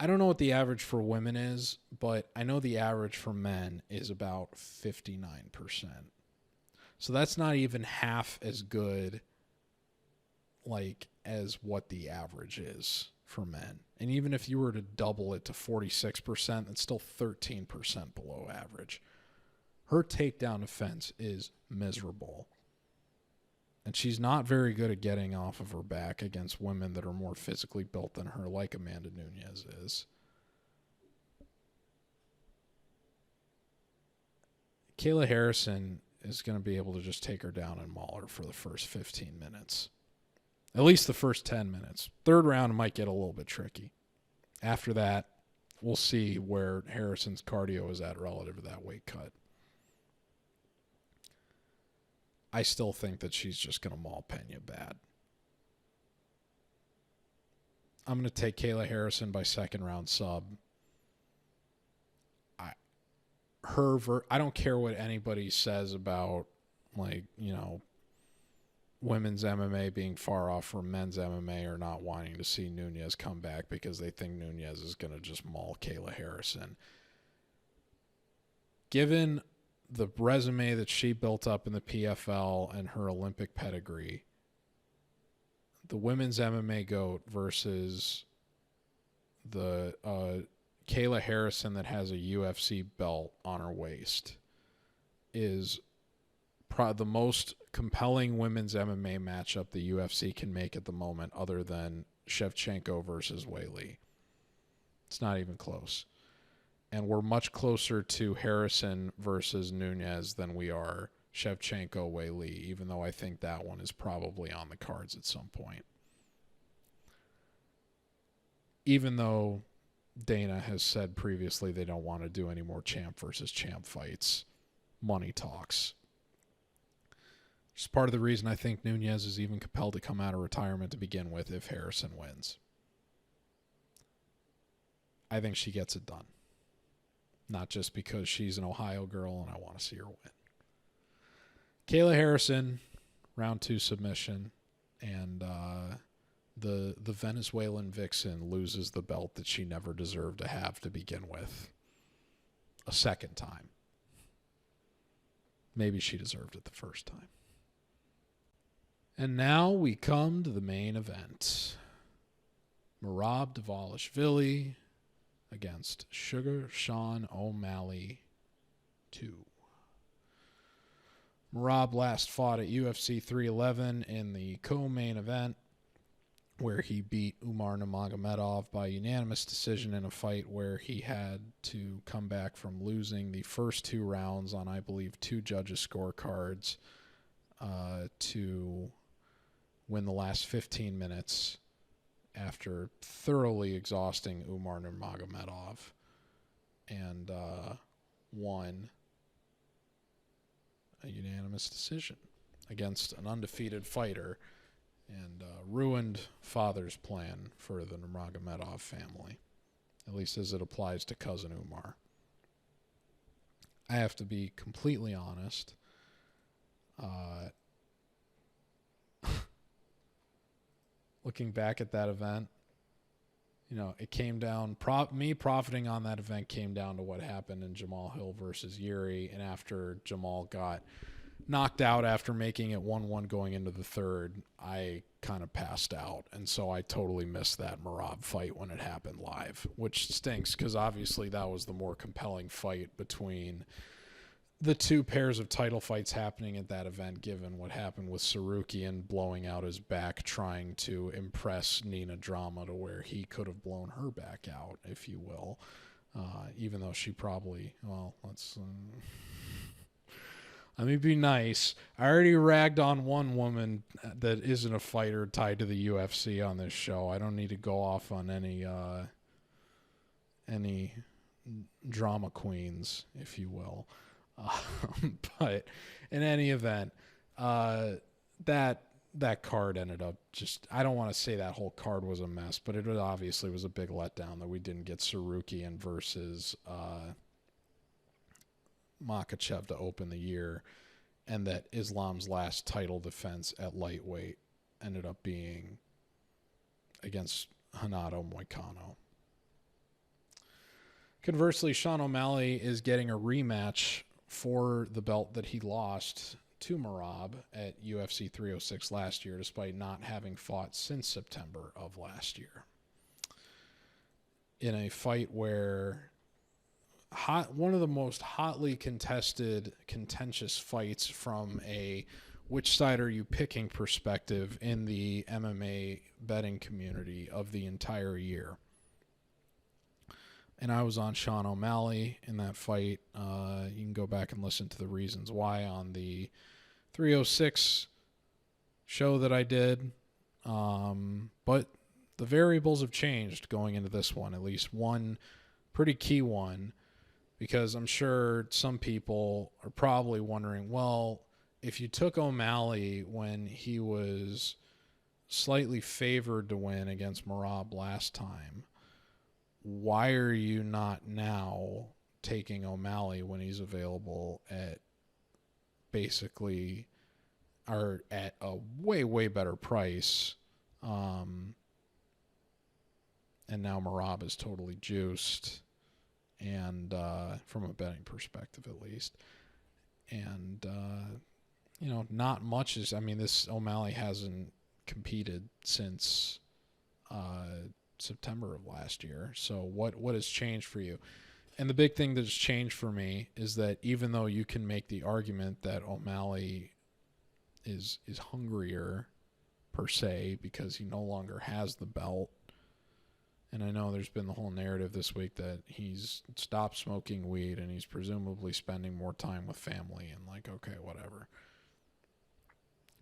I don't know what the average for women is, but I know the average for men is about 59%. So that's not even half as good like as what the average is for men. And even if you were to double it to 46%, that's still 13% below average. Her takedown defense is miserable. And she's not very good at getting off of her back against women that are more physically built than her, like Amanda Nunes is. Kayla Harrison is going to be able to just take her down and maul her for the first 15 minutes. At least the first 10 minutes. Third round might get a little bit tricky. After that, we'll see where Harrison's cardio is at relative to that weight cut. I still think that she's just going to maul Peña bad. I'm going to take Kayla Harrison by second round sub. I don't care what anybody says about, like, you know, women's MMA being far off from men's MMA or not wanting to see Nunes come back because they think Nunes is going to just maul Kayla Harrison. Given the resume that she built up in the PFL and her Olympic pedigree, the women's MMA GOAT versus the Kayla Harrison that has a UFC belt on her waist is the most compelling women's MMA matchup the UFC can make at the moment, other than Shevchenko versus Weili. It's not even close. And we're much closer to Harrison versus Nunes than we are Shevchenko, Weili, even though I think that one is probably on the cards at some point. Even though Dana has said previously they don't want to do any more champ versus champ fights, money talks. It's part of the reason I think Nunes is even compelled to come out of retirement to begin with if Harrison wins. I think she gets it done. Not just because she's an Ohio girl and I want to see her win. Kayla Harrison, round 2 submission, and the Venezuelan vixen loses the belt that she never deserved to have to begin with a second time. Maybe she deserved it the first time. And now we come to the main event. Merab Dvalishvili against Sugar Sean O'Malley 2. Merab last fought at UFC 311 in the co-main event, where he beat Umar Nurmagomedov by unanimous decision in a fight where he had to come back from losing the first 2 rounds on, I believe, 2 judges' scorecards to win the last 15 minutes after thoroughly exhausting Umar Nurmagomedov, and won a unanimous decision against an undefeated fighter, and ruined father's plan for the Nurmagomedov family, at least as it applies to cousin Umar. I have to be completely honest. Looking back at that event, you know, it came down, me profiting on that event came down to what happened in Jamal Hill versus Yuri, and after Jamal got knocked out after making it 1-1 going into the third, I kind of passed out, and so I totally missed that Merab fight when it happened live, which stinks because obviously that was the more compelling fight between the 2 pairs of title fights happening at that event, given what happened with Sarukian blowing out his back trying to impress Nina Drama to where he could have blown her back out, if you will, even though she probably, well, let's... Let me be nice. I already ragged on one woman that isn't a fighter tied to the UFC on this show. I don't need to go off on any drama queens, if you will. But in any event, that card ended up just... I don't want to say that whole card was a mess, but it obviously was a big letdown that we didn't get Sarukian versus... Makhachev to open the year, and that Islam's last title defense at lightweight ended up being against Renato Moicano. Conversely, Sean O'Malley is getting a rematch for the belt that he lost to Merab at UFC 306 last year, despite not having fought since September of last year. In a fight where one of the most hotly contested, contentious fights from a which side are you picking perspective in the MMA betting community of the entire year. And I was on Sean O'Malley in that fight. You can go back and listen to the reasons why on the 306 show that I did. But the variables have changed going into this one, at least one pretty key one, because I'm sure some people are probably wondering, well, if you took O'Malley when he was slightly favored to win against Merab last time, why are you not now taking O'Malley when he's available at basically or at a way, way better price? And now Merab is totally juiced, and from a betting perspective at least. And, not much is, this O'Malley hasn't competed since September of last year. So what has changed for you? And the big thing that has changed for me is that even though you can make the argument that O'Malley is hungrier per se because he no longer has the belt, and I know there's been the whole narrative this week that he's stopped smoking weed and he's presumably spending more time with family, and okay, whatever.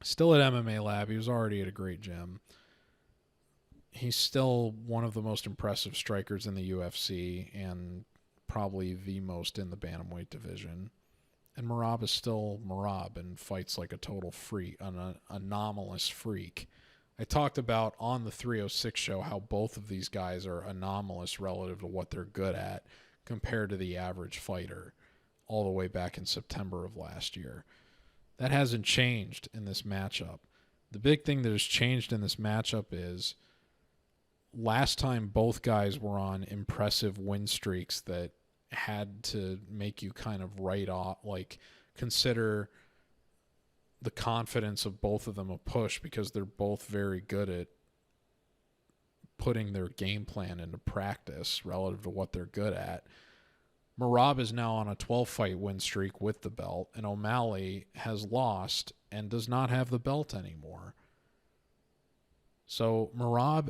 Still at MMA Lab, he was already at a great gym. He's still one of the most impressive strikers in the UFC and probably the most in the bantamweight division. And Merab is still Merab and fights like a total freak, an anomalous freak. I talked about on the 306 show how both of these guys are anomalous relative to what they're good at compared to the average fighter all the way back in September of last year. That hasn't changed in this matchup. The big thing that has changed in this matchup is last time both guys were on impressive win streaks that had to make you kind of write off, consider the confidence of both of them a push because they're both very good at putting their game plan into practice relative to what they're good at. Merab is now on a 12-fight win streak with the belt, and O'Malley has lost and does not have the belt anymore. So Merab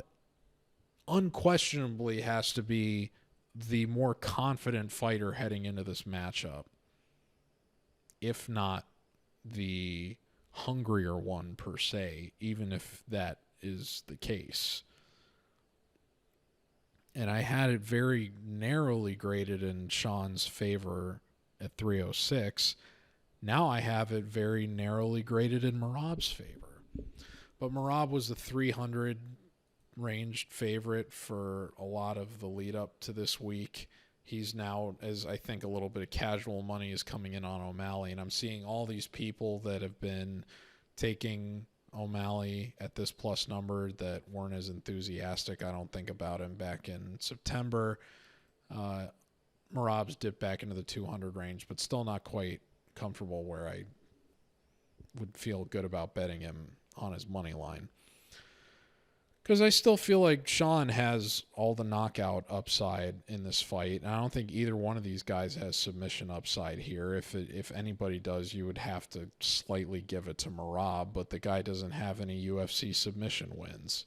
unquestionably has to be the more confident fighter heading into this matchup, if not the hungrier one per se, even if that is the case. And I had it very narrowly graded in Sean's favor at 306. Now I have it very narrowly graded in Merab's favor. But Merab was the 300 ranged favorite for a lot of the lead up to this week. He's now, as I think a little bit of casual money is coming in on O'Malley, and I'm seeing all these people that have been taking O'Malley at this plus number that weren't as enthusiastic, I don't think, about him back in September. Merab's dipped back into the 200 range, but still not quite comfortable where I would feel good about betting him on his money line. Because I still feel like Sean has all the knockout upside in this fight. And I don't think either one of these guys has submission upside here. If anybody does, you would have to slightly give it to Merab, but the guy doesn't have any UFC submission wins.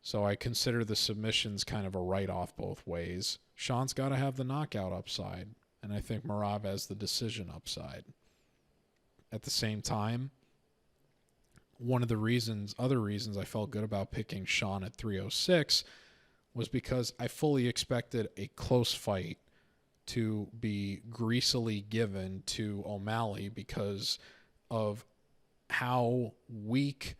So I consider the submissions kind of a write-off both ways. Sean's got to have the knockout upside, and I think Merab has the decision upside. At the same time, one of the other reasons I felt good about picking Sean at 306 was because I fully expected a close fight to be greasily given to O'Malley because of how weak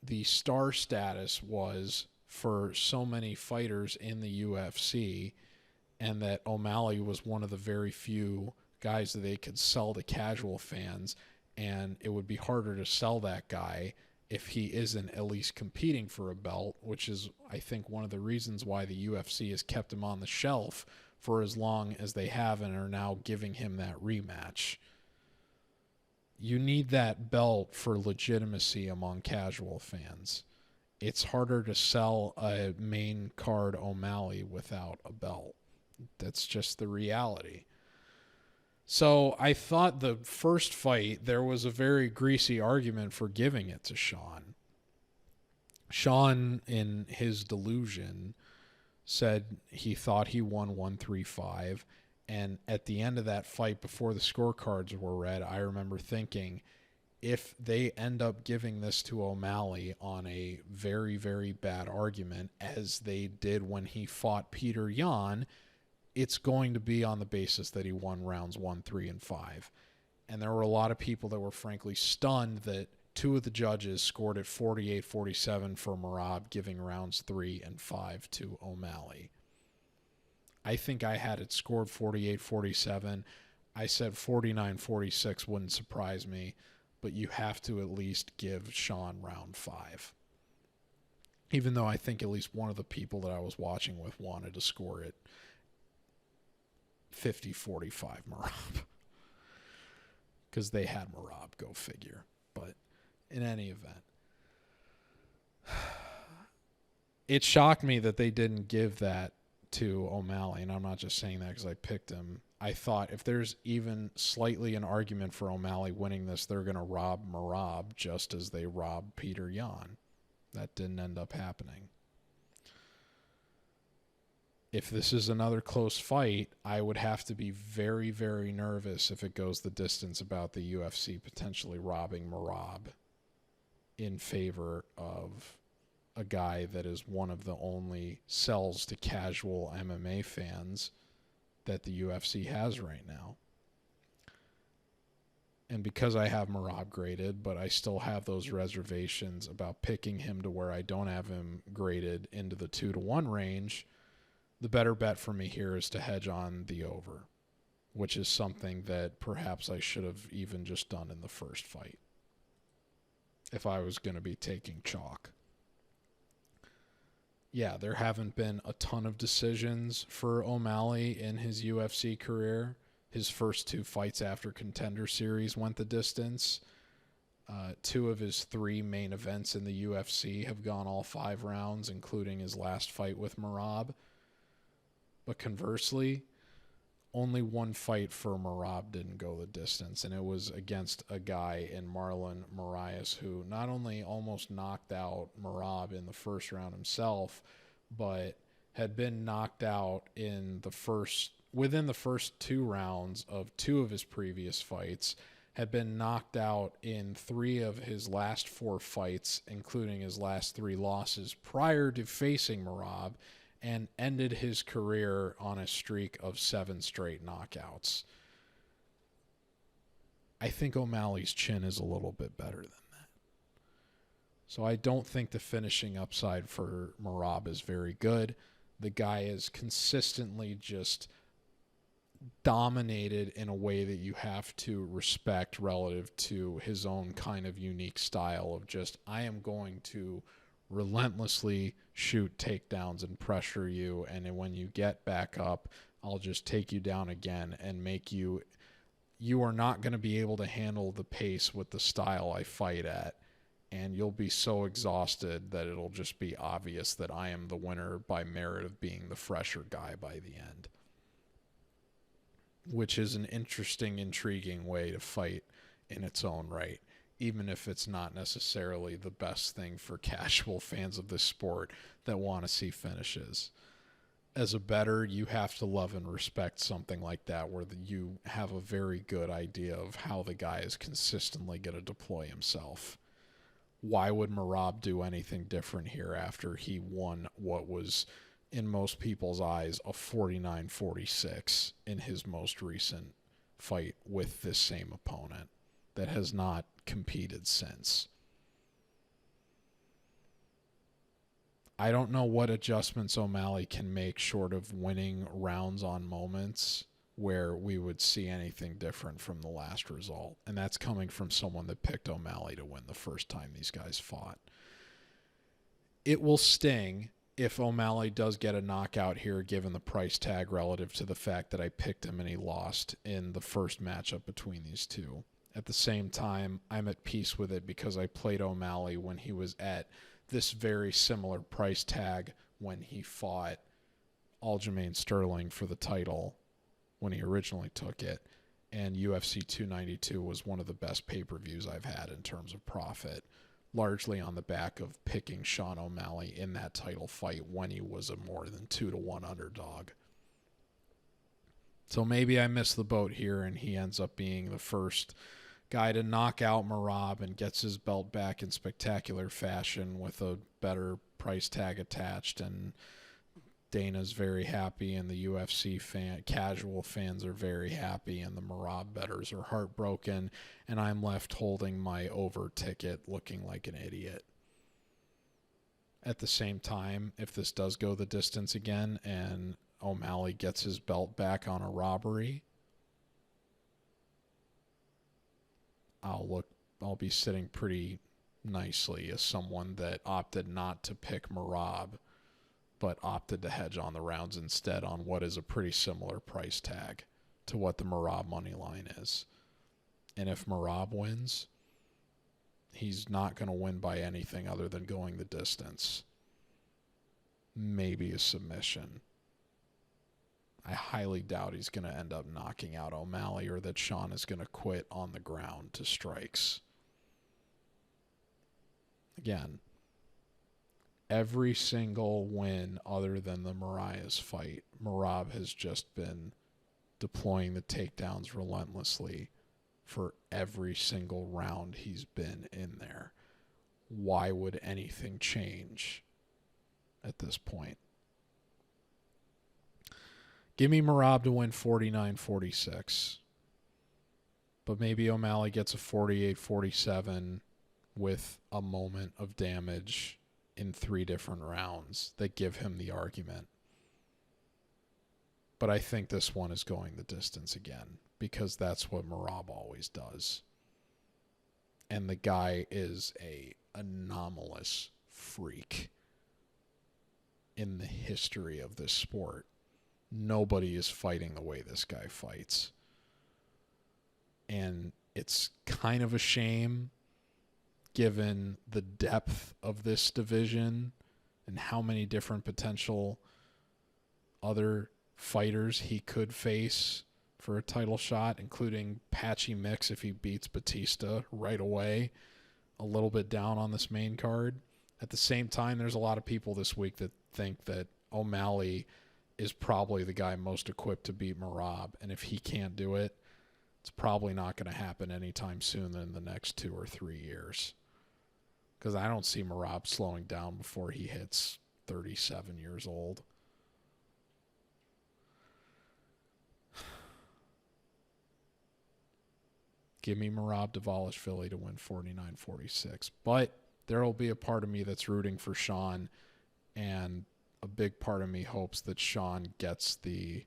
the star status was for so many fighters in the UFC, and that O'Malley was one of the very few guys that they could sell to casual fans, and it would be harder to sell that guy if he isn't at least competing for a belt, which is, I think, one of the reasons why the UFC has kept him on the shelf for as long as they have and are now giving him that rematch. You need that belt for legitimacy among casual fans. It's harder to sell a main card O'Malley without a belt. That's just the reality. So I thought the first fight, there was a very greasy argument for giving it to Sean. Sean, in his delusion, said he thought he won 135. And at the end of that fight, before the scorecards were read, I remember thinking, if they end up giving this to O'Malley on a very, very bad argument, as they did when he fought Peter Yan, it's going to be on the basis that he won rounds 1, 3, and 5. And there were a lot of people that were frankly stunned that two of the judges scored at 48-47 for Merab, giving rounds 3 and 5 to O'Malley. I think I had it scored 48-47. I said 49-46 wouldn't surprise me, but you have to at least give Sean round 5. Even though I think at least one of the people that I was watching with wanted to score it 50-45 Merab. Because they had Merab, go figure. But in any event, it shocked me that they didn't give that to O'Malley, and I'm not just saying that because I picked him. I thought if there's even slightly an argument for O'Malley winning this, they're going to rob Merab just as they robbed Peter Yan. That didn't end up happening. If this is another close fight, I would have to be very, very nervous if it goes the distance about the UFC potentially robbing Merab in favor of a guy that is one of the only sells to casual MMA fans that the UFC has right now. And because I have Merab graded, but I still have those reservations about picking him to where I don't have him graded into the 2-1 range, the better bet for me here is to hedge on the over, which is something that perhaps I should have even just done in the first fight if I was going to be taking chalk. Yeah, there haven't been a ton of decisions for O'Malley in his UFC career. His first 2 fights after Contender Series went the distance. 2 of his 3 main events in the UFC have gone all 5 rounds, including his last fight with Merab. But conversely, only 1 fight for Merab didn't go the distance, and it was against a guy in Marlon Moraes who not only almost knocked out Merab in the first round himself, but had been knocked out within the first 2 rounds of 2 of his previous fights, had been knocked out in 3 of his last 4 fights, including his last 3 losses prior to facing Merab, and ended his career on a streak of 7 straight knockouts. I think O'Malley's chin is a little bit better than that. So I don't think the finishing upside for Merab is very good. The guy is consistently just dominated in a way that you have to respect relative to his own kind of unique style of just, I am going to relentlessly shoot takedowns and pressure you, and then when you get back up, I'll just take you down again and make you are not going to be able to handle the pace with the style I fight at, and you'll be so exhausted that it'll just be obvious that I am the winner by merit of being the fresher guy by the end. Which is an interesting, intriguing way to fight in its own right, even if it's not necessarily the best thing for casual fans of this sport that want to see finishes. As a bettor, you have to love and respect something like that where you have a very good idea of how the guy is consistently going to deploy himself. Why would Merab do anything different here after he won what was, in most people's eyes, a 49-46 in his most recent fight with this same opponent that has not competed since? I don't know what adjustments O'Malley can make short of winning rounds on moments where we would see anything different from the last result. And that's coming from someone that picked O'Malley to win the first time these guys fought. It will sting if O'Malley does get a knockout here, given the price tag relative to the fact that I picked him and he lost in the first matchup between these two. At the same time, I'm at peace with it because I played O'Malley when he was at this very similar price tag when he fought Aljamain Sterling for the title when he originally took it. and UFC 292 was one of the best pay-per-views I've had in terms of profit, largely on the back of picking Sean O'Malley in that title fight when he was a more than 2-1 underdog. So maybe I missed the boat here, and he ends up being the first guy to knock out Merab and gets his belt back in spectacular fashion with a better price tag attached, and Dana's very happy, and the UFC casual fans are very happy, and the Merab bettors are heartbroken, and I'm left holding my over ticket looking like an idiot. At the same time, if this does go the distance again and O'Malley gets his belt back on a robbery, I'll be sitting pretty nicely as someone that opted not to pick Merab, but opted to hedge on the rounds instead on what is a pretty similar price tag to what the Merab money line is. And if Merab wins, he's not going to win by anything other than going the distance. Maybe a submission. I highly doubt he's going to end up knocking out O'Malley, or that Sean is going to quit on the ground to strikes. Again, every single win other than the Mariah's fight, Merab has just been deploying the takedowns relentlessly for every single round he's been in there. Why would anything change at this point? Give me Merab to win 49-46. But maybe O'Malley gets a 48-47 with a moment of damage in 3 different rounds that give him the argument. But I think this one is going the distance again, because that's what Merab always does. And the guy is a anomalous freak in the history of this sport. Nobody is fighting the way this guy fights. And it's kind of a shame, given the depth of this division and how many different potential other fighters he could face for a title shot, including Patchy Mix if he beats Batista right away, a little bit down on this main card. At the same time, there's a lot of people this week that think that O'Malley is probably the guy most equipped to beat Merab, and if he can't do it, it's probably not going to happen anytime soon in the next 2 or 3 years. Because I don't see Merab slowing down before he hits 37 years old. Give me Merab Dvalishvili to win 49-46. But there will be a part of me that's rooting for Sean, and a big part of me hopes that Sean gets the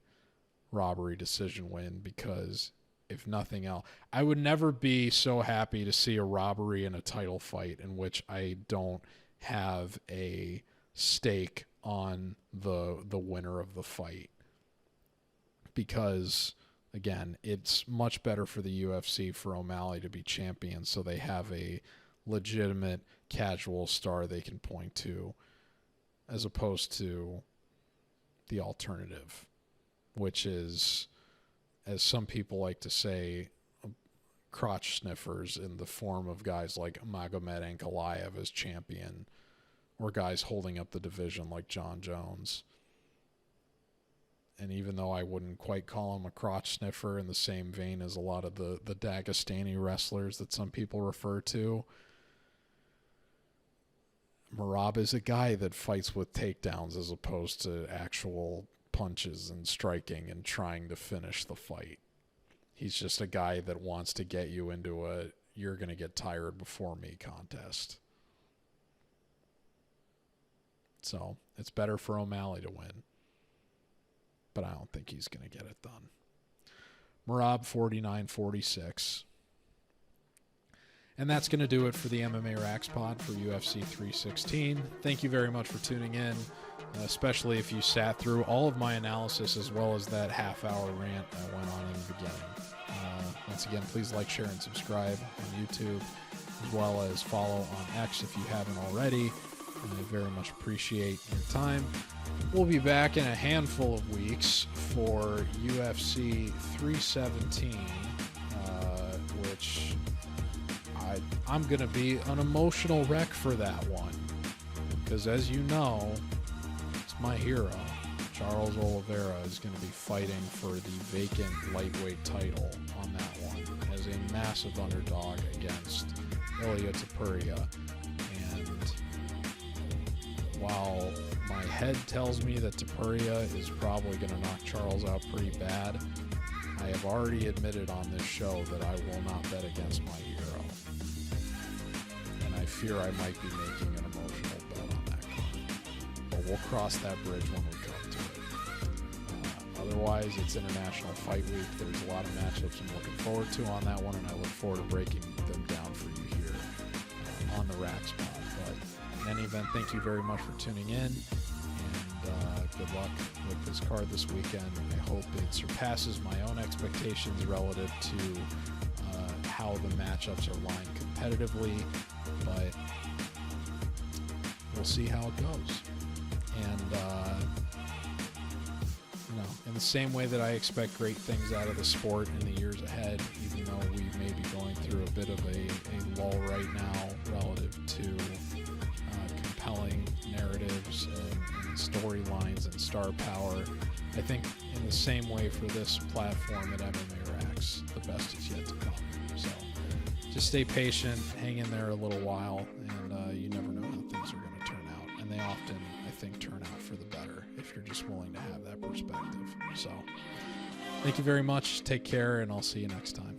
robbery decision win, because if nothing else, I would never be so happy to see a robbery in a title fight in which I don't have a stake on the winner of the fight. Because, again, it's much better for the UFC for O'Malley to be champion, so they have a legitimate casual star they can point to, as opposed to the alternative, which is, as some people like to say, crotch sniffers in the form of guys like Magomed Ankalaev as champion, or guys holding up the division like John Jones. And even though I wouldn't quite call him a crotch sniffer in the same vein as a lot of the Dagestani wrestlers that some people refer to, Merab is a guy that fights with takedowns as opposed to actual punches and striking and trying to finish the fight. He's just a guy that wants to get you into a "you're going to get tired before me" contest. So it's better for O'Malley to win, but I don't think he's going to get it done. Merab 49-46. And that's going to do it for the MMA RAXPOD for UFC 316. Thank you very much for tuning in, especially if you sat through all of my analysis as well as that half-hour rant I went on in the beginning. Once again, please like, share, and subscribe on YouTube, as well as follow on X if you haven't already. I very much appreciate your time. We'll be back in a handful of weeks for UFC 317. which I'm going to be an emotional wreck for that one. Because as you know, it's my hero. Charles Oliveira is going to be fighting for the vacant lightweight title on that one as a massive underdog against Ilia Topuria. And while my head tells me that Topuria is probably going to knock Charles out pretty bad, I have already admitted on this show that I will not bet against my hero. And I fear I might be making an emotional bet on that card. But we'll cross that bridge when we come to it. Otherwise, it's International Fight Week. There's a lot of matchups I'm looking forward to on that one, and I look forward to breaking them down for you here on the RAXPOD. But in any event, thank you very much for tuning in, and good luck with this card this weekend. I hope it surpasses my own expectations relative to how the matchups are lined competitively, but we'll see how it goes. And in the same way that I expect great things out of the sport in the years ahead, even though we may be going through a bit of a lull right now relative to compelling narratives and storylines and star power, I think in the same way for this platform at MMA Rax, the best is yet to come. So just stay patient, hang in there a little while, and you never know how things are going to turn out. And they often, I think, turn out for the better if you're just willing to have that perspective. So thank you very much. Take care, and I'll see you next time.